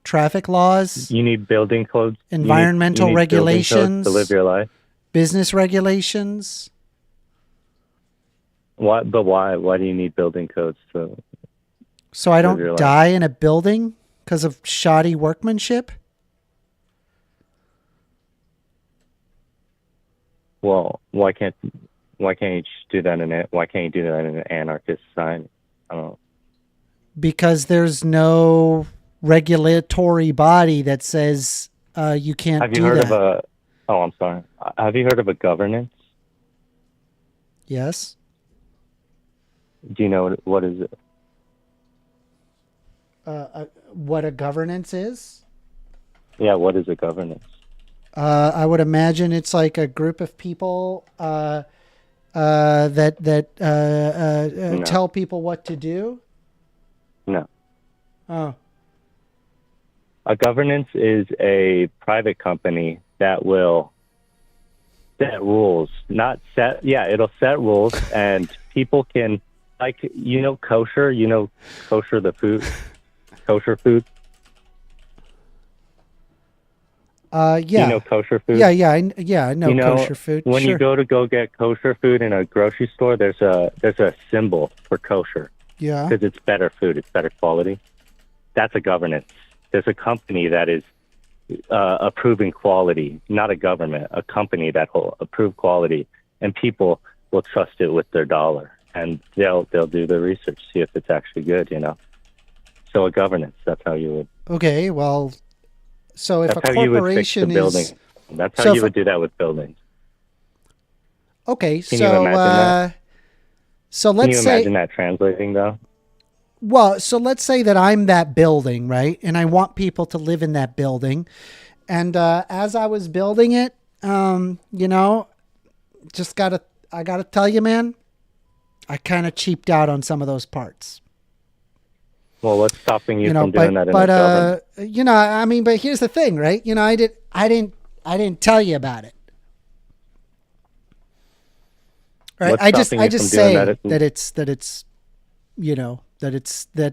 Speaker 1: traffic laws,
Speaker 7: You need building codes.
Speaker 1: Environmental
Speaker 7: you need building codes
Speaker 1: regulations.
Speaker 7: to live your life.
Speaker 1: business regulations.
Speaker 7: Why? But why? Why do you need building codes to?
Speaker 1: So I
Speaker 7: Live your
Speaker 1: don't
Speaker 7: life.
Speaker 1: die in a building because of shoddy workmanship?
Speaker 7: Well, why can't you just do that why can't you do that in an anarchist society? I don't know.
Speaker 1: Because there's no regulatory body that says you can't
Speaker 7: Have
Speaker 1: do
Speaker 7: you heard
Speaker 1: that.
Speaker 7: of a? Oh, I'm sorry. Have you heard of a governance?
Speaker 1: Yes.
Speaker 7: Do you know what is it?
Speaker 1: What a governance is?
Speaker 7: Yeah, what is a governance?
Speaker 1: I would imagine it's like a group of people that
Speaker 7: No.
Speaker 1: tell people what to do.
Speaker 7: No.
Speaker 1: Oh,
Speaker 7: A governance is a private company that will set rules, not set. Yeah, it'll set rules, and people can, like, kosher. Kosher the food, kosher food.
Speaker 1: yeah.
Speaker 7: Kosher food.
Speaker 1: Yeah, I know kosher food.
Speaker 7: When
Speaker 1: sure.
Speaker 7: you go get kosher food in a grocery store, there's a symbol for kosher
Speaker 1: Yeah.
Speaker 7: because it's better food, it's better quality. That's a governance. There's a company that is approving quality, not a government, a company that will approve quality, and people will trust it with their dollar, and they'll do the research, see if it's actually good. So a governance. That's how you would.
Speaker 1: Okay, well, so if
Speaker 7: That's
Speaker 1: a
Speaker 7: how you would fix the
Speaker 1: corporation
Speaker 7: building.
Speaker 1: is
Speaker 7: That's
Speaker 1: so
Speaker 7: how
Speaker 1: if
Speaker 7: you
Speaker 1: a-
Speaker 7: would do that with buildings.
Speaker 1: okay,
Speaker 7: Can you
Speaker 1: so
Speaker 7: imagine that?
Speaker 1: so
Speaker 7: Can
Speaker 1: let's
Speaker 7: you
Speaker 1: say
Speaker 7: imagine that translating though?
Speaker 1: well, so let's say that I'm that building, right? And I want people to live in that building. And as I was building it, I gotta tell you, man, I kind of cheaped out on some of those parts.
Speaker 7: Well, what's stopping you from
Speaker 1: but
Speaker 7: doing that in a government?
Speaker 1: but here's the thing, right? I didn't tell you about it. Right?
Speaker 7: What's
Speaker 1: I just
Speaker 7: stopping you from
Speaker 1: say
Speaker 7: doing that?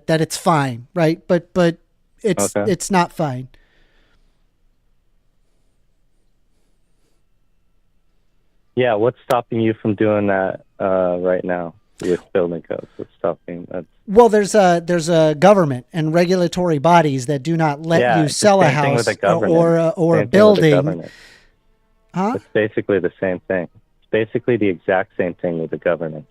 Speaker 1: that it's fine, right? But it's
Speaker 7: Okay.
Speaker 1: it's not fine.
Speaker 7: Yeah, what's stopping you from doing that right now with building codes? What's stopping that?
Speaker 1: Well, there's a government and regulatory bodies that do not let
Speaker 7: Yeah,
Speaker 1: you
Speaker 7: it's the
Speaker 1: sell a
Speaker 7: same thing
Speaker 1: house
Speaker 7: with a government.
Speaker 1: or a
Speaker 7: Same thing with a
Speaker 1: building.
Speaker 7: government.
Speaker 1: Huh?
Speaker 7: It's basically the same thing. It's basically the exact same thing with the governance.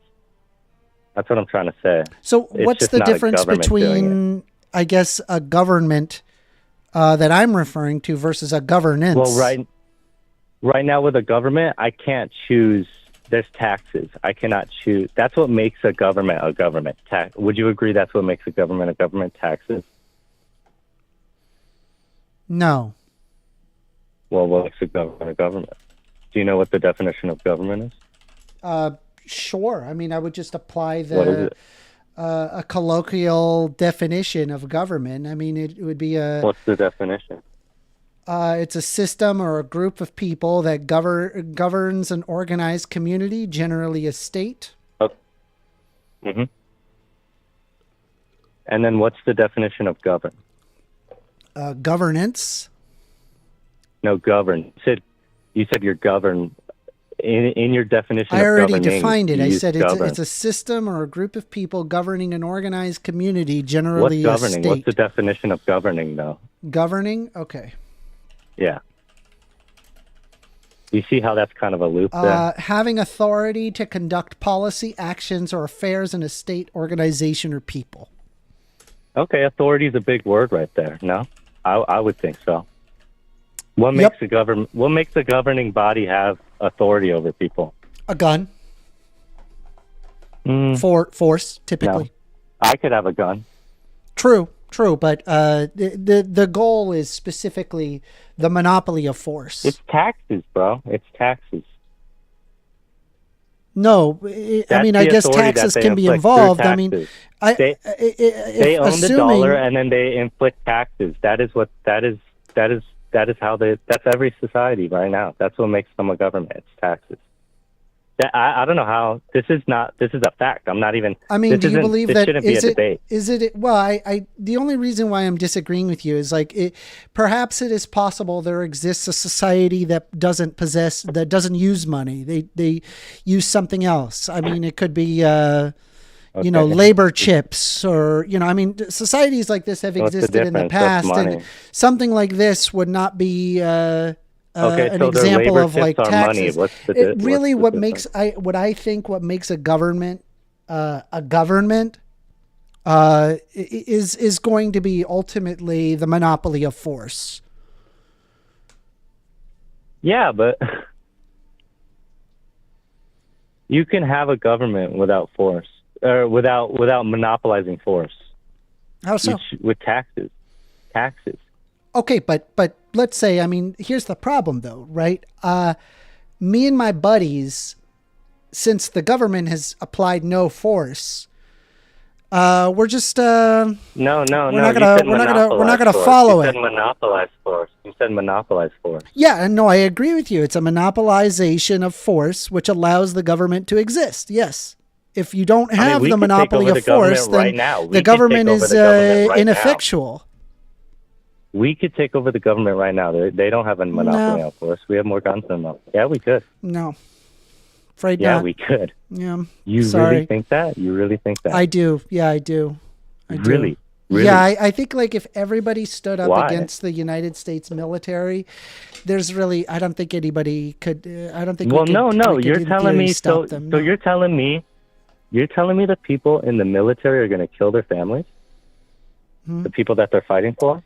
Speaker 7: That's what I'm trying to say.
Speaker 1: So
Speaker 7: It's
Speaker 1: what's
Speaker 7: just
Speaker 1: the
Speaker 7: not a
Speaker 1: difference
Speaker 7: government doing
Speaker 1: between, I guess, a government that I'm referring to versus a governance.
Speaker 7: Well, right now with a government, I can't choose. There's taxes. I cannot choose. That's what makes a government a government. Would you agree that's what makes a government? Taxes?
Speaker 1: No.
Speaker 7: Well, what makes a government a government? Do you know what the definition of government is?
Speaker 1: Sure. I mean, I would just apply
Speaker 7: What is it?
Speaker 1: a colloquial definition of government. I mean, it would be
Speaker 7: What's the definition?
Speaker 1: It's a system or a group of people that governs an organized community, generally a state.
Speaker 7: Oh. Mm-hmm. And then what's the definition of govern?
Speaker 1: Governance.
Speaker 7: No, govern. You said you're governed. In your definition
Speaker 1: I
Speaker 7: of
Speaker 1: already
Speaker 7: governing,
Speaker 1: defined it.
Speaker 7: you
Speaker 1: I
Speaker 7: use
Speaker 1: said
Speaker 7: govern.
Speaker 1: it's a system or a group of people governing an organized community, generally
Speaker 7: What's
Speaker 1: a
Speaker 7: governing?
Speaker 1: state.
Speaker 7: What's the definition of governing, though?
Speaker 1: Governing? Okay.
Speaker 7: Yeah. You see how that's kind of a loop there?
Speaker 1: Having authority to conduct policy, actions, or affairs in a state, organization, or people.
Speaker 7: Okay, authority is a big word right there. No, I would think so. What makes What makes a governing body have authority over people?
Speaker 1: A gun. Force, typically.
Speaker 7: No. I could have a gun.
Speaker 1: True, but the goal is specifically the monopoly of force.
Speaker 7: It's taxes, bro. It's taxes.
Speaker 1: No, I mean, I guess taxes can be involved. I mean,
Speaker 7: they own the dollar and then they inflict taxes. That is how that's every society right now. That's what makes them a government. It's taxes. I don't know how this is a fact. I'm not even.
Speaker 1: I mean, do you believe that
Speaker 7: shouldn't be a debate.
Speaker 1: Is it? Well, I the only reason why I'm disagreeing with you is like perhaps it is possible there exists a society that doesn't use money. They use something else. I mean, it could be labor chips or I mean, societies like this have existed in the past, and something like this would not be an example of like taxes. What makes a government is going to be ultimately the monopoly of force.
Speaker 7: Yeah, but you can have a government without force, or without monopolizing force.
Speaker 1: How so?
Speaker 7: With taxes.
Speaker 1: Okay, but let's say, I mean, here's the problem though, right? Me and my buddies, since the government has applied no force, we're just
Speaker 7: no.
Speaker 1: We're not gonna follow it.
Speaker 7: You said monopolize force.
Speaker 1: Yeah, no, I agree with you. It's a monopolization of force, which allows the government to exist. Yes. If you don't have the monopoly of force, then the government is ineffectual.
Speaker 7: We could take over the government right now. They don't have a monopoly on force. We have more guns than them. Yeah, we could.
Speaker 1: No. Afraid not.
Speaker 7: Yeah, we could.
Speaker 1: Yeah.
Speaker 7: You really think that? You really think that?
Speaker 1: I do. Yeah, I do.
Speaker 7: Really?
Speaker 1: Yeah, I think like if everybody stood up against the United States military, there's really, I don't think anybody could, I don't think
Speaker 7: Well,
Speaker 1: we could,
Speaker 7: no,
Speaker 1: we could
Speaker 7: you're
Speaker 1: in
Speaker 7: telling
Speaker 1: theory
Speaker 7: me,
Speaker 1: stop them.
Speaker 7: so you're telling me the people in the military are going to kill their families? The people that they're fighting for?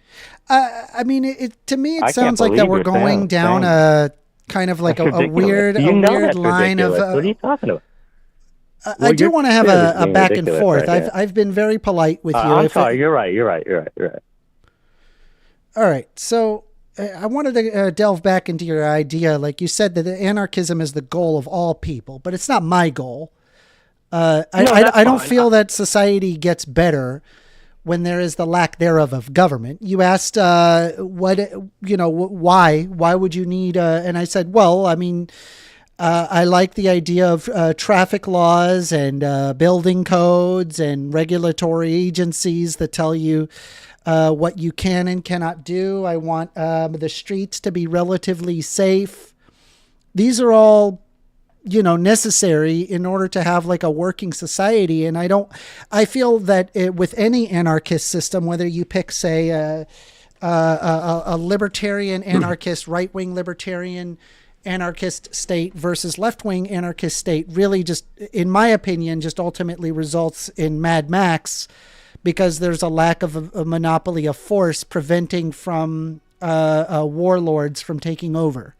Speaker 1: I mean, to me, it sounds like that we're going down a kind of like a weird line of.
Speaker 7: What are you talking about?
Speaker 1: I do want to have a back and forth. Right, I've been very polite with you.
Speaker 7: I'm sorry. You're right.
Speaker 1: All right. So I wanted to delve back into your idea. Like you said that the anarchism is the goal of all people, but it's not my goal. I don't feel that society gets better when there is the lack thereof of government. You asked, why would you need, and I said, well, I mean, I like the idea of traffic laws and building codes and regulatory agencies that tell you what you can and cannot do. I want the streets to be relatively safe. These are all necessary in order to have like a working society. And I feel that with any anarchist system, whether you pick, say, a libertarian anarchist, right-wing libertarian anarchist state versus left-wing anarchist state, really just, in my opinion, just ultimately results in Mad Max, because there's a lack of a monopoly of force preventing from warlords from taking over.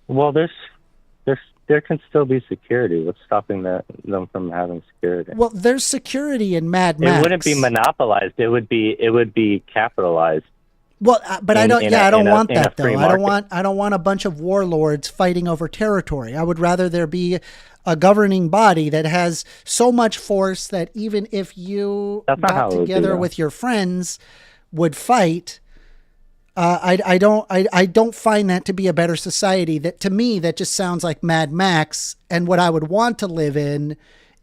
Speaker 7: Well, there can still be security. What's stopping them from having security?
Speaker 1: Well, there's security in Mad Max.
Speaker 7: It wouldn't be monopolized. It would be capitalized.
Speaker 1: Well, but I don't want that though.
Speaker 7: Market.
Speaker 1: I don't want a bunch of warlords fighting over territory. I would rather there be a governing body that has so much force that even if you got together with your friends would fight, I don't find that to be a better society. That to me, that just sounds like Mad Max. And what I would want to live in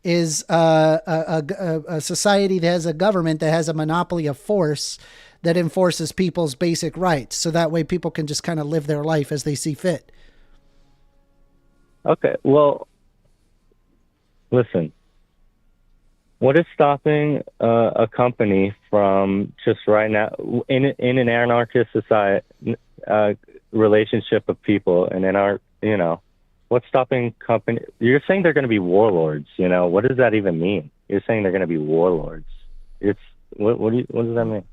Speaker 1: is a society that has a government that has a monopoly of force that enforces people's basic rights. So that way people can just kind of live their life as they see fit.
Speaker 7: Okay, well, listen. What is stopping a company from just right now in an anarchist society relationship of people, and what's stopping company? You're saying they're going to be warlords. What does that even mean? You're saying they're going to be warlords. What does that mean?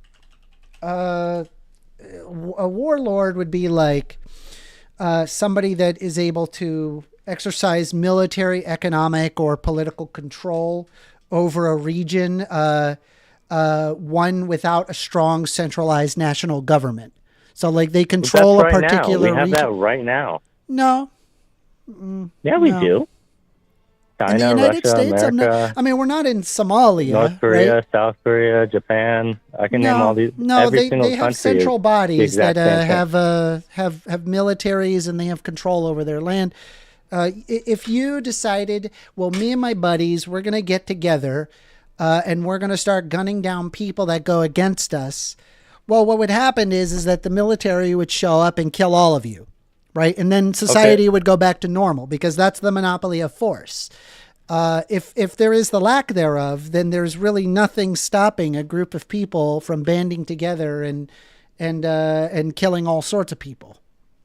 Speaker 1: A warlord would be like somebody that is able to exercise military, economic, or political control over a region, one without a strong centralized national government. So like they control a particular region.
Speaker 7: We have that right now.
Speaker 1: No.
Speaker 7: Yeah, we do. China,
Speaker 1: in the United
Speaker 7: Russia,
Speaker 1: States,
Speaker 7: America,
Speaker 1: we're not in Somalia,
Speaker 7: North Korea,
Speaker 1: right?
Speaker 7: South Korea, Japan. I can name all these.
Speaker 1: No,
Speaker 7: Every single
Speaker 1: they have
Speaker 7: country
Speaker 1: central bodies that
Speaker 7: have
Speaker 1: have militaries and they have control over their land. If you decided, well, me and my buddies, we're going to get together and we're going to start gunning down people that go against us. Well, what would happen is that the military would show up and kill all of you. Right. And then society would go back to normal because that's the monopoly of force. If there is the lack thereof, then there's really nothing stopping a group of people from banding together and killing all sorts of people.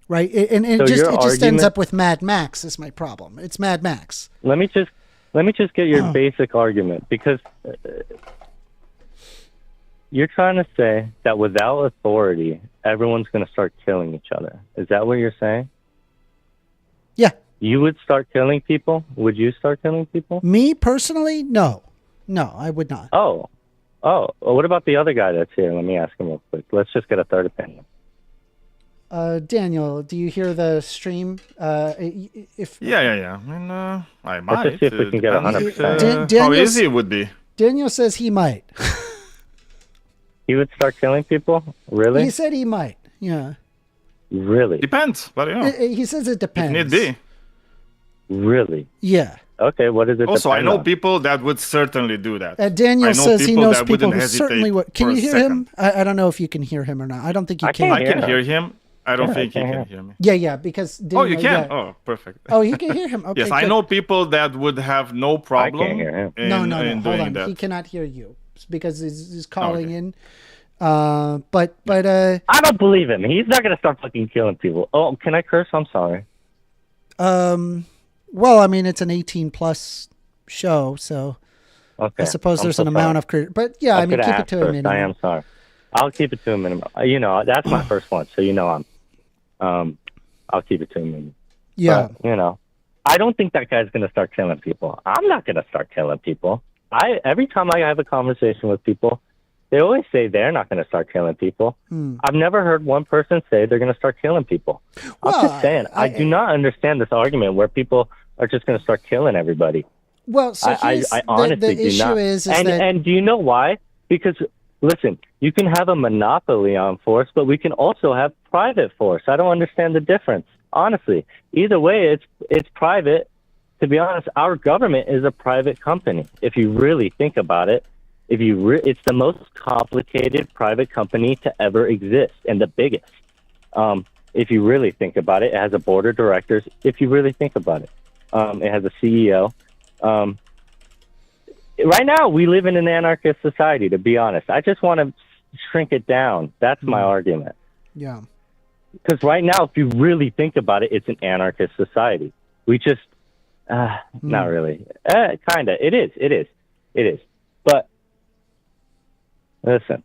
Speaker 1: Right. And
Speaker 7: So
Speaker 1: it just
Speaker 7: argument,
Speaker 1: ends up with Mad Max is my problem. It's Mad Max.
Speaker 7: Let me just get your basic argument, because you're trying to say that without authority, everyone's going to start killing each other. Is that what you're saying?
Speaker 1: Yeah.
Speaker 7: You would start killing people? Would you start killing people?
Speaker 1: Me personally? No, I would not.
Speaker 7: Oh, well, what about the other guy that's here? Let me ask him real quick. Let's just get a third opinion.
Speaker 1: Daniel, do you hear the stream?
Speaker 4: Yeah. I mean, I might.
Speaker 7: Let's just see if we can get 100%.
Speaker 4: How easy it would be.
Speaker 1: Daniel says he might.
Speaker 7: He would start killing people? Really?
Speaker 1: He said he might. Yeah.
Speaker 7: Really?
Speaker 4: Depends, but
Speaker 1: he says it depends.
Speaker 4: If need be.
Speaker 7: Really?
Speaker 1: Yeah.
Speaker 7: Okay, what is it?
Speaker 4: Also, I know people that would certainly do that.
Speaker 1: Daniel says he knows people who
Speaker 4: hesitate
Speaker 1: certainly would. Can you hear him? I don't know if you can hear him or not. I don't think you can.
Speaker 4: I can hear him. I don't think he can hear me.
Speaker 1: Yeah, because Daniel,
Speaker 4: you can?
Speaker 1: Yeah.
Speaker 4: Oh, perfect.
Speaker 1: Oh, you can hear him. Okay,
Speaker 4: yes,
Speaker 1: good.
Speaker 4: I know people that would have no problem
Speaker 7: I can't hear him.
Speaker 4: in
Speaker 1: Hold on.
Speaker 4: that.
Speaker 1: He cannot hear you because he's calling in. But
Speaker 7: I don't believe him. He's not gonna start fucking killing people. Oh, can I curse? I'm sorry.
Speaker 1: Well, I mean, it's an 18+ show, so
Speaker 7: Okay.
Speaker 1: I suppose there's
Speaker 7: so
Speaker 1: an amount
Speaker 7: sorry.
Speaker 1: of. But yeah, I mean, keep it to a minimum.
Speaker 7: I am sorry. I'll keep it to a minimum. That's my first one, so I'll keep it to a minimum.
Speaker 1: Yeah.
Speaker 7: But, I don't think that guy's gonna start killing people. I'm not gonna start killing people. Every time I have a conversation with people, they always say they're not going to start killing people. I've never heard one person say they're going to start killing people. I'm just saying, I do not understand this argument where people are just going to start killing everybody.
Speaker 1: Well, so
Speaker 7: I honestly
Speaker 1: the
Speaker 7: do
Speaker 1: issue
Speaker 7: not.
Speaker 1: is
Speaker 7: and,
Speaker 1: that...
Speaker 7: and do you know why? Because, listen, you can have a monopoly on force, but we can also have private force. I don't understand the difference. Honestly, either way, it's private. To be honest, our government is a private company. If you really think about it, it's the most complicated private company to ever exist and the biggest. If you really think about it, it has a board of directors. If you really think about it, it has a CEO. Right now, we live in an anarchist society, to be honest. I just want to shrink it down. That's my argument.
Speaker 1: Yeah.
Speaker 7: Because right now, if you really think about it, it's an anarchist society. We just, not really. Kind of. It is. But Listen.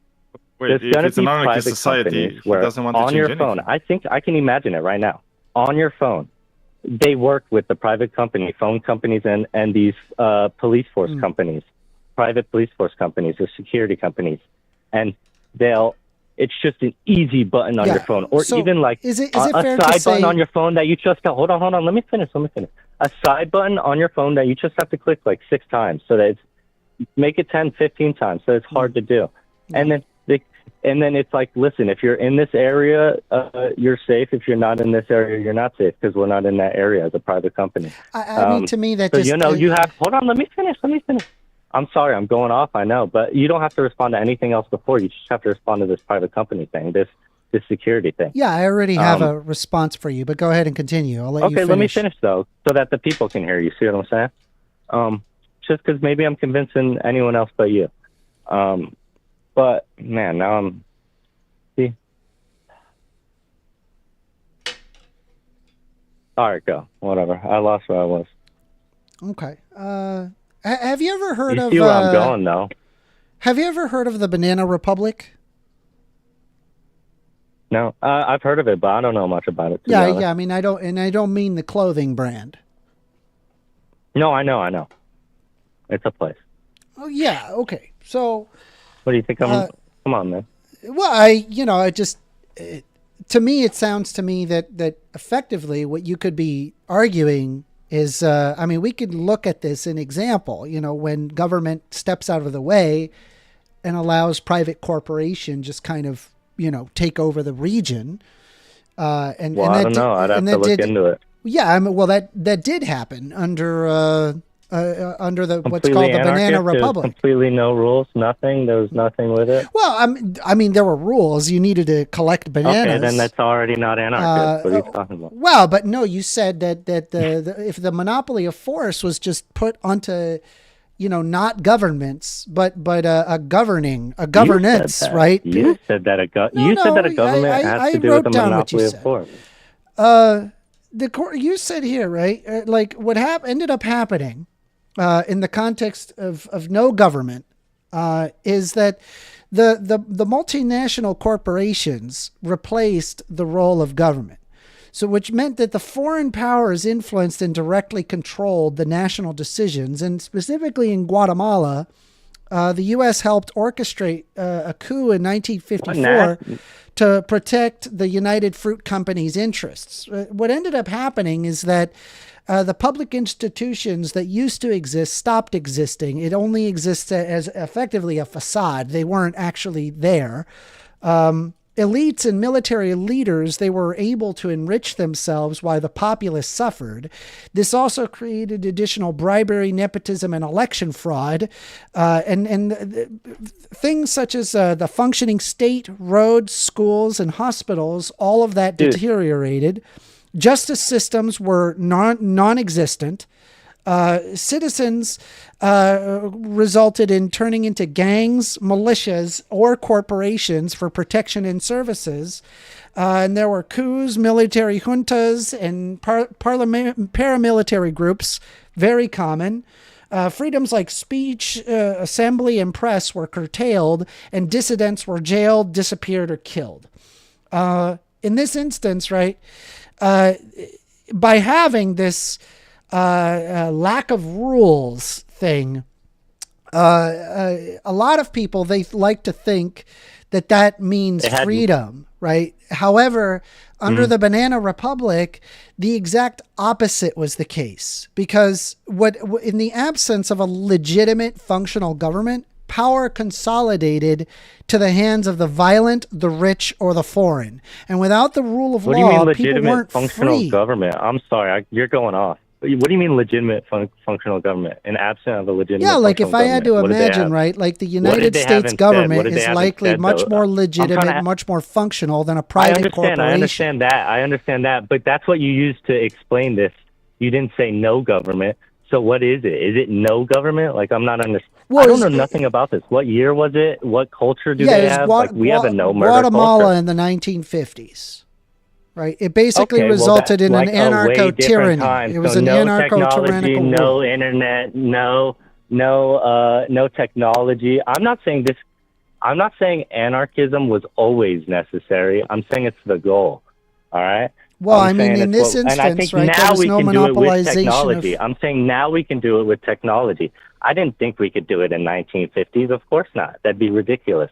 Speaker 4: Wait,
Speaker 7: There's
Speaker 4: if
Speaker 7: going
Speaker 4: it's
Speaker 7: to
Speaker 4: an
Speaker 7: be
Speaker 4: anarchist
Speaker 7: private
Speaker 4: society,
Speaker 7: companies
Speaker 4: he
Speaker 7: where
Speaker 4: doesn't want to
Speaker 7: on
Speaker 4: change
Speaker 7: your
Speaker 4: anything.
Speaker 7: phone, I think I can imagine it right now. On your phone, they work with the private company, phone companies, and these police force companies, private police force companies or security companies, and it's just an easy button on your phone, or
Speaker 1: So
Speaker 7: even like
Speaker 1: is it
Speaker 7: a
Speaker 1: fair to
Speaker 7: side
Speaker 1: say
Speaker 7: button on your phone that you just got. Hold on. Let me finish. A side button on your phone that you just have to click like 6 times, so that it's make it 10, 15 times, so it's hard to do, and then. And then it's like, listen, if you're in this area, you're safe. If you're not in this area, you're not safe because we're not in that area as a private company.
Speaker 1: I mean, to me, that
Speaker 7: so,
Speaker 1: just...
Speaker 7: you have... Hold on, let me finish. I'm sorry, I'm going off, I know. But you don't have to respond to anything else before. You just have to respond to this private company thing, this security thing.
Speaker 1: Yeah, I already have a response for you, but go ahead and continue. I'll let you finish.
Speaker 7: Okay, let me finish, though, so that the people can hear you. See what I'm saying? Just because maybe I'm convincing anyone else but you. But, man, now I'm... See? All right, go. Whatever. I lost where I was.
Speaker 1: Okay. Have you ever heard
Speaker 7: you
Speaker 1: of...
Speaker 7: see where I'm going, though.
Speaker 1: Have you ever heard of the Banana Republic?
Speaker 7: No. I've heard of it, but I don't know much about it.
Speaker 1: Yeah, I mean, I don't mean the clothing brand.
Speaker 7: No, I know. It's a place.
Speaker 1: Oh, yeah, okay. So...
Speaker 7: What do you think I'm... Come on, man.
Speaker 1: Well, to me, it sounds to me that effectively what you could be arguing is, I mean, we could look at this an example, when government steps out of the way and allows private corporation just kind of, take over the region. I don't
Speaker 7: know. I'd have to look into it.
Speaker 1: Yeah, I mean, well, that did happen under the what's called the Banana Republic.
Speaker 7: Completely no rules, nothing. There was nothing with it.
Speaker 1: Well, I mean, there were rules. You needed to collect bananas.
Speaker 7: Okay, then that's already not anarchist. What are you talking about?
Speaker 1: Well, but no, you said that if the monopoly of force was just put onto, not governments, but a governance, right?
Speaker 7: You said that a government has to do with the monopoly of force.
Speaker 1: You said here, right? Like what ended up happening in the context of no government is that the multinational corporations replaced the role of government. So which meant that the foreign powers influenced and directly controlled the national decisions. And specifically in Guatemala, the U.S. helped orchestrate a coup in 1954 to protect the United Fruit Company's interests. What ended up happening is that the public institutions that used to exist stopped existing. It only exists as effectively a facade. They weren't actually there. Elites and military leaders, they were able to enrich themselves while the populace suffered. This also created additional bribery, nepotism, and election fraud. And things such as the functioning state, roads, schools, and hospitals, all of that deteriorated. Justice systems were non-existent. Citizens resulted in turning into gangs, militias, or corporations for protection and services. And there were coups, military juntas, and paramilitary groups, very common. Freedoms like speech, assembly, and press were curtailed, and dissidents were jailed, disappeared, or killed. In this instance, right, by having this lack of rules thing, a lot of people, they like to think that means freedom, right? However, under the Banana Republic, the exact opposite was the case, because in the absence of a legitimate functional government, power consolidated to the hands of the violent, the rich, or the foreign. And without the rule of law, people weren't
Speaker 7: functional
Speaker 1: free.
Speaker 7: Government? I'm sorry, you're going off. What do you mean legitimate functional government? And absent of a legitimate
Speaker 1: like if I had to imagine, right, like the United States government is likely much more legitimate, much more functional than a private corporation.
Speaker 7: I understand that. But that's what you used to explain this. You didn't say no government. So what is it? Is it no government? Like, I'm not understanding. I don't know nothing about this. What year was it? What culture do they have? We have a no murder
Speaker 1: Guatemala
Speaker 7: culture.
Speaker 1: In the 1950s. Right. It basically resulted in an anarcho-tyranny. It was an anarcho-tyrannical
Speaker 7: no
Speaker 1: rule.
Speaker 7: Internet, no technology. I'm not saying this. I'm not saying anarchism was always necessary. I'm saying it's the goal. All right.
Speaker 1: Well,
Speaker 7: I'm
Speaker 1: I mean,
Speaker 7: saying
Speaker 1: in
Speaker 7: it's
Speaker 1: this
Speaker 7: and I think
Speaker 1: instance, right, there
Speaker 7: now
Speaker 1: was
Speaker 7: we
Speaker 1: no
Speaker 7: can do it with
Speaker 1: monopolization
Speaker 7: technology.
Speaker 1: of.
Speaker 7: I'm saying now we can do it with technology. I didn't think we could do it in 1950s. Of course not. That'd be ridiculous.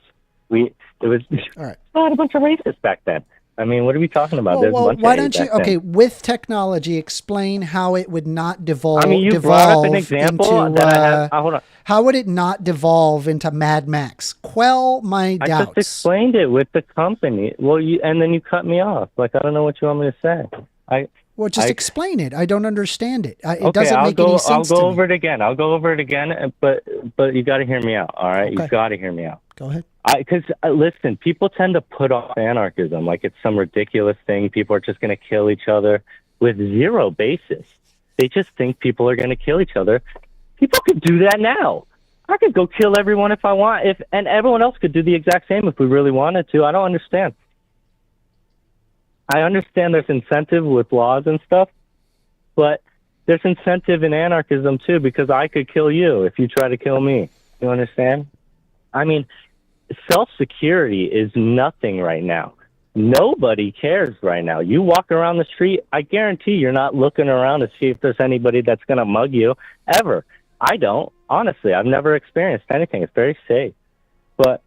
Speaker 7: It was
Speaker 1: All right.
Speaker 7: not a bunch of racists back then. I mean, what are we talking about? There's a
Speaker 1: Well,
Speaker 7: bunch
Speaker 1: why
Speaker 7: of
Speaker 1: don't you?
Speaker 7: back then.
Speaker 1: Okay, with technology, explain how it would not devolve.
Speaker 7: I mean, you brought up an example
Speaker 1: into,
Speaker 7: that I have. Hold on.
Speaker 1: How would it not devolve into Mad Max? Quell my
Speaker 7: I
Speaker 1: doubts.
Speaker 7: just explained it with the company. Well, and then you cut me off. Like, I don't know what you want me to say.
Speaker 1: Well, just explain it. I don't understand it. It
Speaker 7: Okay,
Speaker 1: doesn't make any sense
Speaker 7: I'll go
Speaker 1: to
Speaker 7: over
Speaker 1: me.
Speaker 7: it again. I'll go over it again, but you got to hear me out. All right,
Speaker 1: Okay.
Speaker 7: you got to hear me out.
Speaker 1: Go ahead.
Speaker 7: Because listen, people tend to put off anarchism like it's some ridiculous thing. People are just going to kill each other with zero basis. They just think people are going to kill each other. People could do that now. I could go kill everyone if I want, and everyone else could do the exact same if we really wanted to. I don't understand. I understand there's incentive with laws and stuff, but there's incentive in anarchism too, because I could kill you if you try to kill me. You understand? I mean, self-security is nothing right now. Nobody cares right now. You walk around the street, I guarantee you're not looking around to see if there's anybody that's going to mug you, ever. I don't. Honestly, I've never experienced anything. It's very safe. But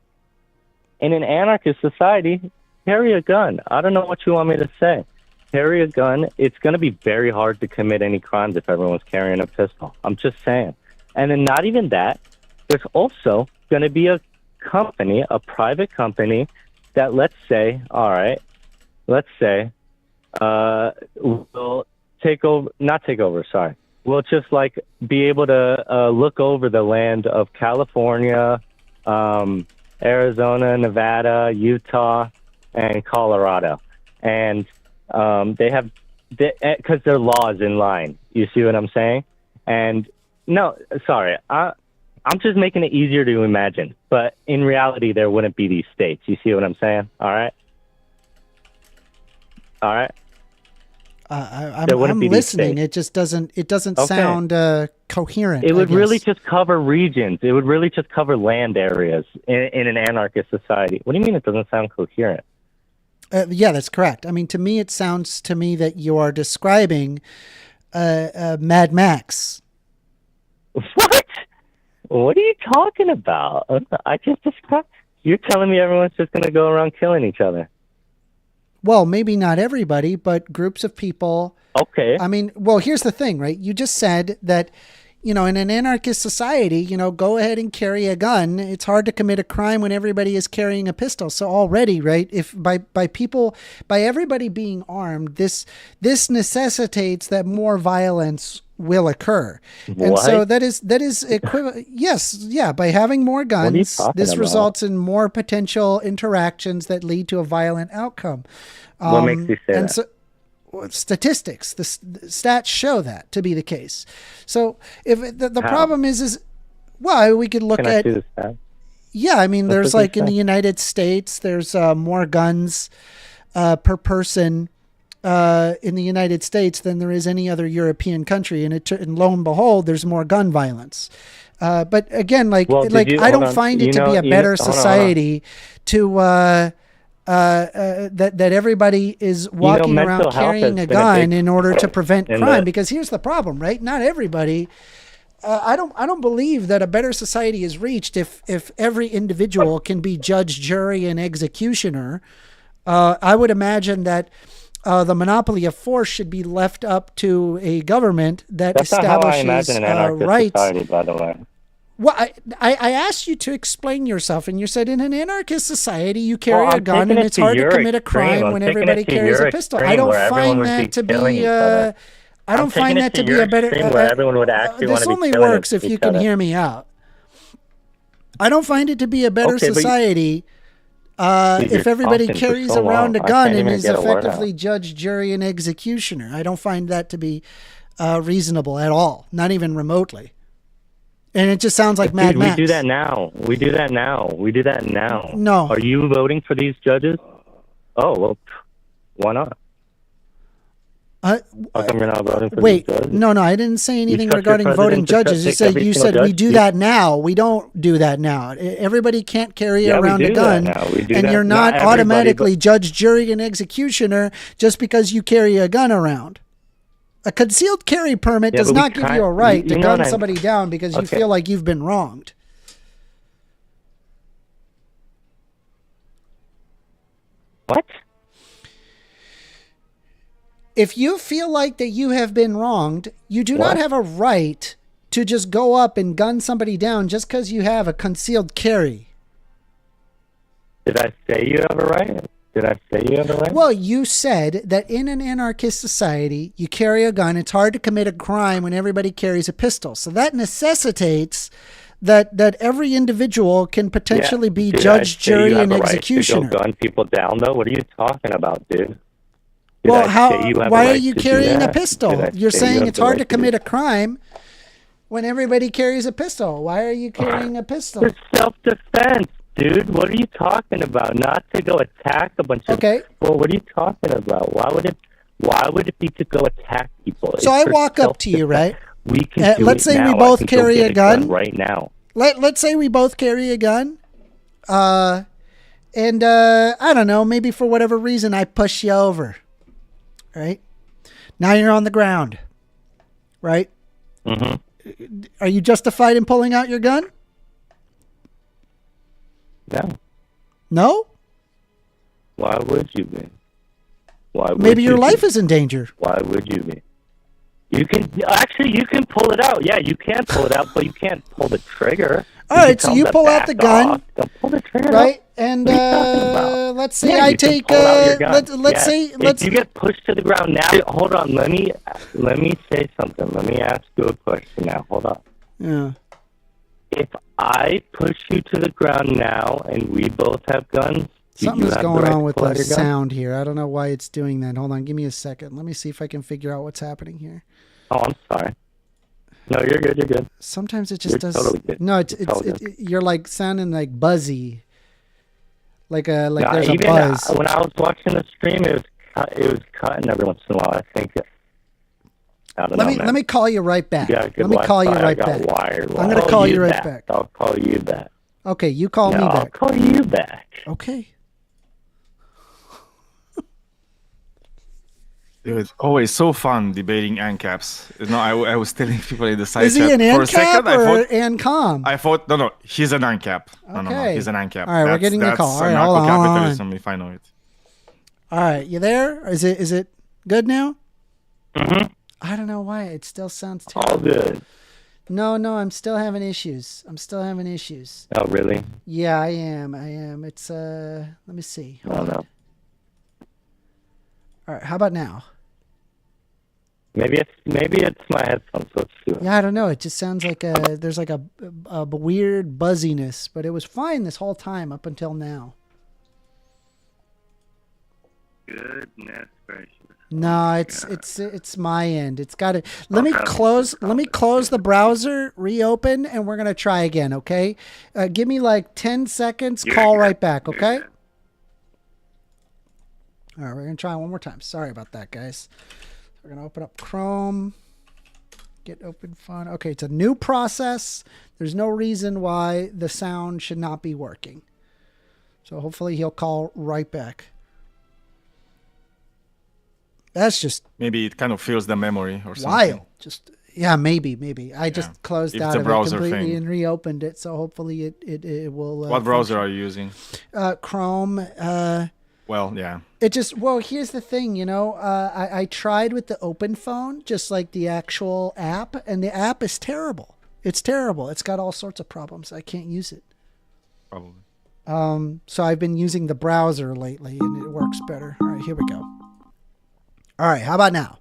Speaker 7: in an anarchist society, carry a gun. I don't know what you want me to say. Carry a gun. It's going to be very hard to commit any crimes if everyone's carrying a pistol. I'm just saying. And then not even that, there's also going to be a company, a private company, that let's say will take over, not take over, sorry. We'll just like be able to look over the land of California, Arizona, Nevada, Utah, and Colorado. And because their law is in line. You see what I'm saying? And no, sorry, I'm just making it easier to imagine. But in reality, there wouldn't be these states. You see what I'm saying? All right? All right?
Speaker 1: I'm listening. It just doesn't. It doesn't sound coherent.
Speaker 7: It would really just cover regions. It would really just cover land areas in an anarchist society. What do you mean it doesn't sound coherent?
Speaker 1: Yeah, that's correct. I mean, to me, it sounds to me that you are describing Mad Max.
Speaker 7: What? What are you talking about? I just described. You're telling me everyone's just going to go around killing each other.
Speaker 1: Well, maybe not everybody, but groups of people.
Speaker 7: Okay.
Speaker 1: I mean, well, here's the thing, right? You just said that, in an anarchist society, go ahead and carry a gun. It's hard to commit a crime when everybody is carrying a pistol. So already, right, if by everybody being armed, this necessitates that more violence will occur.
Speaker 7: What?
Speaker 1: And so that is equivalent. Yes. Yeah. By having more guns, this results in more potential interactions that lead to a violent outcome.
Speaker 7: What makes you say that?
Speaker 1: So, statistics, the stats show that to be the case. So if the problem is well, we could look
Speaker 7: Can
Speaker 1: at.
Speaker 7: I see the stats?
Speaker 1: Yeah. I mean, there's like in the United States, there's more guns per person in the United States than there is any other European country, and lo and behold, there's more gun violence. But again, I don't find it to be a better society to that everybody is walking around carrying a gun in order to prevent crime. Because here's the problem, right? Not everybody. I don't believe that a better society is reached if every individual can be judge, jury, and executioner. I would imagine that the monopoly of force should be left up to a government that establishes
Speaker 7: That's not how I imagine an anarchist
Speaker 1: rights.
Speaker 7: society, by the way.
Speaker 1: Well, I asked you to explain yourself, and you said in an anarchist society you carry a gun, and it's hard to commit a crime when everybody carries a pistol. I don't find that to be. I don't find that to be a better.
Speaker 7: Where everyone would actually want
Speaker 1: this
Speaker 7: to be
Speaker 1: only
Speaker 7: killing
Speaker 1: works if
Speaker 7: each
Speaker 1: you can
Speaker 7: other.
Speaker 1: hear me out. I don't find it to be a better society if everybody carries around a gun and is effectively judge, jury, and executioner. I don't find that to be reasonable at all, not even remotely. And it just sounds like Mad Max.
Speaker 7: We do that now. We do that now.
Speaker 1: No.
Speaker 7: Are you voting for these judges? Oh, well, why not? How come you're not voting for
Speaker 1: Wait,
Speaker 7: the judge?
Speaker 1: no, I didn't say anything
Speaker 7: trust your
Speaker 1: regarding
Speaker 7: president
Speaker 1: voting
Speaker 7: to
Speaker 1: judges.
Speaker 7: pick every
Speaker 1: You
Speaker 7: single
Speaker 1: said we
Speaker 7: judge?
Speaker 1: do that now. We don't do that now. Everybody can't carry
Speaker 7: Yeah, we
Speaker 1: around a
Speaker 7: do
Speaker 1: gun,
Speaker 7: that now. We do
Speaker 1: and
Speaker 7: that.
Speaker 1: you're
Speaker 7: Not
Speaker 1: not
Speaker 7: everybody,
Speaker 1: automatically judge, jury, and executioner just because you carry a gun around. A concealed carry permit
Speaker 7: Yeah,
Speaker 1: does
Speaker 7: but we
Speaker 1: not give
Speaker 7: try-
Speaker 1: you a right
Speaker 7: you
Speaker 1: to
Speaker 7: know
Speaker 1: gun
Speaker 7: what I'm-
Speaker 1: somebody down because you
Speaker 7: Okay.
Speaker 1: feel like you've been wronged.
Speaker 7: What?
Speaker 1: If you feel like that you have been wronged, you do not
Speaker 7: What?
Speaker 1: have a right to just go up and gun somebody down just because you have a concealed carry.
Speaker 7: Did I say you have a right? Did I say you have a right?
Speaker 1: Well, you said that in an anarchist society, you carry a gun. It's hard to commit a crime when everybody carries a pistol. So that necessitates that every individual can potentially be
Speaker 7: Did I
Speaker 1: judge,
Speaker 7: say you
Speaker 1: jury,
Speaker 7: have
Speaker 1: and
Speaker 7: a right to
Speaker 1: executioner.
Speaker 7: go gun people down, though? What are you talking about, dude? Did
Speaker 1: Well,
Speaker 7: I say you have a
Speaker 1: why are
Speaker 7: right
Speaker 1: you
Speaker 7: to do
Speaker 1: carrying a
Speaker 7: that?
Speaker 1: pistol?
Speaker 7: Did I
Speaker 1: You're
Speaker 7: say you
Speaker 1: saying
Speaker 7: have
Speaker 1: it's
Speaker 7: the
Speaker 1: hard
Speaker 7: right
Speaker 1: to commit
Speaker 7: do
Speaker 1: a crime when everybody carries a pistol. Why are you carrying a pistol?
Speaker 7: It's self-defense, dude. What are you talking about? Not to go attack a bunch of
Speaker 1: Okay.
Speaker 7: people. What are you talking about? Why would it be to go attack people?
Speaker 1: So
Speaker 7: It's
Speaker 1: I
Speaker 7: for
Speaker 1: walk up to you, right?
Speaker 7: We can do
Speaker 1: let's
Speaker 7: it
Speaker 1: say we
Speaker 7: now.
Speaker 1: both
Speaker 7: I can go
Speaker 1: carry
Speaker 7: get
Speaker 1: a gun.
Speaker 7: right now.
Speaker 1: Let's say we both carry a gun. I don't know, maybe for whatever reason I push you over. Right? Now you're on the ground. Right?
Speaker 7: Mm-hmm.
Speaker 1: Are you justified in pulling out your gun?
Speaker 7: No.
Speaker 1: No?
Speaker 7: Why would you be? Why would
Speaker 1: Maybe your
Speaker 7: you
Speaker 1: life
Speaker 7: be?
Speaker 1: is in danger.
Speaker 7: Why would you be? You can pull it out. Yeah, you can pull it out, but you can't pull the trigger.
Speaker 1: All right, so you pull out the gun,
Speaker 7: Don't pull the trigger.
Speaker 1: right? And
Speaker 7: What are you talking about?
Speaker 1: let's say
Speaker 7: Yeah,
Speaker 1: I
Speaker 7: you can
Speaker 1: take
Speaker 7: pull out your gun.
Speaker 1: let's say
Speaker 7: if you get pushed to the ground now. Hold on, let me say something. Let me ask you a question now. Hold on.
Speaker 1: yeah.
Speaker 7: If I push you to the ground now and we both have guns, do you
Speaker 1: Something's
Speaker 7: have the
Speaker 1: going
Speaker 7: right
Speaker 1: on
Speaker 7: to
Speaker 1: with
Speaker 7: pull
Speaker 1: the
Speaker 7: out your gun?
Speaker 1: sound here. I don't know why it's doing that. Hold on, give me a second. Let me see if I can figure out what's happening here.
Speaker 7: Oh, I'm sorry. No, you're good. You're good.
Speaker 1: Sometimes it just
Speaker 7: You're
Speaker 1: does.
Speaker 7: totally good.
Speaker 1: No,
Speaker 7: You're totally good.
Speaker 1: you're like sounding like buzzy, like
Speaker 7: No,
Speaker 1: there's a
Speaker 7: even
Speaker 1: buzz.
Speaker 7: when I was watching the stream, it was cutting every once in a while. I think. I don't know, man.
Speaker 1: Let me call you right back.
Speaker 7: You got good
Speaker 1: Let me call you
Speaker 7: Wi-Fi.
Speaker 1: right
Speaker 7: I got
Speaker 1: back.
Speaker 7: wired.
Speaker 1: I'm gonna call you right back.
Speaker 7: I'll call you back.
Speaker 1: Okay, you call
Speaker 7: No,
Speaker 1: me
Speaker 7: I'll
Speaker 1: back.
Speaker 7: call you back.
Speaker 1: Okay.
Speaker 4: Dude, always so fun debating ANCAPs. No, I was telling people in the side
Speaker 1: Is he
Speaker 4: chat
Speaker 1: an
Speaker 4: for a second.
Speaker 1: ANCAP or ANCOM?
Speaker 4: I thought no, he's an ANCAP. No,
Speaker 1: Okay.
Speaker 4: he's an ANCAP.
Speaker 1: All right, we're getting the call. All right, hold on, hold on.
Speaker 4: Anarcho-capitalism, if I know it.
Speaker 1: All right, you there? Is it good now?
Speaker 7: Mm-hmm.
Speaker 1: I don't know why it still sounds
Speaker 7: All
Speaker 1: terrible.
Speaker 7: good.
Speaker 1: No, I'm still having issues.
Speaker 7: Oh, really?
Speaker 1: Yeah, I am. It's let me see.
Speaker 7: Oh, no.
Speaker 1: All right, how about now?
Speaker 7: Maybe it's my headphones. Let's do it.
Speaker 1: Yeah, I don't know. It just sounds like there's like a weird buzziness, but it was fine this whole time up until now.
Speaker 7: Goodness gracious.
Speaker 1: No, it's my end. It's got to. Let me close the browser, reopen, and we're gonna try again. Okay, give me like 10 seconds. Call right back. Okay. All right, we're gonna try one more time. Sorry about that, guys. We're gonna open up Chrome. Get open fun. Okay, it's a new process. There's no reason why the sound should not be working. So hopefully he'll call right back. That's just
Speaker 4: Maybe it kind of fills the memory or something.
Speaker 1: wild. Just yeah, maybe. I just closed
Speaker 4: If
Speaker 1: out
Speaker 4: it's a
Speaker 1: of it
Speaker 4: browser
Speaker 1: completely
Speaker 4: thing.
Speaker 1: and reopened it. So hopefully it will.
Speaker 4: What browser are you using?
Speaker 1: Chrome.
Speaker 4: Well, yeah.
Speaker 1: It just here's the thing, I tried with the open phone, just like the actual app, and the app is terrible. It's terrible. It's got all sorts of problems. I can't use it.
Speaker 4: Probably.
Speaker 1: So I've been using the browser lately, and it works better. All right, here we go. All right, how about now?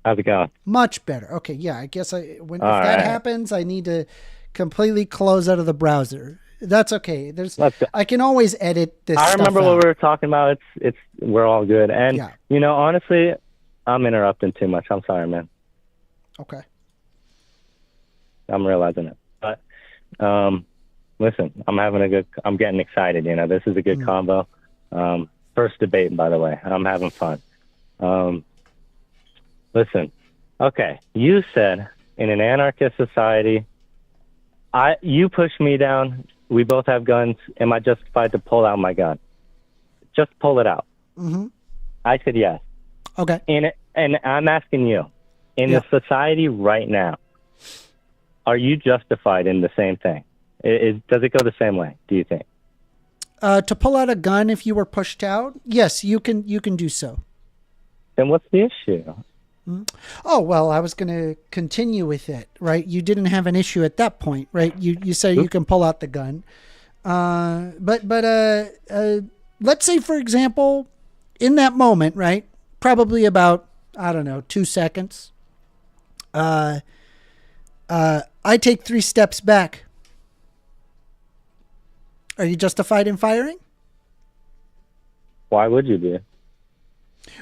Speaker 7: How's it going?
Speaker 1: Much better. Okay, yeah, I guess if that
Speaker 7: right.
Speaker 1: happens, I need to completely close out of the browser. That's okay.
Speaker 7: Let's go.
Speaker 1: I can always edit this.
Speaker 7: I remember what we were talking about. We're all good. And
Speaker 1: Yeah.
Speaker 7: honestly, I'm interrupting too much. I'm sorry, man.
Speaker 1: Okay.
Speaker 7: I'm realizing it. But listen, I'm getting excited, this is a good combo. First debate, by the way. I'm having fun. Listen. Okay, you said in an anarchist society, you push me down. We both have guns. Am I justified to pull out my gun? Just pull it out.
Speaker 1: Mm-hmm.
Speaker 7: I said yes.
Speaker 1: Okay.
Speaker 7: And I'm asking you, in the society right now, are you justified in the same thing? Does it go the same way, do you think?
Speaker 1: To pull out a gun if you were pushed out? Yes, you can do so.
Speaker 7: Then what's the issue?
Speaker 1: Oh, well, I was going to continue with it, right? You didn't have an issue at that point, right? You said you can pull out the gun. But let's say, for example, in that moment, right? Probably about, I don't know, 2 seconds. I take 3 steps back. Are you justified in firing?
Speaker 7: Why would you be?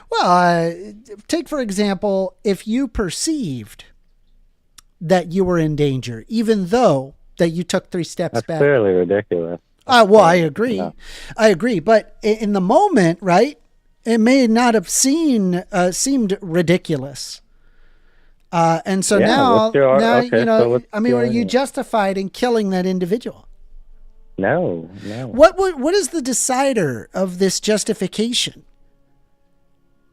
Speaker 1: Well, take, for example, if you perceived that you were in danger, even though that you took 3 steps
Speaker 7: That's
Speaker 1: back.
Speaker 7: fairly ridiculous.
Speaker 1: Well, I agree.
Speaker 7: Yeah.
Speaker 1: I agree. But in the moment, right, it may not have seemed ridiculous. And so now,
Speaker 7: okay,
Speaker 1: you know,
Speaker 7: so
Speaker 1: I mean, are you justified in killing that individual?
Speaker 7: No.
Speaker 1: What is the decider of this justification?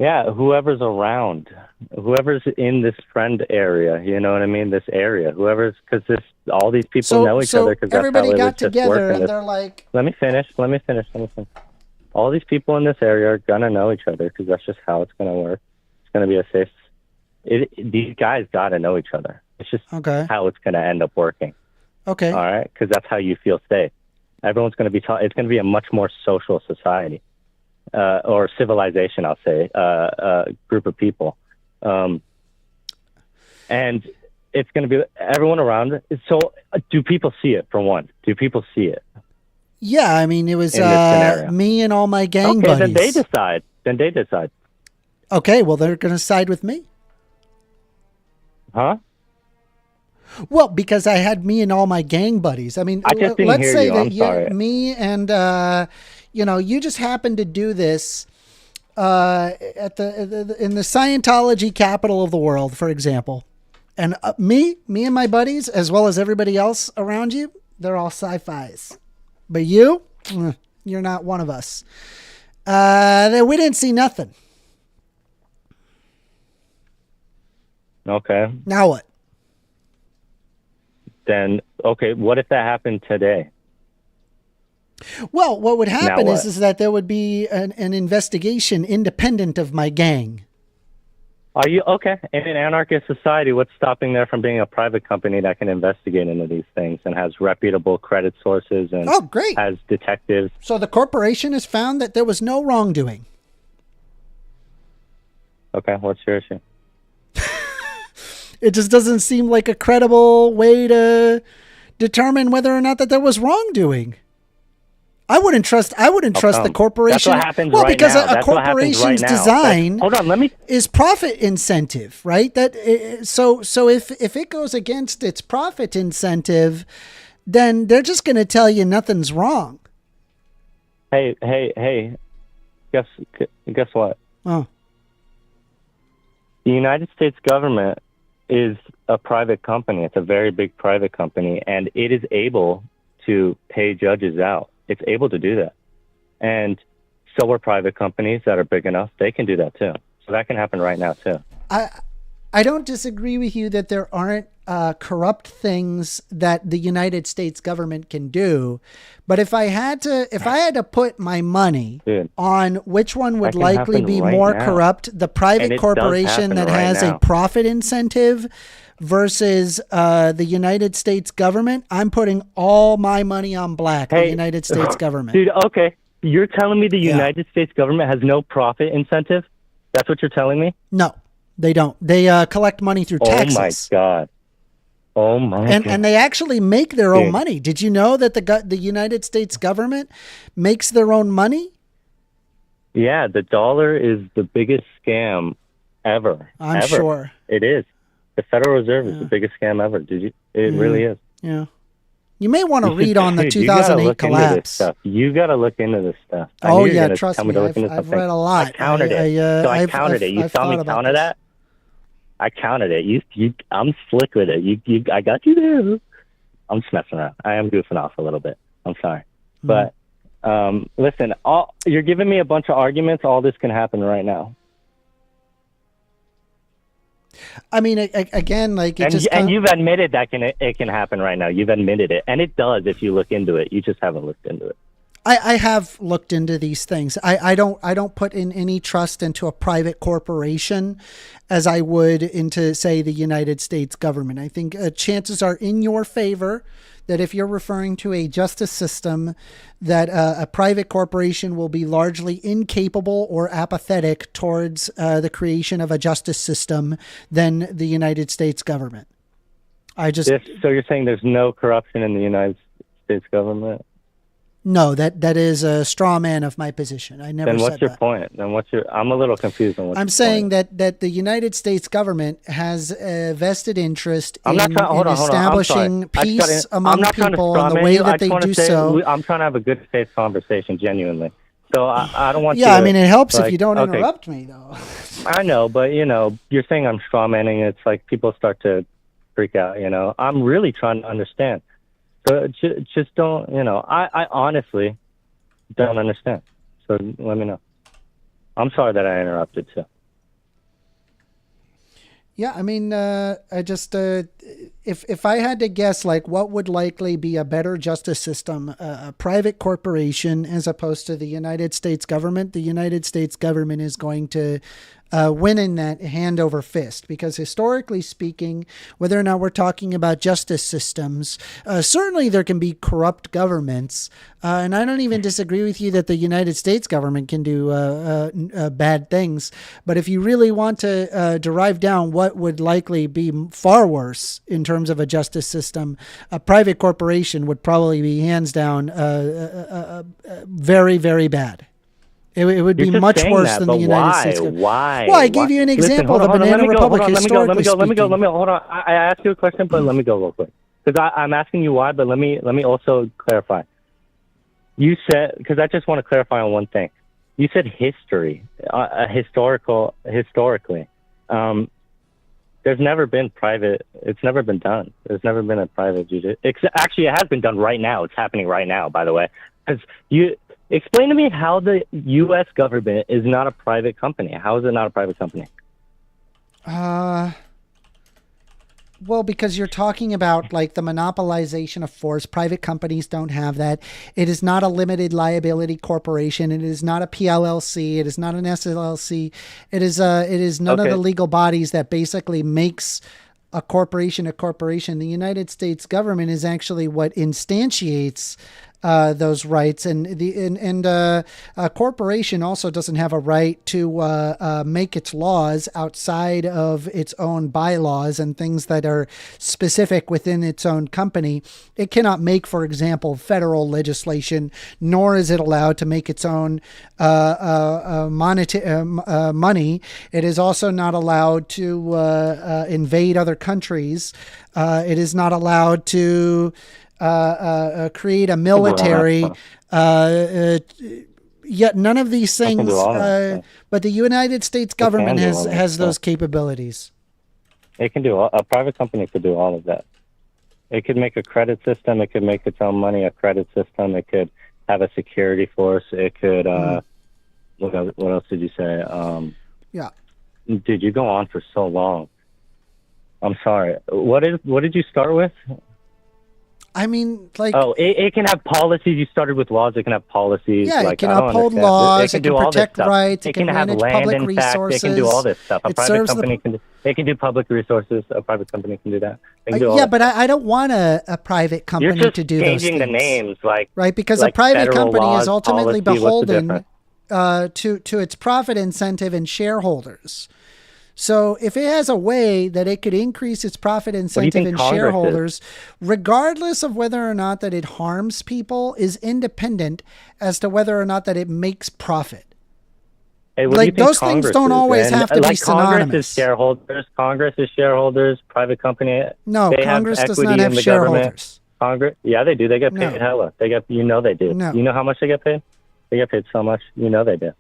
Speaker 7: Yeah, whoever's around, whoever's in this friend area, you know what I mean? This area, because all these people know each other because that's
Speaker 1: everybody
Speaker 7: how it
Speaker 1: got
Speaker 7: was just
Speaker 1: together
Speaker 7: working.
Speaker 1: and they're like,
Speaker 7: Let me finish. All these people in this area are gonna know each other because that's just how it's gonna work. It's gonna be a safe. These guys gotta know each other. It's just how it's gonna end up working.
Speaker 1: Okay.
Speaker 7: All right, because that's how you feel safe. Everyone's gonna be taught. It's gonna be a much more social society. Or civilization, I'll say, group of people. And it's going to be everyone around. So do people see it, for one? Do people see it?
Speaker 1: Yeah, I mean, it was me and all my gang
Speaker 7: buddies.
Speaker 1: buddies.
Speaker 7: Then they decide.
Speaker 1: Okay, well, they're going to side with me.
Speaker 7: Huh?
Speaker 1: Well, because I had me and all my gang buddies. I mean, let's say that me and... you just happened to do this in the Scientology capital of the world, for example. And me and my buddies, as well as everybody else around you, they're all sci-fis. But you're not one of us. We didn't see nothing.
Speaker 7: Okay.
Speaker 1: Now what?
Speaker 7: Then, okay, what if that happened today?
Speaker 1: Well, what would happen is that there would be an investigation independent of my gang.
Speaker 7: Are you okay? In an anarchist society, what's stopping there from being a private company that can investigate into these things and has reputable credit sources and
Speaker 1: great.
Speaker 7: Has detectives?
Speaker 1: So the corporation has found that there was no wrongdoing.
Speaker 7: Okay, what's your issue?
Speaker 1: It just doesn't seem like a credible way to determine whether or not that there was wrongdoing. I wouldn't trust the corporation.
Speaker 7: That's what happens right
Speaker 1: because
Speaker 7: now.
Speaker 1: a corporation's design is profit incentive, right? So if it goes against its profit incentive, then they're just going to tell you nothing's wrong.
Speaker 7: Hey. Guess what?
Speaker 1: Oh.
Speaker 7: The United States government is a private company. It's a very big private company, and it is able to pay judges out. It's able to do that. And so are private companies that are big enough. They can do that too. So that can happen right now too.
Speaker 1: I don't disagree with you that there aren't corrupt things that the United States government can do. But if I had to put my money on which one would likely be more corrupt, the private corporation that has a profit incentive versus the United States government, I'm putting all my money on black, the United States government.
Speaker 7: Dude, okay. You're telling me the United States government has no profit incentive? That's what you're telling me?
Speaker 1: No, they don't. They collect money through taxes.
Speaker 7: Oh my God.
Speaker 1: And they actually make their own money. Did you know that the United States government makes their own money?
Speaker 7: Yeah, the dollar is the biggest scam ever.
Speaker 1: I'm sure.
Speaker 7: It is. The Federal Reserve is the biggest scam ever. It really is.
Speaker 1: Yeah. You may want to read on the 2008 collapse.
Speaker 7: You got to look into this stuff.
Speaker 1: Oh, yeah, trust me. I've read a lot.
Speaker 7: I counted it. I counted it. You saw me counter that? I counted it. I'm slick with it. I got you there. I'm just messing around. I am goofing off a little bit. I'm sorry. But listen, you're giving me a bunch of arguments. All this can happen right now.
Speaker 1: I mean, again, like
Speaker 7: and you've admitted that it can happen right now. You've admitted it, and it does if you look into it. You just haven't looked into it.
Speaker 1: I have looked into these things. I don't put in any trust into a private corporation as I would into, say, the United States government. I think chances are in your favor that if you're referring to a justice system, that a private corporation will be largely incapable or apathetic towards the creation of a justice system than the United States government.
Speaker 7: So you're saying there's no corruption in the United States government?
Speaker 1: No, that is a straw man of my position. I never said that.
Speaker 7: Then what's your point? I'm a little confused on what
Speaker 1: I'm saying that the United States government has a vested interest in establishing peace among people, and the way that they do so.
Speaker 7: I'm trying to have a good faith conversation, genuinely. So I don't want.
Speaker 1: Yeah, I mean, it helps if you don't interrupt me, though.
Speaker 7: I know, but you're saying I'm straw manning. It's like people start to freak out. I'm really trying to understand. So just don't, I honestly don't understand. So let me know. I'm sorry that I interrupted too.
Speaker 1: Yeah, I mean, I just, if I had to guess, like, what would likely be a better justice system, a private corporation as opposed to the United States government, the United States government is going to win in that hand over fist, because historically speaking, whether or not we're talking about justice systems, certainly there can be corrupt governments. And I don't even disagree with you that the United States government can do bad things. But if you really want to derive down what would likely be far worse in terms of a justice system, a private corporation would probably be hands down very, very bad. It would be much worse than the United States.
Speaker 7: Why?
Speaker 1: Well, I gave you an example. The Banana Republic, historically speaking.
Speaker 7: Let me hold on. I asked you a question, but let me go real quick. Because I'm asking you why, but let me also clarify. You said, because I just want to clarify on one thing. You said history, historically. There's never been private. It's never been done. There's never been a private judicial. Actually, it has been done right now. It's happening right now, by the way. Because explain to me how the U.S. government is not a private company. How is it not a private company?
Speaker 1: Well, because you're talking about like the monopolization of force. Private companies don't have that. It is not a limited liability corporation. It is not a PLLC. It is not an SLLC. It is none of the legal bodies that basically makes a corporation a corporation. The United States government is actually what instantiates those rights, and a corporation also doesn't have a right to make its laws outside of its own bylaws and things that are specific within its own company. It cannot make, for example, federal legislation, nor is it allowed to make its own money. It is also not allowed to invade other countries. It is not allowed to create a military, yet none of these things, but the United States government has those capabilities.
Speaker 7: It can do, a private company could do all of that. It could make a credit system. It could make its own money, a credit system. It could have a security force. It could, what else did you say?
Speaker 1: Yeah.
Speaker 7: Dude, you go on for so long. I'm sorry. What did you start with?
Speaker 1: I mean, like...
Speaker 7: Oh, it can have policies. You started with laws. It can have policies.
Speaker 1: Yeah,
Speaker 7: like,
Speaker 1: it can uphold laws. It can protect rights. It can manage public resources.
Speaker 7: It can do all this stuff. A private company can do public resources. A private company can do that.
Speaker 1: But I don't want a private company to do those things.
Speaker 7: You're just changing the names,
Speaker 1: right? Because a private company is ultimately beholden to its profit incentive and shareholders. So if it has a way that it could increase its profit incentive and shareholders, regardless of whether or not that it harms people, is independent as to whether or not that it makes profit.
Speaker 7: Hey,
Speaker 1: like those things don't always have to be synonymous.
Speaker 7: Congress is shareholders, private company.
Speaker 1: No, Congress does not have shareholders.
Speaker 7: Congress, yeah, they do. They get paid hella. They do.
Speaker 1: No.
Speaker 7: You know how much they get paid? They get paid so much. You know they do.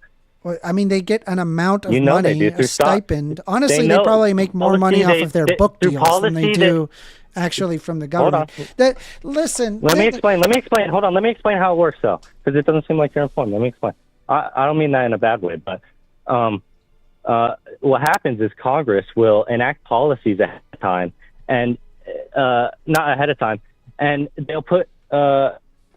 Speaker 1: Well, I mean, they get an amount of
Speaker 7: You know they
Speaker 1: money,
Speaker 7: do through
Speaker 1: a stipend. Honestly, they
Speaker 7: know-
Speaker 1: probably make more money
Speaker 7: policy,
Speaker 1: off of their book
Speaker 7: through
Speaker 1: deals than they
Speaker 7: policy,
Speaker 1: do actually from the
Speaker 7: Hold
Speaker 1: government. Listen.
Speaker 7: Let me explain. Hold on. Let me explain how it works, though, because it doesn't seem like you're informed. Let me explain. I don't mean that in a bad way, but what happens is Congress will enact policies ahead of time, and not ahead of time, and they'll put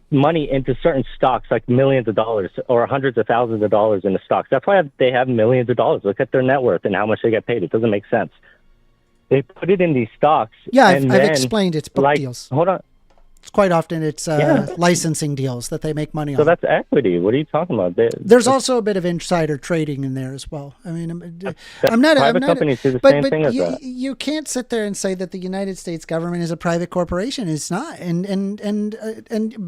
Speaker 7: money into certain stocks, like millions of dollars or hundreds of thousands of dollars into stocks. That's why they have millions of dollars. Look at their net worth and how much they get paid. It doesn't make sense. They put it in these stocks.
Speaker 1: Yeah,
Speaker 7: and
Speaker 1: I've
Speaker 7: then,
Speaker 1: explained it's book deals.
Speaker 7: Hold on.
Speaker 1: It's quite often it's licensing deals that they make money on.
Speaker 7: So that's equity. What are you talking about?
Speaker 1: There's also a bit of insider trading in there as well. I mean,
Speaker 7: private companies do the same thing as that.
Speaker 1: You can't sit there and say that the United States government is a private corporation. It's not. And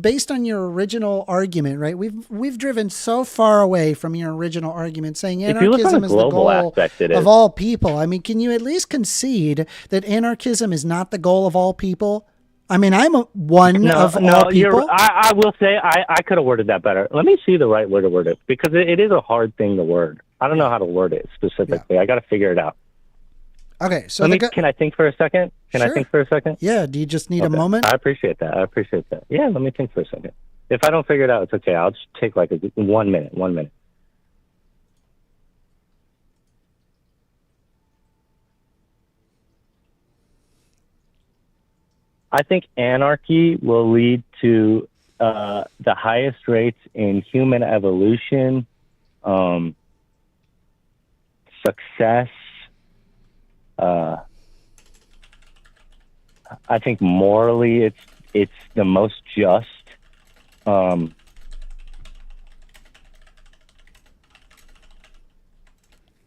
Speaker 1: based on your original argument, right? We've driven so far away from your original argument, saying anarchism is the goal of all people. I mean, can you at least concede that anarchism is not the goal of all people? I mean, I'm one of all people.
Speaker 7: I will say I could have worded that better. Let me see the right way to word it, because it is a hard thing to word. I don't know how to word it specifically. Yeah. I got to figure it out.
Speaker 1: Okay, so
Speaker 7: can I think for a second? Can I think for a second?
Speaker 1: Yeah. Do you just need a moment?
Speaker 7: I appreciate that. Yeah. Let me think for a second. If I don't figure it out, it's okay. I'll just take like 1 minute. 1 minute. I think anarchy will lead to the highest rates in human evolution, success. I think morally, it's the most just.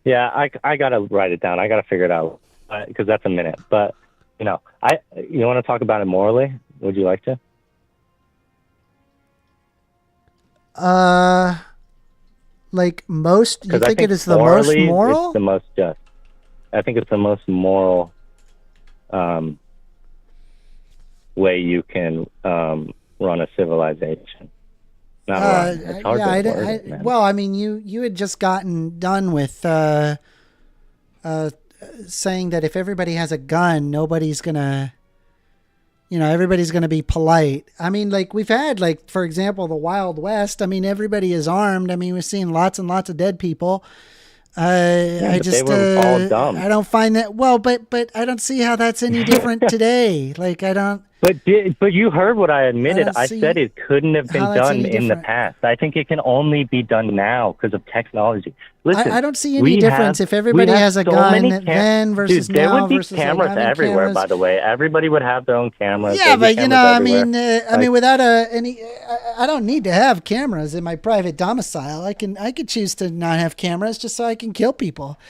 Speaker 7: Yeah, I gotta write it down. I gotta figure it out because that's a minute, but. You want to talk about it morally? Would you like to?
Speaker 1: Like most, you think it is the most moral?
Speaker 7: It's the most just. I think it's the most moral way you can run a civilization. It's hard to
Speaker 1: well, I mean, you had just gotten done with saying that if everybody has a gun, everybody's gonna be polite. I mean, like we've had, like, for example, the Wild West. I mean, everybody is armed. I mean, we're seeing lots and lots of dead people. I just,
Speaker 7: they were all dumb.
Speaker 1: I don't find that, well, but I don't see how that's any different today. Like, I don't.
Speaker 7: But you heard what I admitted. I said it couldn't have been done in the past. I think it can only be done now because of technology. Listen,
Speaker 1: I don't see any difference if everybody has a gun then versus now.
Speaker 7: There would be
Speaker 1: versus
Speaker 7: cameras everywhere. By the way, everybody would have their own cameras.
Speaker 1: Yeah, but I mean, without I don't need to have cameras in my private domicile. I could choose to not have cameras just so I can kill people.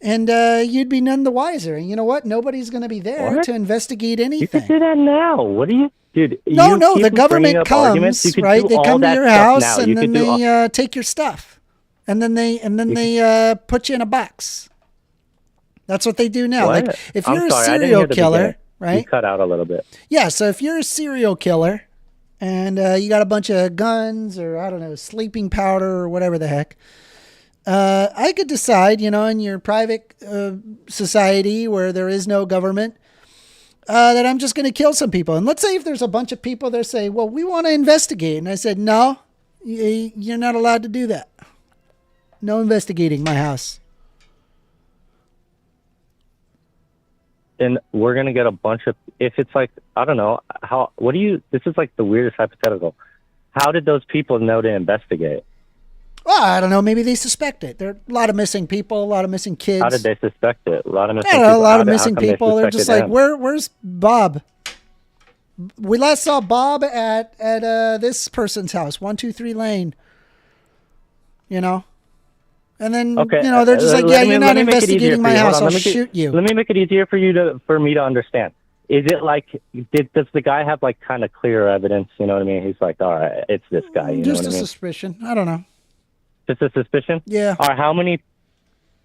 Speaker 1: And you'd be none the wiser. And you know what? Nobody's going to be there to investigate anything.
Speaker 7: You can do that now. What do you, dude?
Speaker 1: No, the government comes, right? They come to your house and then they take your stuff, and then they put you in a box. That's what they do now.
Speaker 7: What?
Speaker 1: Like if you're a serial killer, right?
Speaker 7: You cut out a little bit.
Speaker 1: Yeah. So if you're a serial killer, and you got a bunch of guns or I don't know, sleeping powder or whatever the heck. I could decide, in your private society where there is no government, that I'm just going to kill some people. And let's say if there's a bunch of people that say, well, we want to investigate. And I said, no, you're not allowed to do that. No investigating my house.
Speaker 7: And we're going to get a bunch of, if it's like, I don't know, this is like the weirdest hypothetical. How did those people know to investigate?
Speaker 1: Well, I don't know. Maybe they suspect it. There are a lot of missing people, a lot of missing kids.
Speaker 7: How did they suspect it? A lot of missing
Speaker 1: people. A lot of missing people. They're just like, where's Bob? We last saw Bob at this person's house, 123 Lane. And then they're just like, yeah, you're not investigating my house. I'll shoot you.
Speaker 7: Let me make it easier for me to understand. Is it like, does the guy have like kind of clear evidence? You know what I mean? He's like, all right, it's this guy. You
Speaker 1: just
Speaker 7: know what
Speaker 1: a
Speaker 7: I mean?
Speaker 1: Suspicion. I don't know.
Speaker 7: Just a suspicion?
Speaker 1: Yeah.
Speaker 7: Or how many,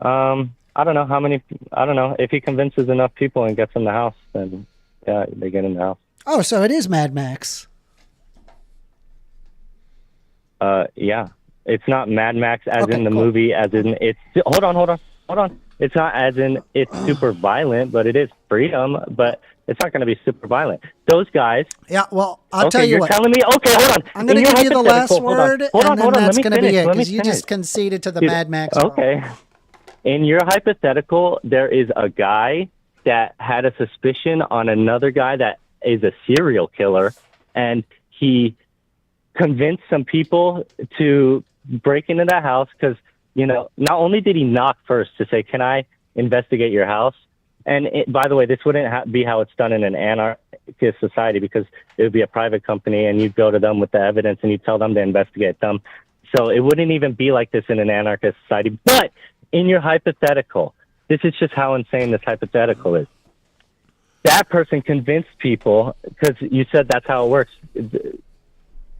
Speaker 7: I don't know. If he convinces enough people and gets in the house, then yeah, they get in the house.
Speaker 1: Oh, so it is Mad Max.
Speaker 7: Yeah. It's not Mad Max as
Speaker 1: Okay,
Speaker 7: in the
Speaker 1: cool.
Speaker 7: movie, as in it's. Hold on. It's not as in it's super violent, but it is freedom. But it's not going to be super violent. Those guys.
Speaker 1: Yeah, well, I'll
Speaker 7: Okay,
Speaker 1: tell you
Speaker 7: you're
Speaker 1: what.
Speaker 7: telling me. Okay, hold on.
Speaker 1: I'm going to
Speaker 7: In your
Speaker 1: give you the last
Speaker 7: hypothetical-
Speaker 1: word,
Speaker 7: Hold on.
Speaker 1: and then that's
Speaker 7: Let me
Speaker 1: going to be
Speaker 7: finish.
Speaker 1: it,
Speaker 7: Let me
Speaker 1: because you
Speaker 7: finish.
Speaker 1: just conceded to the
Speaker 7: Dude,
Speaker 1: Mad Max.
Speaker 7: Okay. In your hypothetical, there is a guy that had a suspicion on another guy that is a serial killer, and he convinced some people to break into that house because, not only did he knock first to say, can I investigate your house? And by the way, this wouldn't be how it's done in an anarchist society, because it would be a private company and you'd go to them with the evidence and you'd tell them to investigate them. So it wouldn't even be like this in an anarchist society. But in your hypothetical, this is just how insane this hypothetical is. That person convinced people, because you said that's how it works,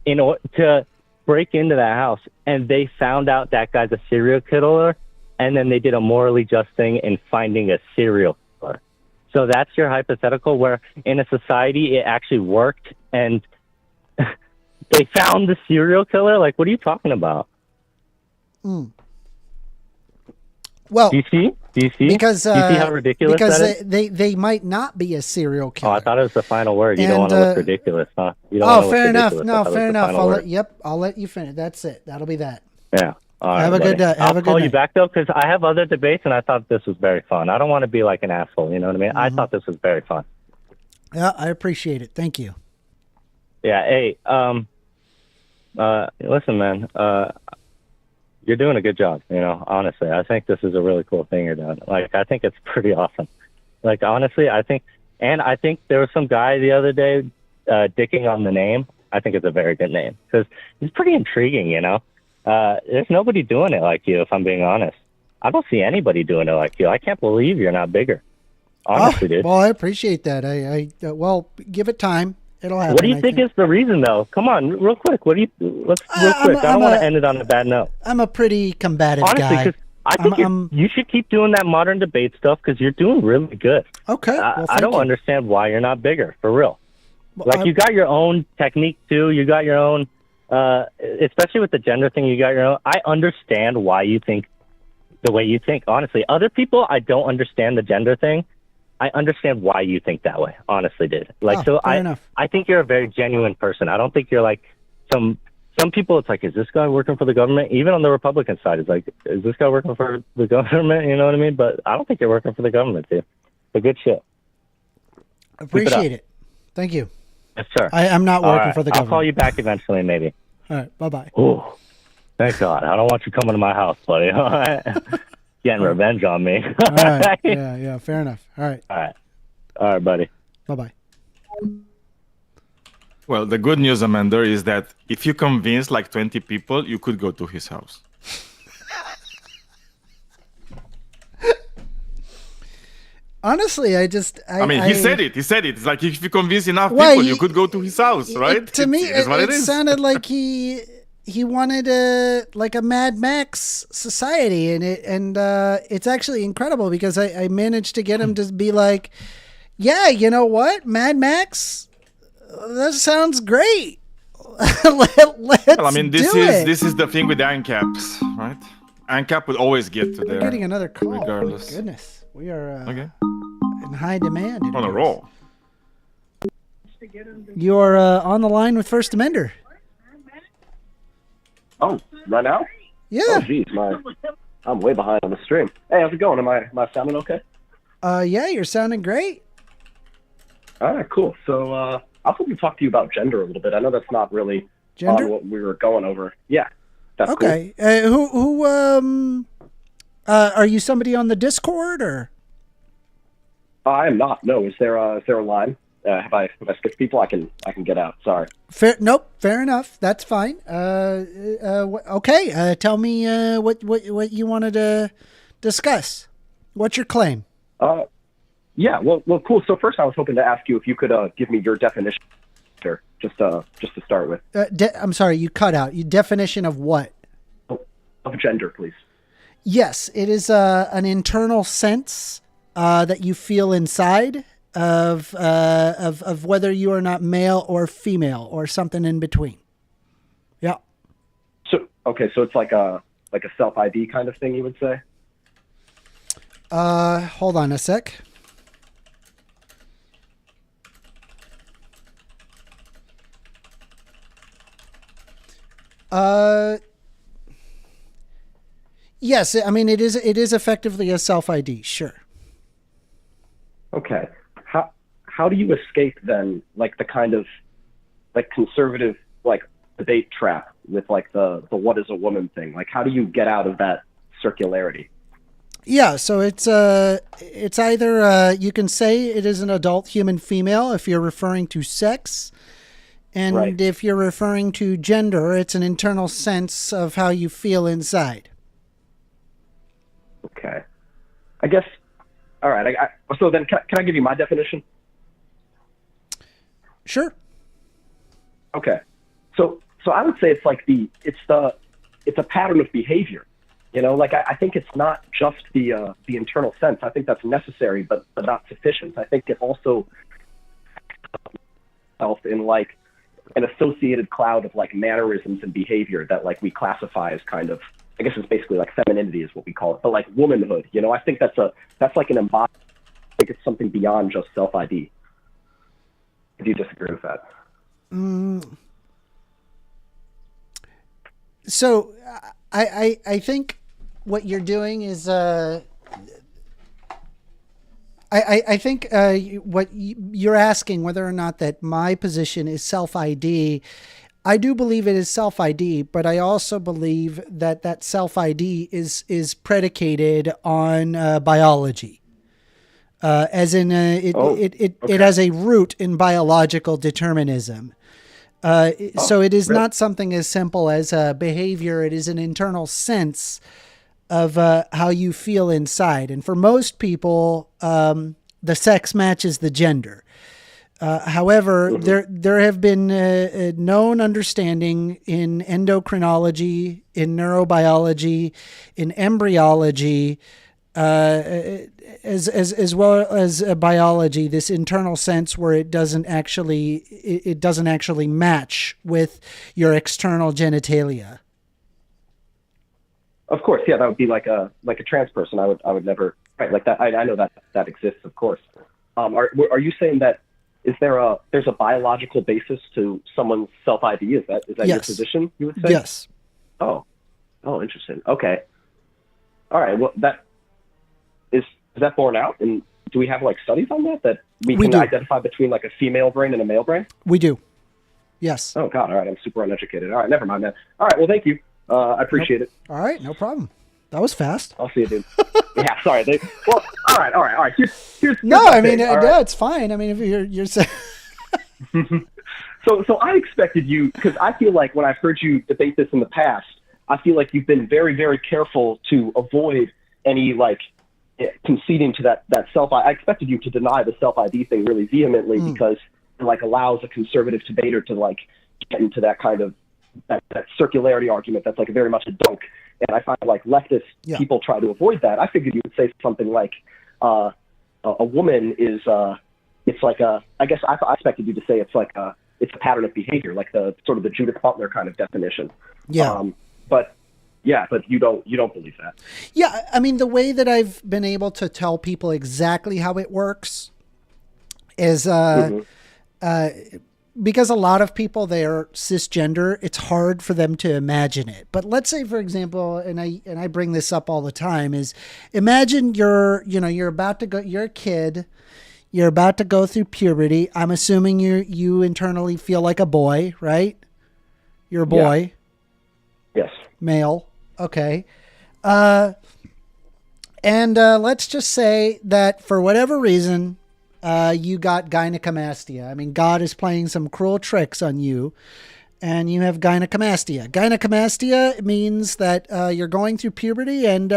Speaker 7: in order to break into that house, and they found out that guy's a serial killer, and then they did a morally just thing in finding a serial killer. So that's your hypothetical, where in a society it actually worked, and they found the serial killer? Like, what are you talking about?
Speaker 1: Well,
Speaker 7: Do you see?
Speaker 1: because
Speaker 7: Do you see how ridiculous that is?
Speaker 1: they might not be a serial
Speaker 7: Oh,
Speaker 1: killer.
Speaker 7: I thought it was the final word. You don't
Speaker 1: And,
Speaker 7: want to look ridiculous, huh? You don't
Speaker 1: Oh,
Speaker 7: wanna look
Speaker 1: fair enough.
Speaker 7: ridiculous. I
Speaker 1: No,
Speaker 7: thought it
Speaker 1: fair
Speaker 7: was the
Speaker 1: enough.
Speaker 7: final word.
Speaker 1: I'll let you finish. That's it. That'll be that.
Speaker 7: Yeah. All right,
Speaker 1: Have a good
Speaker 7: buddy.
Speaker 1: have
Speaker 7: I'll
Speaker 1: a good
Speaker 7: call you
Speaker 1: night.
Speaker 7: back, though, because I have other debates, and I thought this was very fun. I don't want to be like an asshole, you know what I mean? I thought this was very fun.
Speaker 1: Yeah, I appreciate it. Thank you.
Speaker 7: Yeah, hey, listen, man, you're doing a good job, honestly. I think this is a really cool thing you're doing. Like, I think it's pretty awesome. Like, honestly, I think there was some guy the other day dicking on the name. I think it's a very good name, because it's pretty intriguing, there's nobody doing it like you, if I'm being honest. I don't see anybody doing it like you. I can't believe you're not bigger. Honestly, dude.
Speaker 1: Well, I appreciate that. Well, give it time. It'll happen.
Speaker 7: What do you think is the reason, though? Come on, real quick. Real quick. I don't want to end it on a bad note.
Speaker 1: I'm a pretty combative
Speaker 7: Honestly,
Speaker 1: guy.
Speaker 7: because I think you should keep doing that modern debate stuff, because you're doing really good.
Speaker 1: Okay. Well,
Speaker 7: I don't understand why you're not bigger, for real.
Speaker 1: Well,
Speaker 7: you got your own technique, too. You got your own, especially with the gender thing, you got your own. I understand why you think the way you think, honestly. Other people, I don't understand the gender thing. I understand why you think that way, honestly, dude.
Speaker 1: fair enough.
Speaker 7: I think you're a very genuine person. I don't think you're like some people. It's like, is this guy working for the government? Even on the Republican side, it's like, is this guy working for the government? You know what I mean? But I don't think you're working for the government, dude. But good shit.
Speaker 1: Appreciate it. Thank you.
Speaker 7: Yes, sir.
Speaker 1: I'm not
Speaker 7: All
Speaker 1: working
Speaker 7: right.
Speaker 1: for the
Speaker 7: I'll
Speaker 1: government.
Speaker 7: call you back eventually, maybe.
Speaker 1: All right. Bye-bye.
Speaker 7: Oh, thank God. I don't want you coming to my house, buddy. All right. Getting revenge on me.
Speaker 1: All right. Yeah. Fair enough. All right.
Speaker 7: All right, buddy.
Speaker 1: Bye-bye.
Speaker 4: Well, the good news, Amanda, is that if you convince like 20 people, you could go to his house.
Speaker 1: Honestly, I
Speaker 4: mean, he said it. He said it. It's like, if you convince enough
Speaker 1: Well,
Speaker 4: people, you could go to his house, right?
Speaker 1: To me,
Speaker 4: It's what
Speaker 1: it
Speaker 4: is.
Speaker 1: sounded like he wanted a Mad Max society, and it's actually incredible, because I managed to get him to be like, yeah, you know what, Mad Max, that sounds great. Let's
Speaker 4: Well, I mean, this
Speaker 1: do
Speaker 4: is
Speaker 1: it.
Speaker 4: this is the thing with the ANCAPs, right? ANCAP would always get to
Speaker 1: We're
Speaker 4: there,
Speaker 1: getting another call.
Speaker 4: regardless.
Speaker 1: Goodness, we are
Speaker 4: Okay,
Speaker 1: in high demand. it
Speaker 4: on a
Speaker 1: appears.
Speaker 4: roll.
Speaker 1: You're on the line with First Amender.
Speaker 8: Oh, right now?
Speaker 1: Yeah.
Speaker 8: Oh, geez, I'm way behind on the stream. Hey, how's it going? Am I sounding okay?
Speaker 1: Yeah, you're sounding great.
Speaker 8: All right, cool. So, I was hoping to talk to you about gender a little bit. I know that's not really
Speaker 1: Gender?
Speaker 8: on what we were going over. Yeah, that's
Speaker 1: Okay. Who are you somebody on the Discord, or?
Speaker 8: cool. I am not. No, is there a line? Have I skipped people? I can get out. Sorry.
Speaker 1: Nope. Fair enough. That's fine. Okay. Tell me what you wanted to discuss. What's your claim?
Speaker 8: Yeah. Well, cool. So first, I was hoping to ask you if you could give me your definition, sure, just to start with,
Speaker 1: I'm sorry, you cut out. Your definition of what?
Speaker 8: of gender, please.
Speaker 1: Yes, it is an internal sense that you feel inside of whether you are not male or female or something in between. Yeah.
Speaker 8: So, Okay, so it's like a self ID kind of thing, you would say.
Speaker 1: Hold on a sec. Yes, I mean it is effectively a self ID, sure.
Speaker 8: Okay. How do you escape then, like the kind of like conservative like debate trap with like the what is a woman thing? Like how do you get out of that circularity?
Speaker 1: Yeah, so it's either you can say it is an adult human female if you're referring to sex, and
Speaker 8: Right.
Speaker 1: if you're referring to gender, it's an internal sense of how you feel inside.
Speaker 8: Okay. I guess. All right. So then, can I give you my definition?
Speaker 1: Sure.
Speaker 8: Okay. So I would say it's a pattern of behavior. You know, like I think it's not just the internal sense. I think that's necessary, but not sufficient. I think it also in like an associated cloud of like mannerisms and behavior that like we classify as kind of, I guess it's basically like femininity is what we call it, but like womanhood. You know, I think that's like an embodiment. I think it's something beyond just self ID. Do you disagree with that?
Speaker 1: So I think what you're doing is I think what you're asking whether or not that my position is self ID. I do believe it is self ID, but I also believe that self ID is predicated on biology. As in, it has a root in biological determinism. So it is
Speaker 8: really?
Speaker 1: not something as simple as behavior. It is an internal sense of how you feel inside. And for most people, the sex matches the gender. However, there have been known understanding in endocrinology, in neurobiology, in embryology, as well as biology, this internal sense where it doesn't actually match with your external genitalia.
Speaker 8: Of course, yeah, that would be like a trans person. I would never, right, like that. I know that exists, of course. Are you saying that there's a biological basis to someone's self ID? Is that
Speaker 1: Yes.
Speaker 8: your position? You would say?
Speaker 1: Yes.
Speaker 8: Oh, interesting. Okay. All right. Well, is that borne out? And do we have like studies on that we can
Speaker 1: do.
Speaker 8: identify between like a female brain and a male brain?
Speaker 1: We do. Yes.
Speaker 8: Oh God. All right. I'm super uneducated. All right. Never mind that. All right. Well, thank you. I appreciate it.
Speaker 1: All right. No problem. That was fast.
Speaker 8: I'll see you, dude. Yeah. Sorry. Well. All right. Here's
Speaker 1: No,
Speaker 8: the
Speaker 1: I mean,
Speaker 8: thing, all
Speaker 1: no,
Speaker 8: right?
Speaker 1: it's fine. I mean, if you're saying.
Speaker 8: So I expected you, because I feel like when I've heard you debate this in the past, I feel like you've been very, very careful to avoid any like conceding to that self. I expected you to deny the self ID thing really vehemently because it like allows a conservative debater to like get into that kind of that circularity argument that's like very much a dunk. And I find like leftist people try to avoid that. I figured you would say something like a woman is it's like I guess I expected you to say it's a pattern of behavior, like the sort of the Judith Butler kind of definition.
Speaker 1: Yeah.
Speaker 8: But you don't believe that.
Speaker 1: Yeah, I mean, the way that I've been able to tell people exactly how it works is because a lot of people, they're cisgender, it's hard for them to imagine it. But let's say, for example, and I bring this up all the time, is imagine you're about to go, you're a kid, you're about to go through puberty. I'm assuming you internally feel like a boy, right? You're a boy.
Speaker 8: Yeah. Yes.
Speaker 1: Male. Okay. And let's just say that for whatever reason, you got gynecomastia. I mean, God is playing some cruel tricks on you, and you have gynecomastia. Gynecomastia means that you're going through puberty and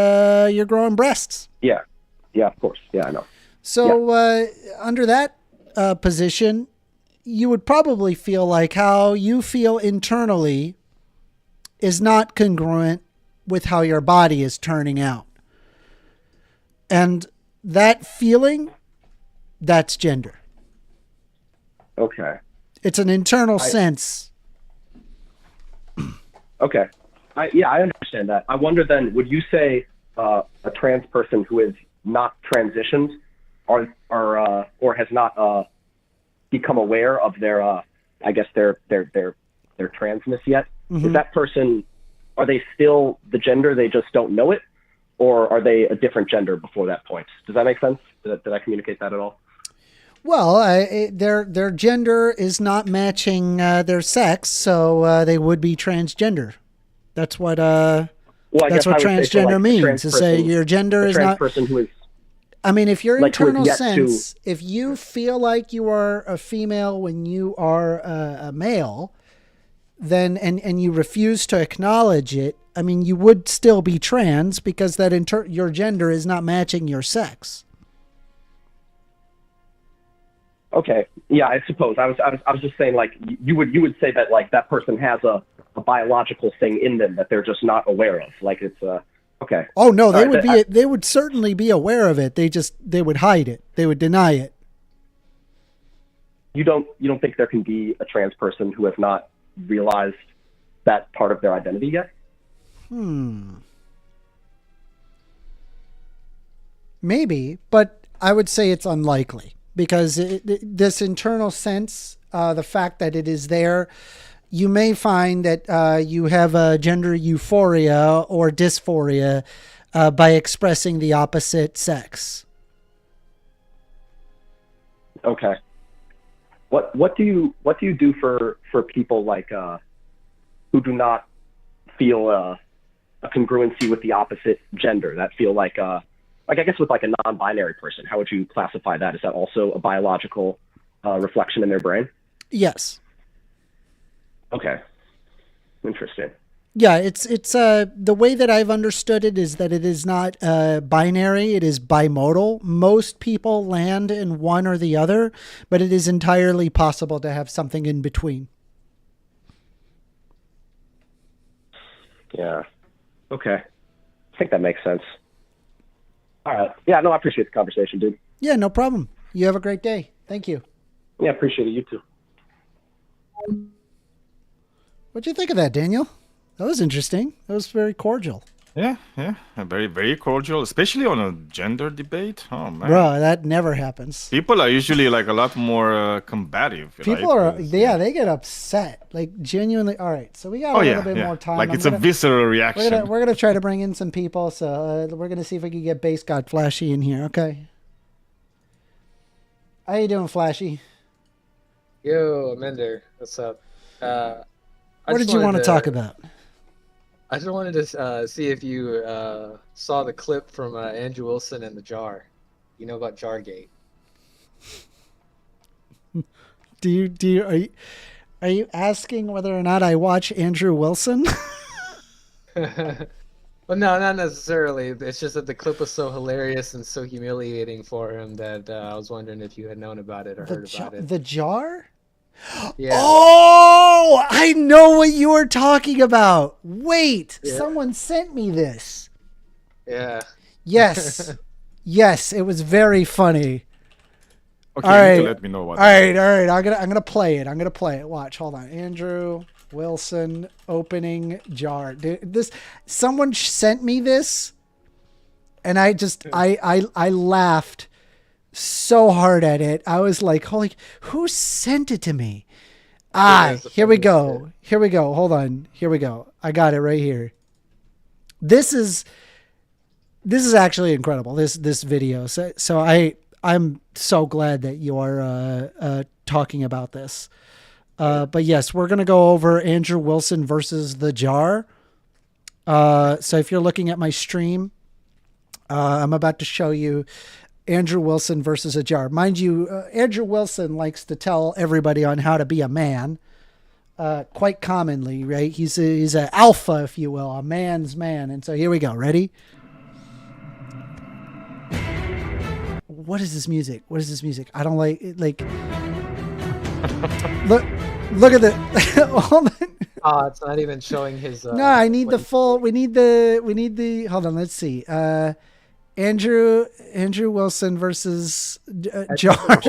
Speaker 1: you're growing breasts.
Speaker 8: Yeah. Yeah, of course. Yeah, I know.
Speaker 1: So under that position, you would probably feel like how you feel internally is not congruent with how your body is turning out. And that feeling, that's gender.
Speaker 8: Okay.
Speaker 1: It's an internal sense.
Speaker 8: Okay. I understand that. I wonder then, would you say a trans person who is not transitioned or has not become aware of their I guess their transness yet? Is that person, are they still the gender, they just don't know it, or are they a different gender before that point? Does that make sense? Did I communicate that at all?
Speaker 1: Well, their gender is not matching their sex, so they would be transgender. That's what that's what transgender means. To say your gender is not.
Speaker 8: Person who is.
Speaker 1: I mean, if your
Speaker 8: like
Speaker 1: internal sense, if you feel like you are a female when you are a male, then and you refuse to acknowledge it, I mean, you would still be trans because that your gender is not matching your sex.
Speaker 8: Okay. Yeah, I suppose. I was just saying, like, you would say that, like, that person has a biological thing in them that they're just not aware of. Like, it's okay.
Speaker 1: Oh no, they would certainly be aware of it. They would hide it. They would deny it.
Speaker 8: You don't think there can be a trans person who has not realized that part of their identity yet?
Speaker 1: Maybe, but I would say it's unlikely. Because this internal sense, the fact that it is there, you may find that you have a gender euphoria or dysphoria by expressing the opposite sex.
Speaker 8: Okay. What do you do for people like who do not feel a congruency with the opposite gender, that feel like I guess with like a non-binary person, how would you classify that? Is that also a biological reflection in their brain?
Speaker 1: Yes.
Speaker 8: Okay. Interesting.
Speaker 1: Yeah, it's the way that I've understood it is that it is not binary, it is bimodal. Most people land in one or the other, but it is entirely possible to have something in between.
Speaker 8: Yeah. Okay. I think that makes sense. All right. Yeah, no, I appreciate the conversation, dude.
Speaker 1: Yeah, no problem. You have a great day. Thank you.
Speaker 8: Yeah, appreciate it. You too.
Speaker 1: What'd you think of that, Daniel? That was interesting. That was very cordial.
Speaker 4: Yeah. Very, very cordial, especially on a gender debate. Oh, man.
Speaker 1: Bro, that never happens.
Speaker 4: People are usually like a lot more combative.
Speaker 1: People
Speaker 4: right?
Speaker 1: are, they get upset. Like, genuinely. All right, so we got a little bit more time.
Speaker 4: Like, it's a visceral reaction.
Speaker 1: We're gonna try to bring in some people, so we're going to see if we can get Base God Flashy in here, okay? How you doing, Flashy?
Speaker 9: Yo, Amender, what's up?
Speaker 1: What did you want to talk about?
Speaker 9: I just wanted to see if you saw the clip from Andrew Wilson and the jar. You know about Jargate.
Speaker 1: Are you asking whether or not I watch Andrew Wilson?
Speaker 9: Well, no, not necessarily. It's just that the clip was so hilarious and so humiliating for him that I was wondering if you had known about it or heard about it.
Speaker 1: The jar?
Speaker 9: Yeah.
Speaker 1: Oh, I know what you were talking about. Wait, someone sent me this.
Speaker 9: Yeah.
Speaker 1: Yes. Yes, it was very funny.
Speaker 4: Okay,
Speaker 1: all
Speaker 4: you
Speaker 1: right.
Speaker 4: need to let me know what.
Speaker 1: All right. I'm gonna play it. Watch. Hold on. Andrew Wilson opening jar. Dude, someone sent me this, and I laughed so hard at it. I was like, holy, who sent it to me? Here we go. Hold on. Here we go. I got it right here. This is actually incredible. This video. So I'm so glad that you are talking about this. But yes, we're going to go over Andrew Wilson versus the jar. So if you're looking at my stream, I'm about to show you Andrew Wilson versus a jar. Mind you, Andrew Wilson likes to tell everybody on how to be a man, quite commonly, right? He's an alpha, if you will, a man's man. And so here we go. Ready? What is this music? I don't like it. Like, look at the.
Speaker 9: Oh, it's not even showing his.
Speaker 1: No, I need the full. We need the. Hold on. Let's see. Andrew Wilson versus Jar.
Speaker 9: What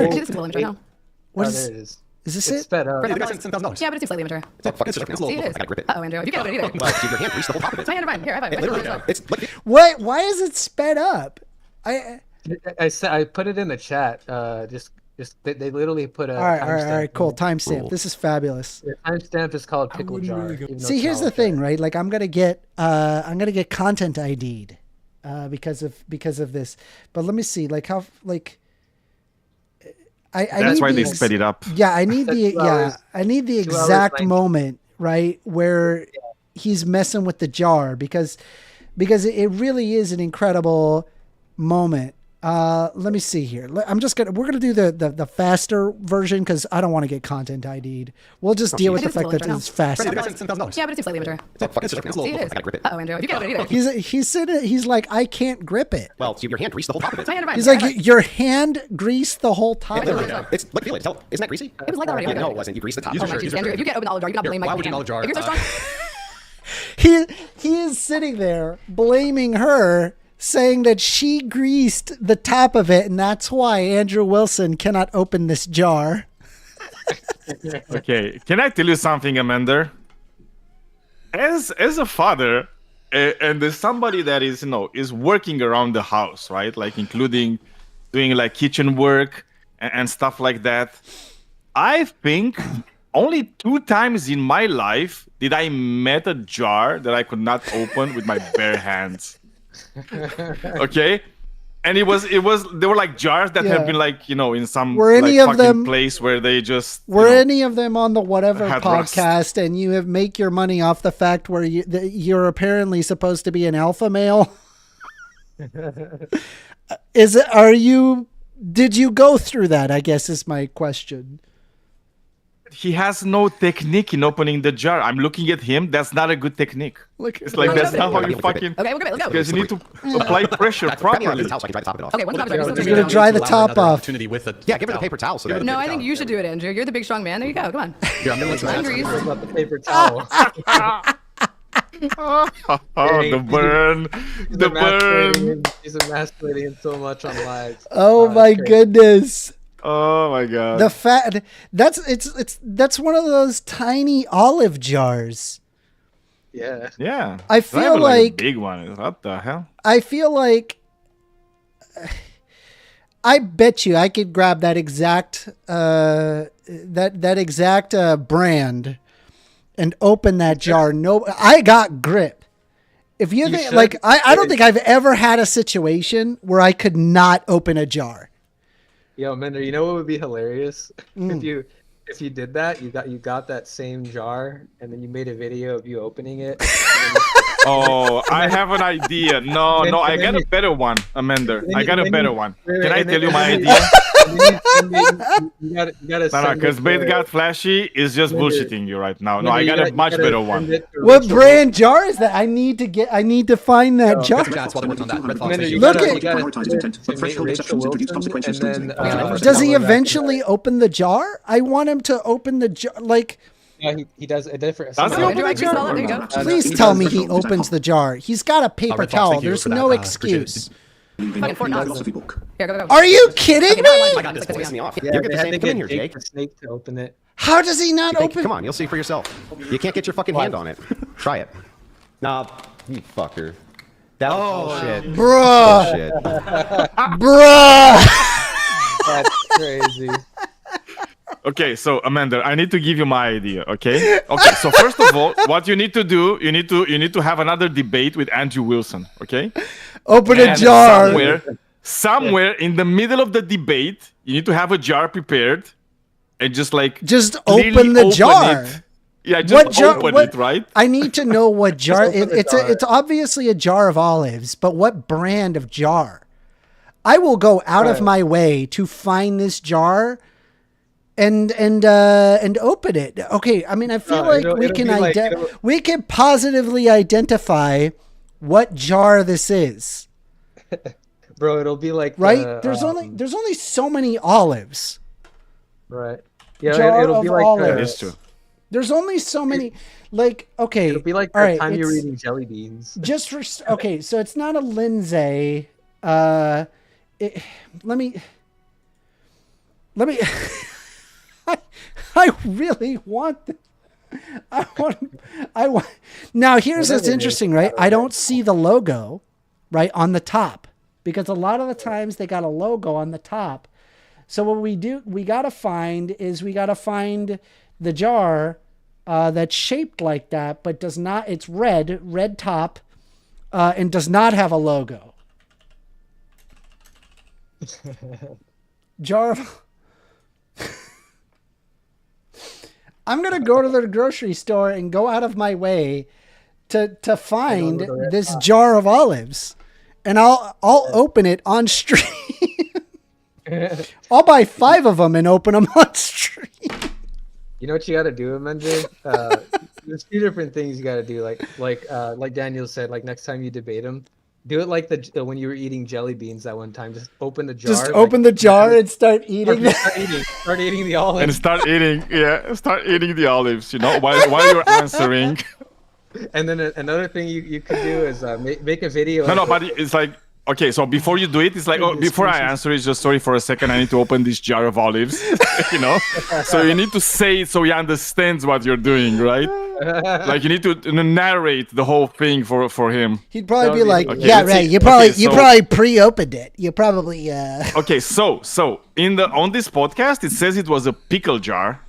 Speaker 1: What is?
Speaker 9: there it is.
Speaker 1: Is this
Speaker 9: It's
Speaker 1: it?
Speaker 9: sped up.
Speaker 10: Yeah, but it seems slightly immature.
Speaker 11: It's a fucking stretch. It's a
Speaker 10: See,
Speaker 11: little.
Speaker 10: it is.
Speaker 11: I gotta grip it.
Speaker 10: Uh-oh, Andrew. You can't open it either.
Speaker 11: Well, dude, your hand reached the whole top of it.
Speaker 10: It's my hand in mine. Here, high five.
Speaker 11: Literally, it's like
Speaker 1: What? Why is it sped up?
Speaker 9: I put it in the chat. Just they literally put a
Speaker 1: All right,
Speaker 9: timestamp.
Speaker 1: cool. Timestamp. This is fabulous.
Speaker 9: The timestamp is called pickle jar.
Speaker 1: See, here's the thing, right? Like, I'm gonna get content ID'd because of this. But let me see, like how like.
Speaker 4: That's why they sped it up.
Speaker 1: Yeah, I need the exact moment, right, where he's messing with the jar because it really is an incredible moment. Let me see here. We're gonna do the faster version because I don't want to get content ID'd. We'll just deal with the fact that it's fast.
Speaker 10: Yeah, but it seems slightly immature.
Speaker 11: it's a fucking stretch. It's a
Speaker 10: See,
Speaker 11: little.
Speaker 10: it is.
Speaker 11: I gotta grip it.
Speaker 10: Uh-oh, Andrew. You can't open it either.
Speaker 1: He's like, I can't grip it.
Speaker 11: Well, your hand reached the whole top of it.
Speaker 10: It's my hand in mine.
Speaker 1: He's
Speaker 10: Here,
Speaker 1: like,
Speaker 10: high five.
Speaker 1: your hand greased the whole top of
Speaker 11: Literally,
Speaker 1: it.
Speaker 11: it's like feel it. Isn't that greasy?
Speaker 10: It was like that already.
Speaker 11: Yeah,
Speaker 10: Okay.
Speaker 11: no, it wasn't. You greased the top.
Speaker 10: Oh my Jesus, Andrew. If you can't open the olive jar, you gotta blame my
Speaker 11: Why would you
Speaker 10: hand.
Speaker 11: olive jar?
Speaker 10: If you're so strong.
Speaker 1: He is sitting there blaming her, saying that she greased the top of it, and that's why Andrew Wilson cannot open this jar.
Speaker 4: Okay, can I tell you something, Amanda? As a father, and there's somebody that is working around the house, right? Like including doing like kitchen work and stuff like that. I think only 2 times in my life did I met a jar that I could not open with my bare hands. Okay, and it was they were like jars that
Speaker 1: Yeah.
Speaker 4: have been like in some
Speaker 1: Were any
Speaker 4: like,
Speaker 1: of
Speaker 4: fucking
Speaker 1: them-
Speaker 4: place where they just
Speaker 1: Were any of them on the whatever
Speaker 4: had rust.
Speaker 1: podcast, and you have make your money off the fact where you're apparently supposed to be an alpha male? Did you go through that, I guess is my question.
Speaker 4: he has no technique in opening the jar. I'm looking at him. That's not a good technique. It's like that's not how you fucking.
Speaker 10: Okay, we'll grip it. Let's go.
Speaker 4: Because you need to apply pressure properly.
Speaker 11: Towel so I can dry the top of it off.
Speaker 10: Okay, one top jar.
Speaker 1: You're gonna dry the top off.
Speaker 11: Yeah, give her the paper towel. So
Speaker 10: No, I think you should do it, Andrew. You're the big strong man. There you go. Come on.
Speaker 11: Here, I'm gonna let you
Speaker 10: Mine
Speaker 11: have
Speaker 10: grease.
Speaker 9: About the paper towel.
Speaker 4: Oh, the burn, the burn.
Speaker 9: He's emasculating so much on live.
Speaker 1: Oh my
Speaker 9: great.
Speaker 1: goodness.
Speaker 4: Oh my god.
Speaker 1: The fat that's one of those tiny olive jars.
Speaker 9: Yeah.
Speaker 4: Yeah.
Speaker 1: I
Speaker 4: Not
Speaker 1: feel
Speaker 4: even a
Speaker 1: like
Speaker 4: big one. What the hell?
Speaker 1: I feel like I bet you I could grab that exact brand and open that jar. No, I got grip. If you think
Speaker 9: should.
Speaker 1: like I don't think I've ever had a situation where I could not open a jar.
Speaker 9: Yo, Mender, you know what would be hilarious? If you did that, you got that same jar, and then you made a video of you opening it.
Speaker 4: Oh, I have an idea. No, I got a better one, Amanda. I got a better one. Can I tell you my idea?
Speaker 9: You gotta
Speaker 4: No, because Bait got flashy is just bullshitting you right now. No, I got a much better one.
Speaker 1: What brand jar is that? I need to find that jar.
Speaker 11: Chats while they're working on that. Red Fox.
Speaker 1: Look at-
Speaker 12: Prioritize intent. For threshold exceptions, introduce consequentials to its
Speaker 1: Does he eventually open the jar? I want him to open the jar. Like,
Speaker 9: Yeah, he does a different.
Speaker 4: Does he
Speaker 10: Oh,
Speaker 4: open
Speaker 10: Andrew, I
Speaker 4: the
Speaker 10: greased
Speaker 4: jar?
Speaker 10: all it. There you go.
Speaker 1: please tell me he opens the jar. He's got a paper
Speaker 11: Red Fox,
Speaker 1: towel.
Speaker 11: thank you
Speaker 1: There's
Speaker 11: for that,
Speaker 1: no
Speaker 11: appreciate
Speaker 1: excuse.
Speaker 10: Fucking Fort Knox.
Speaker 12: philosophy book.
Speaker 10: Here, go.
Speaker 1: Are you kidding
Speaker 11: I
Speaker 1: me?
Speaker 11: got this. Pissing me off.
Speaker 9: Yeah,
Speaker 11: You'll get
Speaker 9: they
Speaker 11: the
Speaker 9: had
Speaker 11: same.
Speaker 9: to
Speaker 11: Come in
Speaker 9: get
Speaker 11: here,
Speaker 9: Jake
Speaker 11: Jake.
Speaker 9: the Snake to open it.
Speaker 1: How does he not open?
Speaker 11: Come on, you'll see for yourself. You can't get your fucking hand on it. Try it. Nah, you fucker. That shit.
Speaker 1: Bruh,
Speaker 11: Shit.
Speaker 1: bruh.
Speaker 9: That's crazy.
Speaker 4: Okay, so Amanda, I need to give you my idea. Okay. Okay. So first of all, what you need to do, you need to have another debate with Andrew Wilson. Okay.
Speaker 1: Open a
Speaker 4: And
Speaker 1: jar.
Speaker 4: somewhere in the middle of the debate, you need to have a jar prepared, and just
Speaker 1: Just
Speaker 4: clearly
Speaker 1: open the jar.
Speaker 4: it. Yeah, just
Speaker 1: What jar?
Speaker 4: open
Speaker 1: What,
Speaker 4: it, right?
Speaker 1: I need to know what jar.
Speaker 9: open the
Speaker 1: It's
Speaker 9: jar.
Speaker 1: it's obviously a jar of olives, but what brand of jar? I will go out of my way to find this jar and open it. Okay, I mean, I feel like
Speaker 9: it'll
Speaker 1: we can
Speaker 9: be like-
Speaker 1: we can positively identify what jar this is,
Speaker 9: Bro, it'll be like
Speaker 1: right?
Speaker 9: the,
Speaker 1: there's only so many olives.
Speaker 9: right. Yeah,
Speaker 1: jar
Speaker 9: it'll
Speaker 1: of
Speaker 9: be like
Speaker 1: olives.
Speaker 4: That
Speaker 9: the,
Speaker 4: is true.
Speaker 1: There's only so many. Like, okay,
Speaker 9: it'll be like
Speaker 1: all
Speaker 9: the
Speaker 1: right,
Speaker 9: time you're
Speaker 1: it's-
Speaker 9: eating jelly beans.
Speaker 1: Just for okay, so it's not a Lindsay. Let me. I really want. I want. Now here's what's interesting, right? I don't see the logo, right, on the top, because a lot of the times they got a logo on the top. So what we gotta find the jar that's shaped like that, but does not. It's red top, and does not have a logo. Jar of. I'm going to go to the grocery store and go out of my way to find this jar of olives, and I'll open it on stream. I'll buy 5 of them and open them on stream.
Speaker 9: You know what you got to do, MJ? There's 2 different things you got to do. Like Daniel said, like next time you debate him, do it like when you were eating jelly beans that one time. Just open the jar.
Speaker 1: Just open the jar and start eating.
Speaker 9: Start eating the olives.
Speaker 4: And start eating the olives. You know, while you're answering.
Speaker 9: And then another thing you could do is make a video.
Speaker 4: No, but it's like, okay, so before you do it, it's like, before I answer, it's just, sorry for a second, I need to open this jar of olives, you know? So you need to say it so he understands what you're doing, right? Like you need to narrate the whole thing for him.
Speaker 1: He'd probably be like, okay, "Yeah, right. You probably pre-opened it. You probably."
Speaker 4: Okay, so on this podcast, it says it was a pickle jar.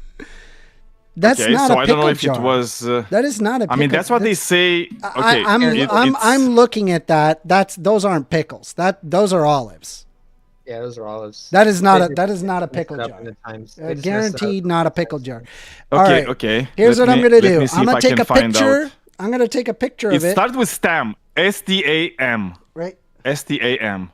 Speaker 1: That's not a pickle jar.
Speaker 4: I don't know if it was.
Speaker 1: That is not a pickle.
Speaker 4: I mean, that's what they say. Okay,
Speaker 1: I'm looking at that. Those aren't pickles. Those are olives.
Speaker 9: Yeah, those are olives.
Speaker 1: That is not a pickle jar. Guaranteed not a pickle jar.
Speaker 4: Okay,
Speaker 1: right. Okay. Here's what I'm gonna do. I'm gonna take a picture. I'm gonna take a picture of it.
Speaker 4: It starts with STAM. STAM.
Speaker 1: Right.
Speaker 4: STAM.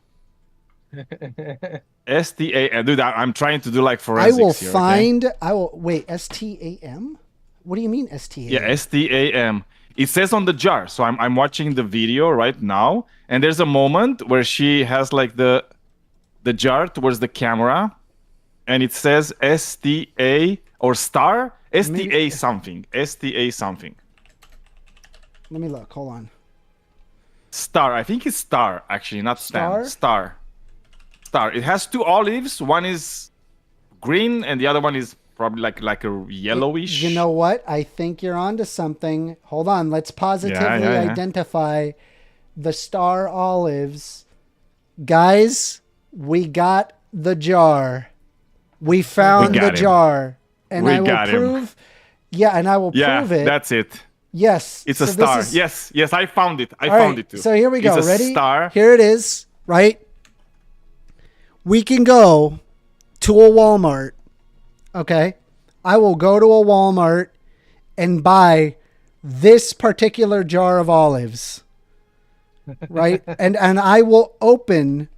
Speaker 4: STAM. Dude, I'm trying to do like forensics here.
Speaker 1: I will wait. STAM. What do you mean STAM?
Speaker 4: Yeah, STAM. It says on the jar. So I'm watching the video right now, and there's a moment where she has like the jar towards the camera, and it says STA or star STA something. STA something.
Speaker 1: Let me look. Hold on.
Speaker 4: Star. I think it's star actually, not star. Star. It has 2 olives. One is green, and the other one is probably like a yellowish.
Speaker 1: You know what? I think you're onto something. Hold on. Let's positively identify the star olives, guys. We got the jar. We found the jar. And I will prove. Yeah, and I will prove it.
Speaker 4: That's it.
Speaker 1: Yes.
Speaker 4: It's a star. Yes, I found it. I found it too.
Speaker 1: So here we go.
Speaker 4: It's a
Speaker 1: Ready?
Speaker 4: Star.
Speaker 1: Here it is, right? We can go to a Walmart. Okay? I will go to a Walmart and buy this particular jar of olives. Right? and I will open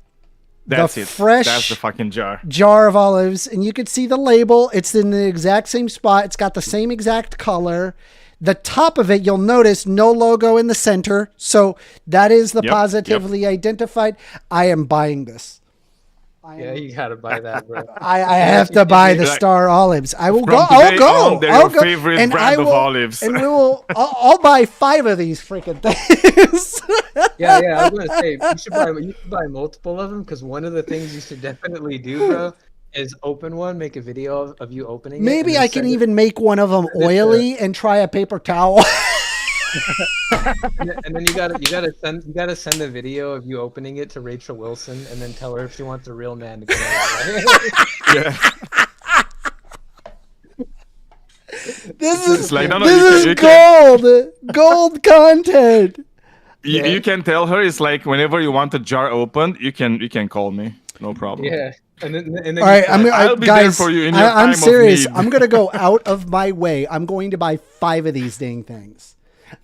Speaker 4: That's
Speaker 1: the
Speaker 4: it.
Speaker 1: fresh
Speaker 4: That's the fucking
Speaker 1: jar of olives, and you can see the label. It's in the exact same spot. It's got the same exact color. The top of it, you'll notice no logo in the center. So that is the positively identified. I am buying this.
Speaker 9: Yeah, you gotta buy that, bro.
Speaker 1: I have to buy the star olives. I will go. I'll go.
Speaker 4: They're your favorite brand of olives.
Speaker 1: And we will. I'll buy 5 of these freaking things.
Speaker 9: Yeah. I was gonna say you should buy multiple of them, because one of the things you should definitely do, bro, is open one, make a video of you opening.
Speaker 1: Maybe I can even make one of them oily and try a paper towel.
Speaker 9: And then you gotta send a video of you opening it to Rachel Wilson, and then tell her if she wants a real man to come out.
Speaker 4: Yeah.
Speaker 1: This is
Speaker 4: like,
Speaker 1: gold content.
Speaker 4: You can tell her it's like whenever you want a jar opened, you can call me, no problem.
Speaker 9: Yeah. And then
Speaker 1: all right,
Speaker 4: I'll be
Speaker 1: guys,
Speaker 4: there for you in your
Speaker 1: I'm
Speaker 4: time
Speaker 1: serious.
Speaker 4: of need.
Speaker 1: I'm gonna go out of my way. I'm going to buy 5 of these dang things.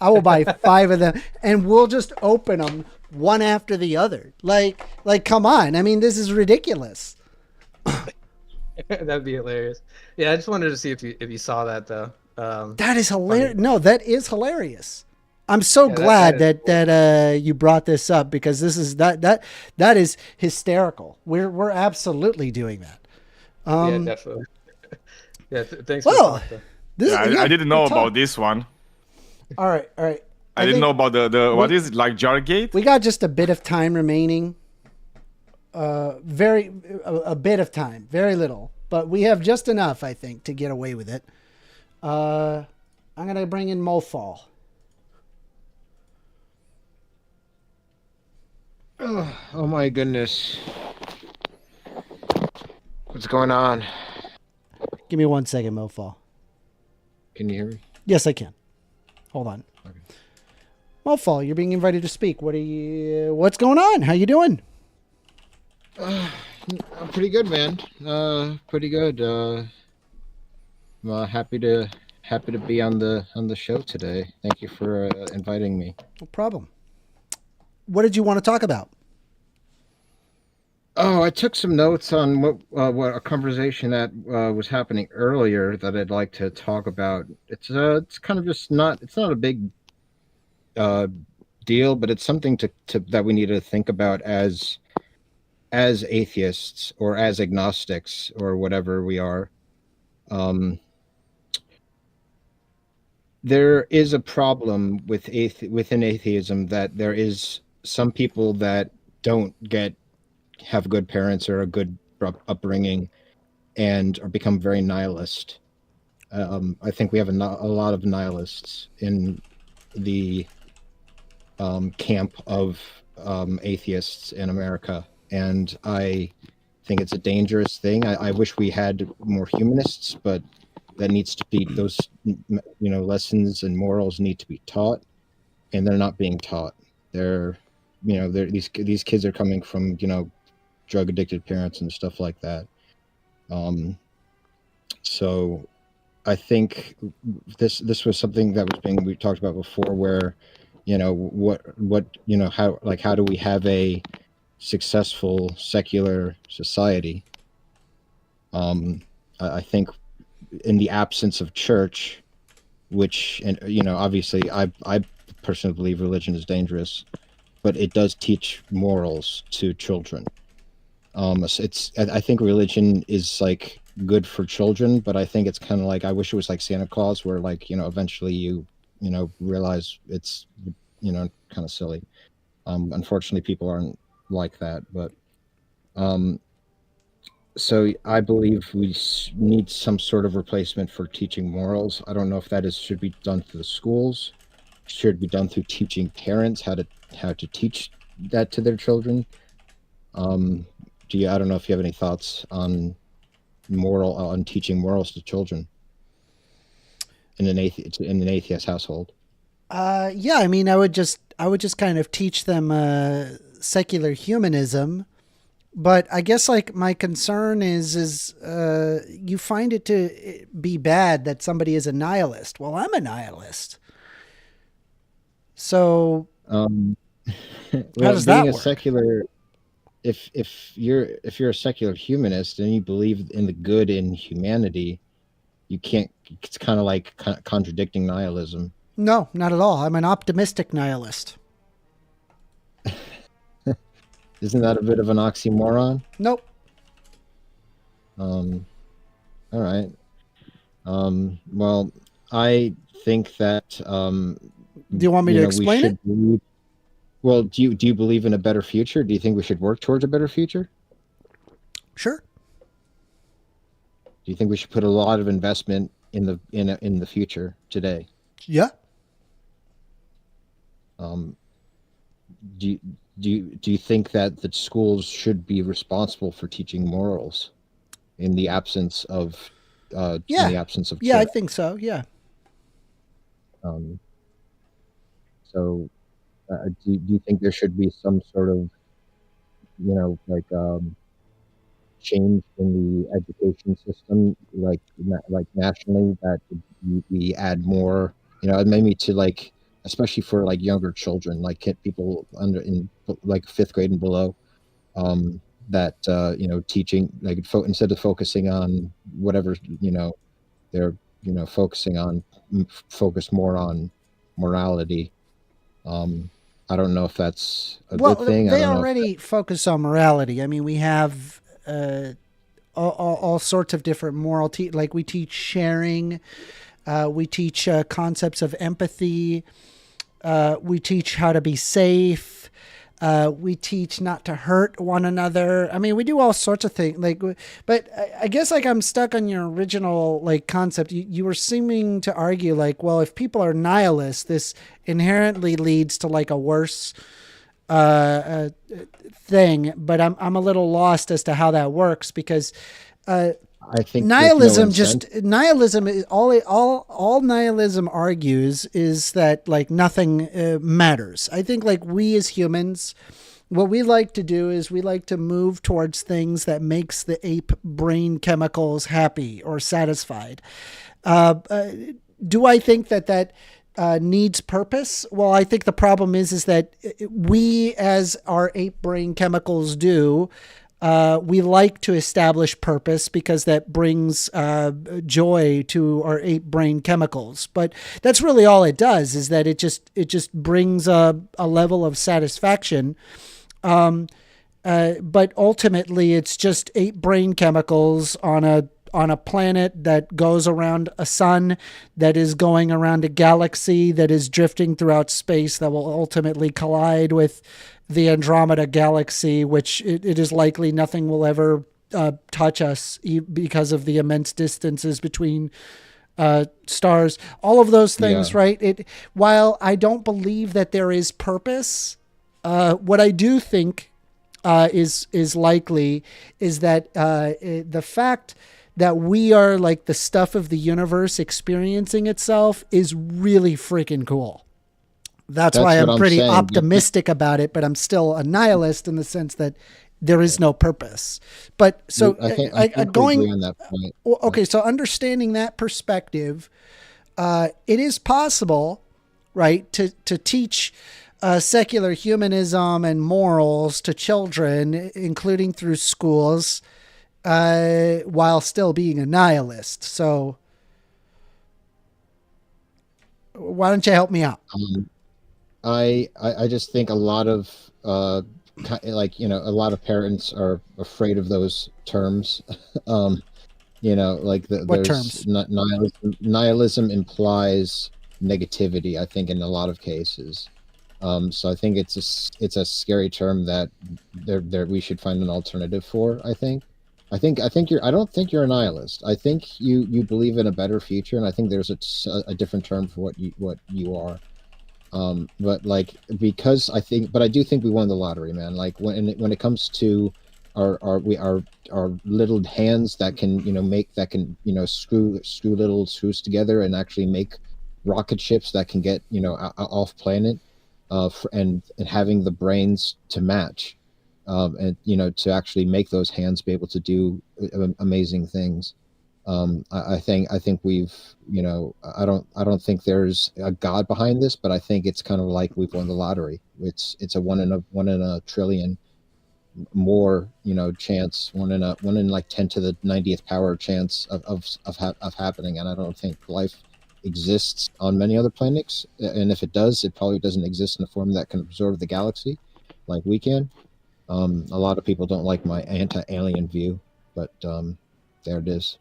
Speaker 1: I will buy 5 of them, and we'll just open them one after the other. Like, come on. I mean, this is ridiculous.
Speaker 9: That'd be hilarious. Yeah, I just wanted to see if you saw that though.
Speaker 1: That is hilarious. No, that is hilarious. I'm so glad that you brought this up, because this is that is hysterical. We're absolutely doing that.
Speaker 9: Yeah, definitely. Yeah, thanks.
Speaker 1: Well,
Speaker 4: I didn't know about this one.
Speaker 1: All right.
Speaker 4: I didn't know about the what is it, like Jargate?
Speaker 1: We got just a bit of time remaining. A bit of time, very little. but we have just enough, I think, to get away with it. I'm going to bring in Mofal.
Speaker 13: Oh my goodness. What's going on?
Speaker 1: Give me 1 second, Mofal.
Speaker 13: Can you hear me?
Speaker 1: Yes, I can. Hold on.
Speaker 13: Okay.
Speaker 1: Mofal, you're being invited to speak. What's going on? How you doing?
Speaker 13: I'm pretty good, man. Pretty good. Happy to be on the show today. Thank you for inviting me.
Speaker 1: No problem. What did you want to talk about?
Speaker 13: Oh, I took some notes on what a conversation that was happening earlier that I'd like to talk about. It's kind of just not. It's not a big deal, but it's something to that we need to think about as atheists or as agnostics or whatever we are. There is a problem with within atheism that there is some people that don't have good parents or a good upbringing and or become very nihilist. I think we have a lot of nihilists in the camp of atheists in America, and I think it's a dangerous thing. I wish we had more humanists, but that needs to be those lessons and morals need to be taught, and they're not being taught. These kids are coming from drug addicted parents and stuff like that. So I think this was something that was we talked about before, where how do we have a successful secular society? I think in the absence of church, which, and obviously I personally believe religion is dangerous, but it does teach morals to children. I think religion is like good for children, but I think it's kind of like, I wish it was like Santa Claus, where eventually you realize it's kind of silly. Unfortunately, people aren't like that, but so I believe we need some sort of replacement for teaching morals. I don't know if that should be done through the schools, should be done through teaching parents how to teach that to their children. I don't know if you have any thoughts on teaching morals to children in an atheist household.
Speaker 1: Yeah, I mean, I would just kind of teach them secular humanism, but I guess like my concern is you find it to be bad that somebody is a nihilist. Well, I'm a nihilist, so
Speaker 13: how
Speaker 1: does that work?
Speaker 13: Secular, if you're a secular humanist and you believe in the good in humanity, you can't. It's kind of like contradicting nihilism.
Speaker 1: No, not at all. I'm an optimistic nihilist.
Speaker 13: Isn't that a bit of an oxymoron?
Speaker 1: Nope.
Speaker 13: All right. Well, I think that.
Speaker 1: Do you want me to explain it?
Speaker 13: Well, do you believe in a better future? Do you think we should work towards a better future?
Speaker 1: Sure.
Speaker 13: Do you think we should put a lot of investment in the future today?
Speaker 1: Yeah.
Speaker 13: Do you think that the schools should be responsible for teaching morals in the absence of church?
Speaker 1: I think so. Yeah.
Speaker 13: So do you think there should be some sort of change in the education system, like nationally, that we add more, maybe to especially for younger children, people in fifth grade and below, teaching instead of focusing on whatever they're focus more on morality. I don't know if that's a good thing.
Speaker 1: They already focus on morality. I mean, we have all sorts of different moral we teach sharing, we teach concepts of empathy, we teach how to be safe. We teach not to hurt one another. I mean, we do all sorts of things. But I guess I'm stuck on your original concept. You were seeming to argue well, if people are nihilists, this inherently leads to a worse thing. But I'm a little lost as to how that works because.
Speaker 13: I think
Speaker 1: nihilism nihilism is all nihilism argues is that nothing matters. I think we as humans, what we like to do is we like to move towards things that makes the ape brain chemicals happy or satisfied. Do I think that needs purpose? Well, I think the problem is that we, as our ape brain chemicals do, we like to establish purpose because that brings joy to our ape brain chemicals. But that's really all it does, is that it just brings a level of satisfaction. But ultimately, it's just ape brain chemicals on a planet that goes around a sun, that is going around a galaxy, that is drifting throughout space, that will ultimately collide with the Andromeda galaxy, which it is likely nothing will ever touch us because of the immense distances between stars. All of those things, right? While I don't believe that there is purpose, what I do think is likely is that the fact that we are the stuff of the universe experiencing itself is really freaking cool. That's why I'm pretty optimistic about it, but I'm still a nihilist in the sense that there is no purpose. But so
Speaker 13: I think going on that point.
Speaker 1: Okay, so understanding that perspective, it is possible, right, to teach secular humanism and morals to children, including through schools, while still being a nihilist. So why don't you help me out?
Speaker 13: I just think a lot of a lot of parents are afraid of those terms. What
Speaker 1: terms?
Speaker 13: Nihilism implies negativity, I think, in a lot of cases. So I think it's a scary term that we should find an alternative for. I don't think you're a nihilist. I think you believe in a better future, and I think there's a different term for what you are. But I do think we won the lottery, man. When it comes to our little hands that can screw little screws together and actually make rocket ships that can get off planet, and having the brains to match, and to actually make those hands be able to do amazing things. I think we've, I don't think there's a God behind this, but I think it's kind of like we've won the lottery. It's a one in a trillion more, chance, one in 10 to the 90th power chance of happening. And I don't think life exists on many other planets. And if it does, it probably doesn't exist in a form that can absorb the galaxy like we can. A lot of people don't like my anti-alien view, but there it is.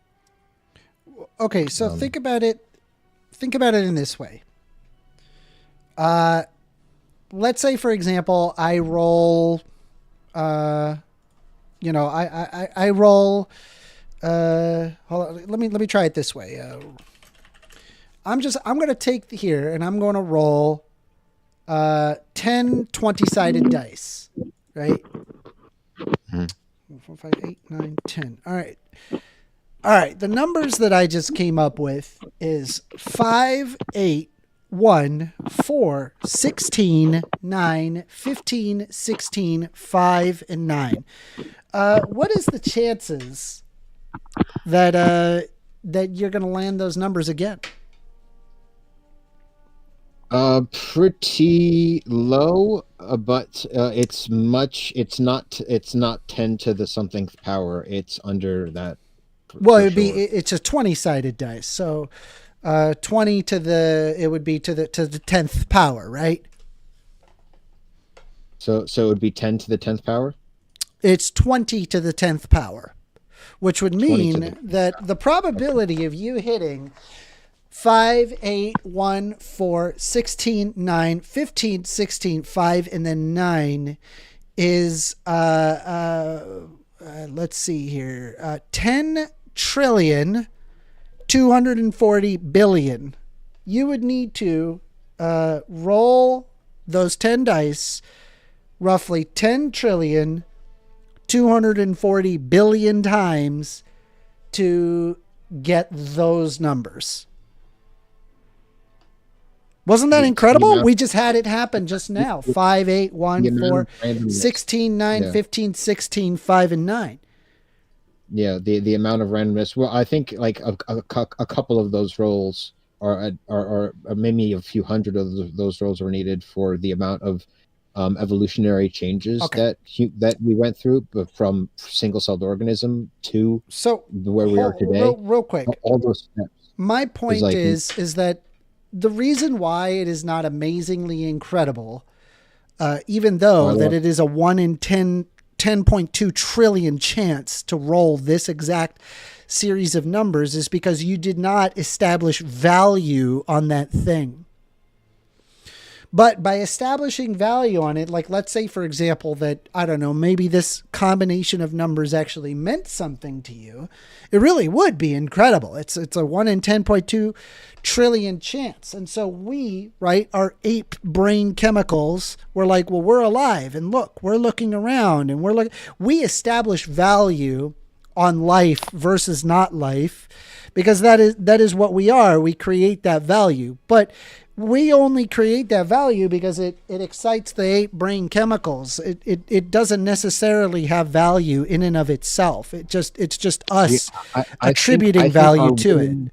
Speaker 1: Okay, so think about it in this way. Let's say, for example, I roll, I roll, hold on, let me try it this way. I'm going to take here and I'm going to roll 10 20-sided dice, right? 1, 4, 5, 8, 9, 10. All right, the numbers that I just came up with is 5, 8, 1, 4, 16, 9, 15, 16, 5, and 9. What is the chances that you're going to land those numbers again?
Speaker 13: Pretty low, but it's not 10 to the somethingth power. It's under that.
Speaker 1: Well, it's a 20-sided dice. So 20 to the 10th power, right?
Speaker 13: So it would be 10 to the 10th power?
Speaker 1: It's 20 to the 10th power, which would mean that the probability of you hitting 5, 8, 1, 4, 16, 9, 15, 16, 5, and then 9 is, let's see here, 10 trillion, 240 billion. You would need to roll those 10 dice roughly 10 trillion, 240 billion times to get those numbers. Wasn't that incredible? We just had it happen just now. 5, 8, 1, 4, 16, 9, 15, 16, 5, and 9.
Speaker 13: Yeah, the amount of randomness. Well, I think like a couple of those rolls are maybe a few hundred of those rolls are needed for the amount of evolutionary changes that we went through from single-celled organism to where we are today.
Speaker 1: Real quick,
Speaker 13: all those steps.
Speaker 1: My point is that the reason why it is not amazingly incredible, even though that it is a 1 in 10.2 trillion chance to roll this exact series of numbers, is because you did not establish value on that thing. But by establishing value on it, like let's say, for example, that, I don't know, maybe this combination of numbers actually meant something to you, it really would be incredible. It's a 1 in 10.2 trillion chance. And so we, right, our ape brain chemicals, we're like, well, we're alive. And look, we're looking around and we establish value on life versus not life, because that is what we are. We create that value. But we only create that value because it excites the ape brain chemicals. It doesn't necessarily have value in and of itself. It's just us attributing value to it.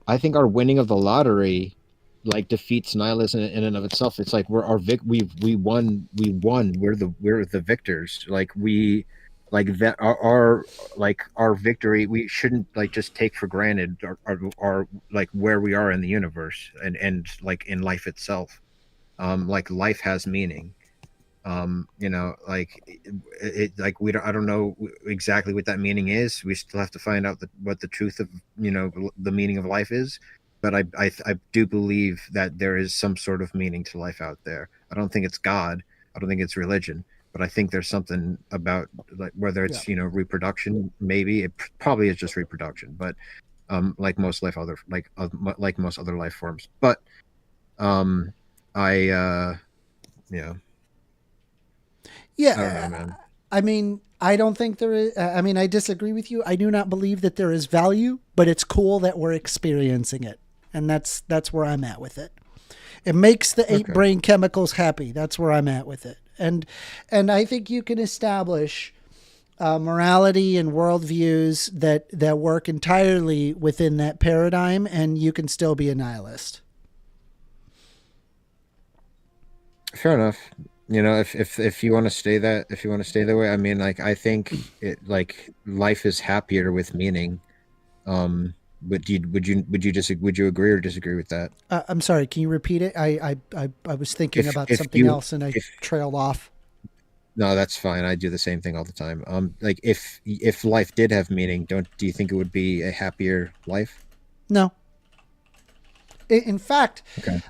Speaker 13: I think our winning of the lottery like defeats nihilism in and of itself. It's like we won. We're the victors. Our victory, we shouldn't like just take for granted our like where we are in the universe and like in life itself. Like life has meaning. I don't know exactly what that meaning is. We still have to find out what the truth of the meaning of life is. But I do believe that there is some sort of meaning to life out there. I don't think it's God. I don't think it's religion. But I think there's something about like whether it's reproduction, maybe it probably is just reproduction, but like most life other like most other life forms. But I don't know, man.
Speaker 1: I mean, I don't think there is. I mean, I disagree with you. I do not believe that there is value, but it's cool that we're experiencing it, and that's where I'm at with it. It makes the ape brain chemicals happy. That's where I'm at with it. And I think you can establish morality and worldviews that work entirely within that paradigm, and you can still be a nihilist.
Speaker 13: Fair enough. If you want to stay that way, I mean, like I think it like life is happier with meaning. Would you agree or disagree with that?
Speaker 1: I'm sorry. Can you repeat it? I was thinking about something else and I trailed off.
Speaker 13: No, that's fine. I do the same thing all the time. Like if life did have meaning, do you think it would be a happier life?
Speaker 1: No. In fact,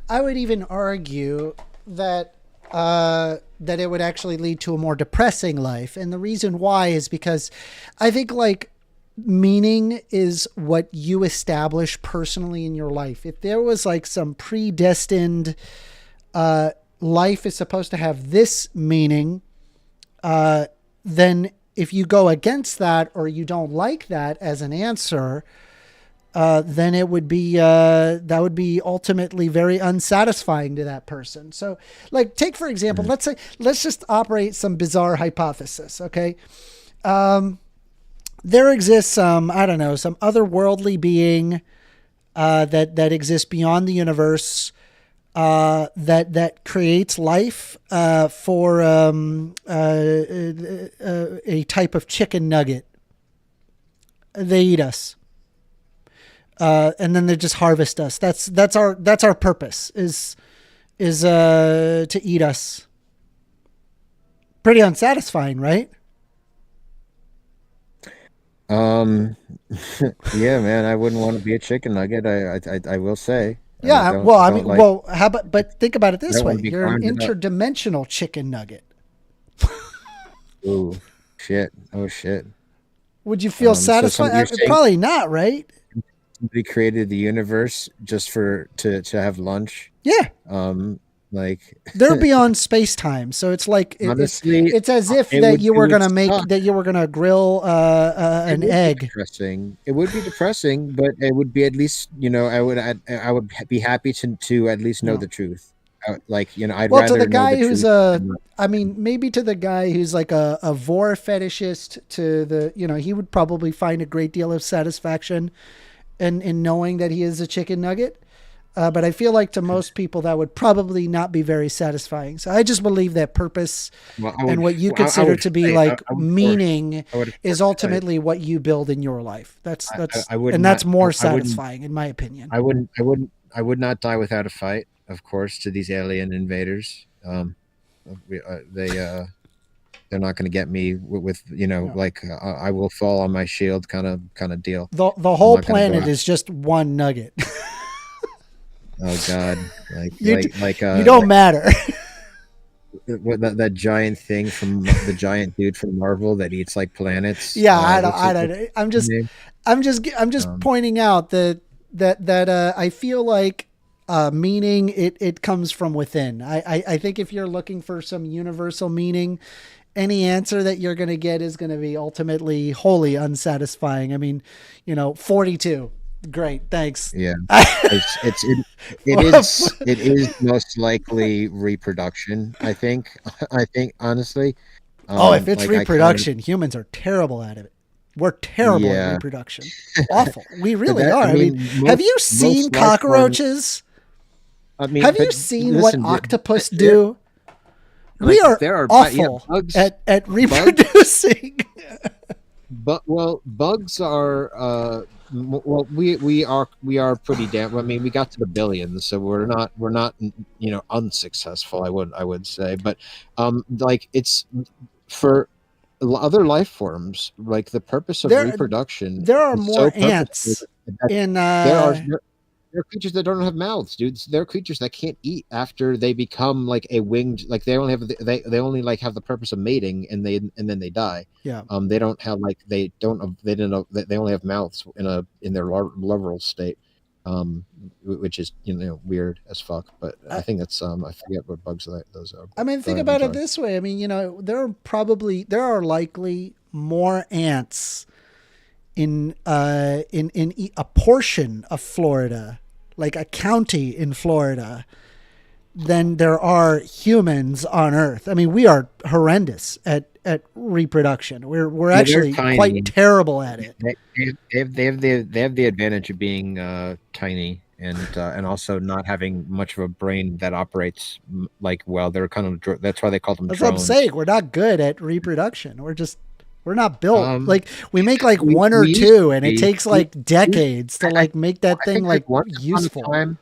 Speaker 1: I would even argue that it would actually lead to a more depressing life. And the reason why is because I think like meaning is what you establish personally in your life. If there was like some predestined life is supposed to have this meaning, then if you go against that or you don't like that as an answer, then it would be that would be ultimately very unsatisfying to that person. So like take for example, let's just operate some bizarre hypothesis. Okay. There exists some otherworldly being that exists beyond the universe that creates life for a type of chicken nugget. They eat us, and then they just harvest us. That's our purpose is to eat us.
Speaker 13: Yeah, man, I wouldn't want to be a chicken nugget. I will say.
Speaker 1: Yeah, well, I mean, well, how about? But think about it this way: you're an
Speaker 13: grounded up.
Speaker 1: interdimensional chicken nugget.
Speaker 13: Ooh, shit! Oh shit!
Speaker 1: Would you feel satisfied? Probably not, right?
Speaker 13: Somebody created the universe just to have lunch.
Speaker 1: Yeah.
Speaker 13: Like
Speaker 1: they're beyond space time, so it's like
Speaker 13: honestly,
Speaker 1: it's as if that you were gonna grill an egg.
Speaker 13: Depressing. It would be depressing, but it would be at least I would be happy to at least know the truth. Like I'd rather
Speaker 1: to the guy
Speaker 13: know the
Speaker 1: who's
Speaker 13: truth
Speaker 1: maybe to the guy who's like a vor fetishist, to the he would probably find a great deal of satisfaction in knowing that he is a chicken nugget. But I feel like to most people that would probably not be very satisfying. So I just believe that purpose and what you consider to be meaning is ultimately what you build in your life. That's more satisfying in my opinion.
Speaker 13: I would not die without a fight, of course, to these alien invaders. They're not going to get me with I will fall on my shield kind of deal.
Speaker 1: The whole planet is just one nugget.
Speaker 13: Oh God!
Speaker 1: You don't matter.
Speaker 13: What that giant thing from the giant dude from Marvel that eats like planets?
Speaker 1: Yeah, I don't. I'm just pointing out that I feel like meaning it comes from within. I think if you're looking for some universal meaning, any answer that you're going to get is going to be ultimately wholly unsatisfying. I mean, 42. Great, thanks.
Speaker 13: Yeah, it is most likely reproduction. I think honestly.
Speaker 1: If it's reproduction, humans are terrible at it. We're terrible at reproduction. Awful. We really are. I mean, have you seen cockroaches? Have you seen what octopus do? We are awful at reproducing.
Speaker 13: Bugs are. We are pretty damn. I mean, we got to the billions, so we're not unsuccessful. I would say, but it's for other life forms. Like the purpose of reproduction.
Speaker 1: There are more ants in.
Speaker 13: There are creatures that don't have mouths, dude. There are creatures that can't eat after they become like a winged. Like they only have have the purpose of mating, and then they die.
Speaker 1: Yeah.
Speaker 13: They don't have they only have mouths in their larval state, which is weird as fuck. But I think that's I forget what bugs those are.
Speaker 1: I mean, think about it this way. I mean, there are likely more ants in a portion of Florida, like a county in Florida, than there are humans on Earth. I mean, we are horrendous at reproduction. We're actually quite terrible at it.
Speaker 13: They have the advantage of being tiny and also not having much of a brain that operates well. They're kind of that's why they call them drones.
Speaker 1: That's what I'm saying. We're not good at reproduction. We're not built we make one or two, and it takes decades to make that thing useful.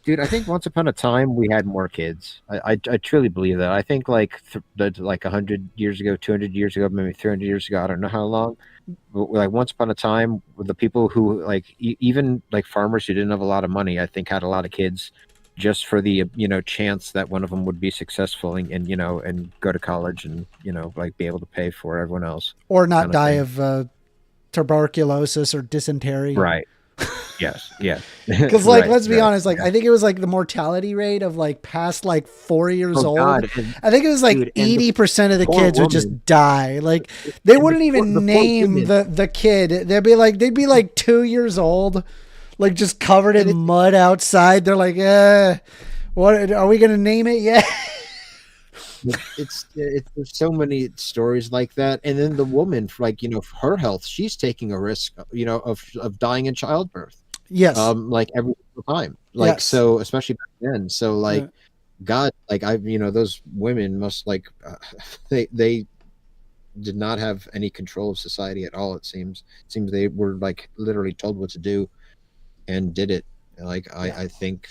Speaker 13: Dude, I think once upon a time we had more kids. I truly believe that. I think 100 years ago, 200 years ago, maybe 300 years ago, I don't know how long. But once upon a time, the people who even farmers who didn't have a lot of money, I think had a lot of kids, just for the chance that one of them would be successful and go to college and be able to pay for everyone else,
Speaker 1: or not die of tuberculosis or dysentery.
Speaker 13: Right. Yes.
Speaker 1: Because let's be honest, I think it was the mortality rate of past 4 years old. God. I think it was 80% of the kids would just die. They wouldn't even name the kid. They'd be 2 years old, just covered in mud outside. They're what are we gonna name it yet?
Speaker 13: It's there's so many stories like that, and then the woman, her health, she's taking a risk, of dying in childbirth.
Speaker 1: Yes.
Speaker 13: Every time,
Speaker 1: yes.
Speaker 13: So especially back then. So yeah. God, those women must they did not have any control of society at all. It seems they were literally told what to do, and did it. I think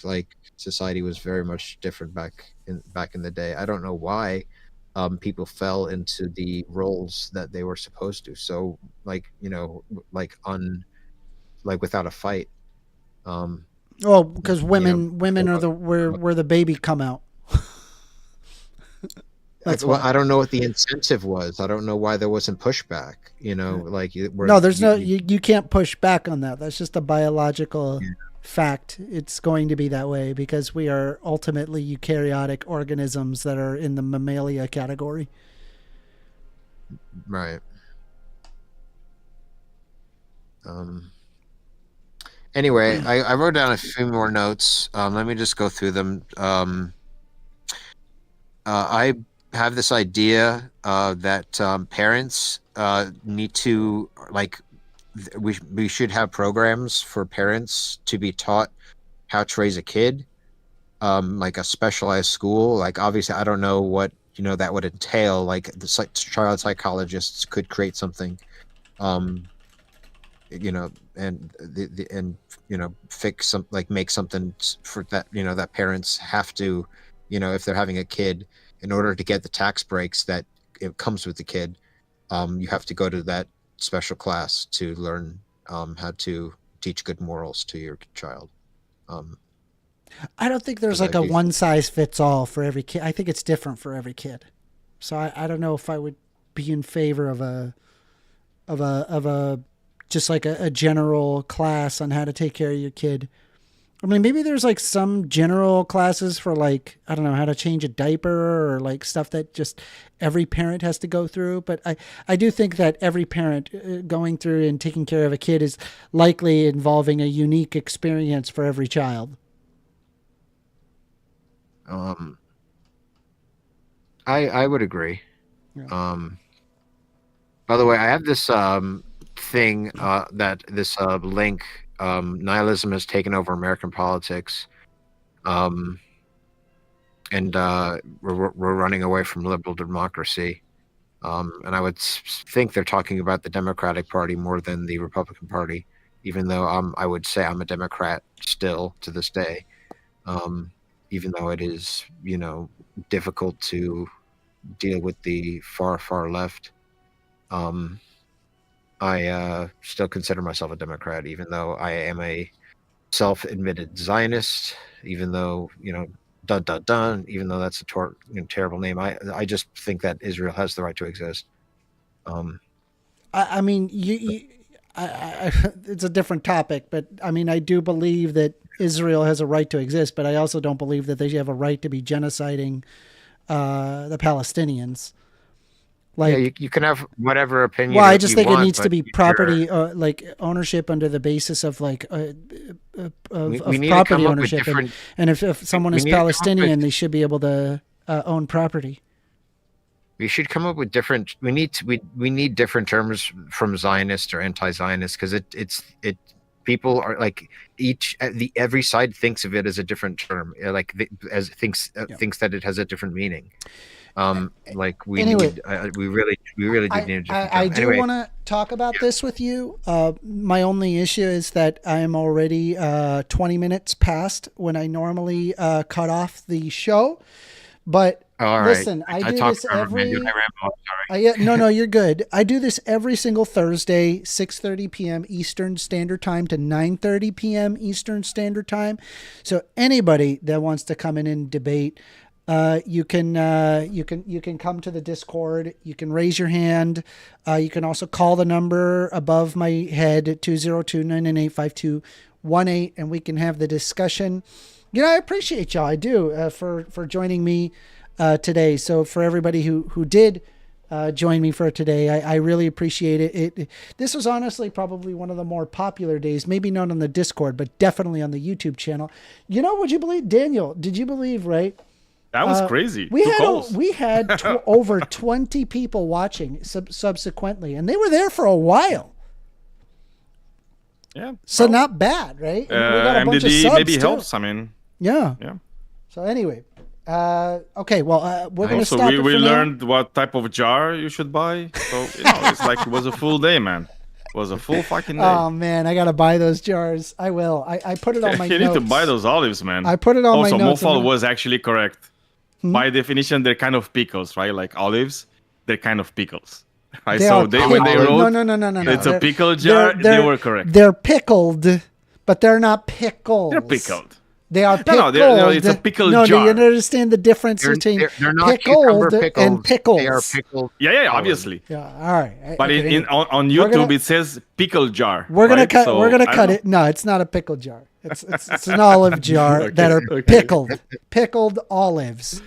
Speaker 13: society was very much different back in the day. I don't know why people fell into the roles that they were supposed to. So like, you know, like without a fight.
Speaker 1: Oh, because women are where the baby come out. That's
Speaker 13: well, I don't know what the incentive was. I don't know why there wasn't pushback. You know, like
Speaker 1: no, there's you can't push back on that. That's just a biological fact. It's going to be that way because we are ultimately eukaryotic organisms that are in the mammalia category.
Speaker 13: Right. Anyway, I wrote down a few more notes. Let me just go through them. I have this idea that parents need to, like, we should have programs for parents to be taught how to raise a kid, like a specialized school. Like, obviously, I don't know what, you know, that would entail. Like, the child psychologists could create something, you know, and you know, fix some, like, make something for that, you know, that parents have to, you know, if they're having a kid, in order to get the tax breaks that it comes with the kid, you have to go to that special class to learn how to teach good morals to your child.
Speaker 1: I don't think there's like a one size fits all for every kid. I think it's different for every kid. So I don't know if I would be in favor of a just like a general class on how to take care of your kid. I mean, maybe there's like some general classes for, like, I don't know, how to change a diaper or like stuff that just every parent has to go through. But I do think that every parent going through and taking care of a kid is likely involving a unique experience for every child.
Speaker 13: I would agree.
Speaker 1: Yeah.
Speaker 13: By the way, I have this thing that this link. Nihilism has taken over American politics, and we're running away from liberal democracy. And I would think they're talking about the Democratic Party more than the Republican Party, even though I would say I'm a Democrat still to this day, even though it is, you know, difficult to deal with the far left. I still consider myself a Democrat, even though I am a self-admitted Zionist, even though, you know, even though that's a terrible name. I just think that Israel has the right to exist.
Speaker 1: I mean, it's a different topic, but I mean, I do believe that Israel has a right to exist, but I also don't believe that they have a right to be genociding the Palestinians. Like,
Speaker 13: yeah, you can have whatever opinion.
Speaker 1: Well, I just think
Speaker 13: it
Speaker 1: needs to be property, like ownership under the basis of like of property ownership. And if someone is Palestinian, they should be able to own property.
Speaker 13: We should come up with different. We need different terms from Zionist or anti-Zionist, because it people are like every side thinks of it as a different term, like thinks that it has a different meaning. Like we really do need to.
Speaker 1: I do want to talk about this with you. My only issue is that I am already 20 minutes past when I normally cut off the show. But listen, I do this every. No, you're good. I do this every single Thursday, 6:30 p.m. Eastern Standard Time to 9:30 p.m. Eastern Standard Time. So anybody that wants to come in and debate. You can come to the Discord. You can raise your hand. You can also call the number above my head at 202-998-5218, and we can have the discussion. You know, I appreciate y'all. I do for joining me today. So for everybody who did join me for today, I really appreciate it. This was honestly probably one of the more popular days. Maybe not on the Discord, but definitely on the YouTube channel. You know, would you believe, Daniel? Did you believe, right?
Speaker 4: That was crazy.
Speaker 1: We had over 20 people watching subsequently, and they were there for a while.
Speaker 4: Yeah.
Speaker 1: So not bad, right? And we got a bunch of
Speaker 4: MDD
Speaker 1: subs
Speaker 4: maybe
Speaker 1: too.
Speaker 4: helps. I mean.
Speaker 1: Yeah.
Speaker 4: Yeah.
Speaker 1: So anyway, okay. Well, we're gonna stop.
Speaker 4: Also, we learned what type of jar you should buy. So you know, it's like it was a full day, man. It was a full fucking day.
Speaker 1: Oh man, I gotta buy those jars. I will. I put it on my
Speaker 4: You
Speaker 1: notes.
Speaker 4: need to buy those olives, man.
Speaker 1: I put it on my notes.
Speaker 4: Also, Mofal was actually correct. by definition, they're kind of pickles, right? Like olives, they're kind of pickles. Right?
Speaker 1: They
Speaker 4: So
Speaker 1: are
Speaker 4: when they wrote,
Speaker 1: no.
Speaker 4: it's a pickle jar, they were correct.
Speaker 1: They're pickled, but they're not pickles.
Speaker 4: They're pickled.
Speaker 1: They are pickled.
Speaker 4: No, it's a pickle jar.
Speaker 1: No, you understand the difference between
Speaker 14: they're not
Speaker 1: pickled
Speaker 14: pickles.
Speaker 1: and pickles.
Speaker 14: They are pickled.
Speaker 4: Yeah, obviously.
Speaker 1: Yeah, all right.
Speaker 4: But
Speaker 1: Okay,
Speaker 4: on YouTube, it says pickle jar.
Speaker 1: We're gonna
Speaker 4: right?
Speaker 1: cut.
Speaker 4: So,
Speaker 1: we're gonna
Speaker 4: I
Speaker 1: cut
Speaker 4: don't
Speaker 1: it. No, it's not a pickle jar. It's an olive jar that are
Speaker 4: Okay.
Speaker 1: pickled olives.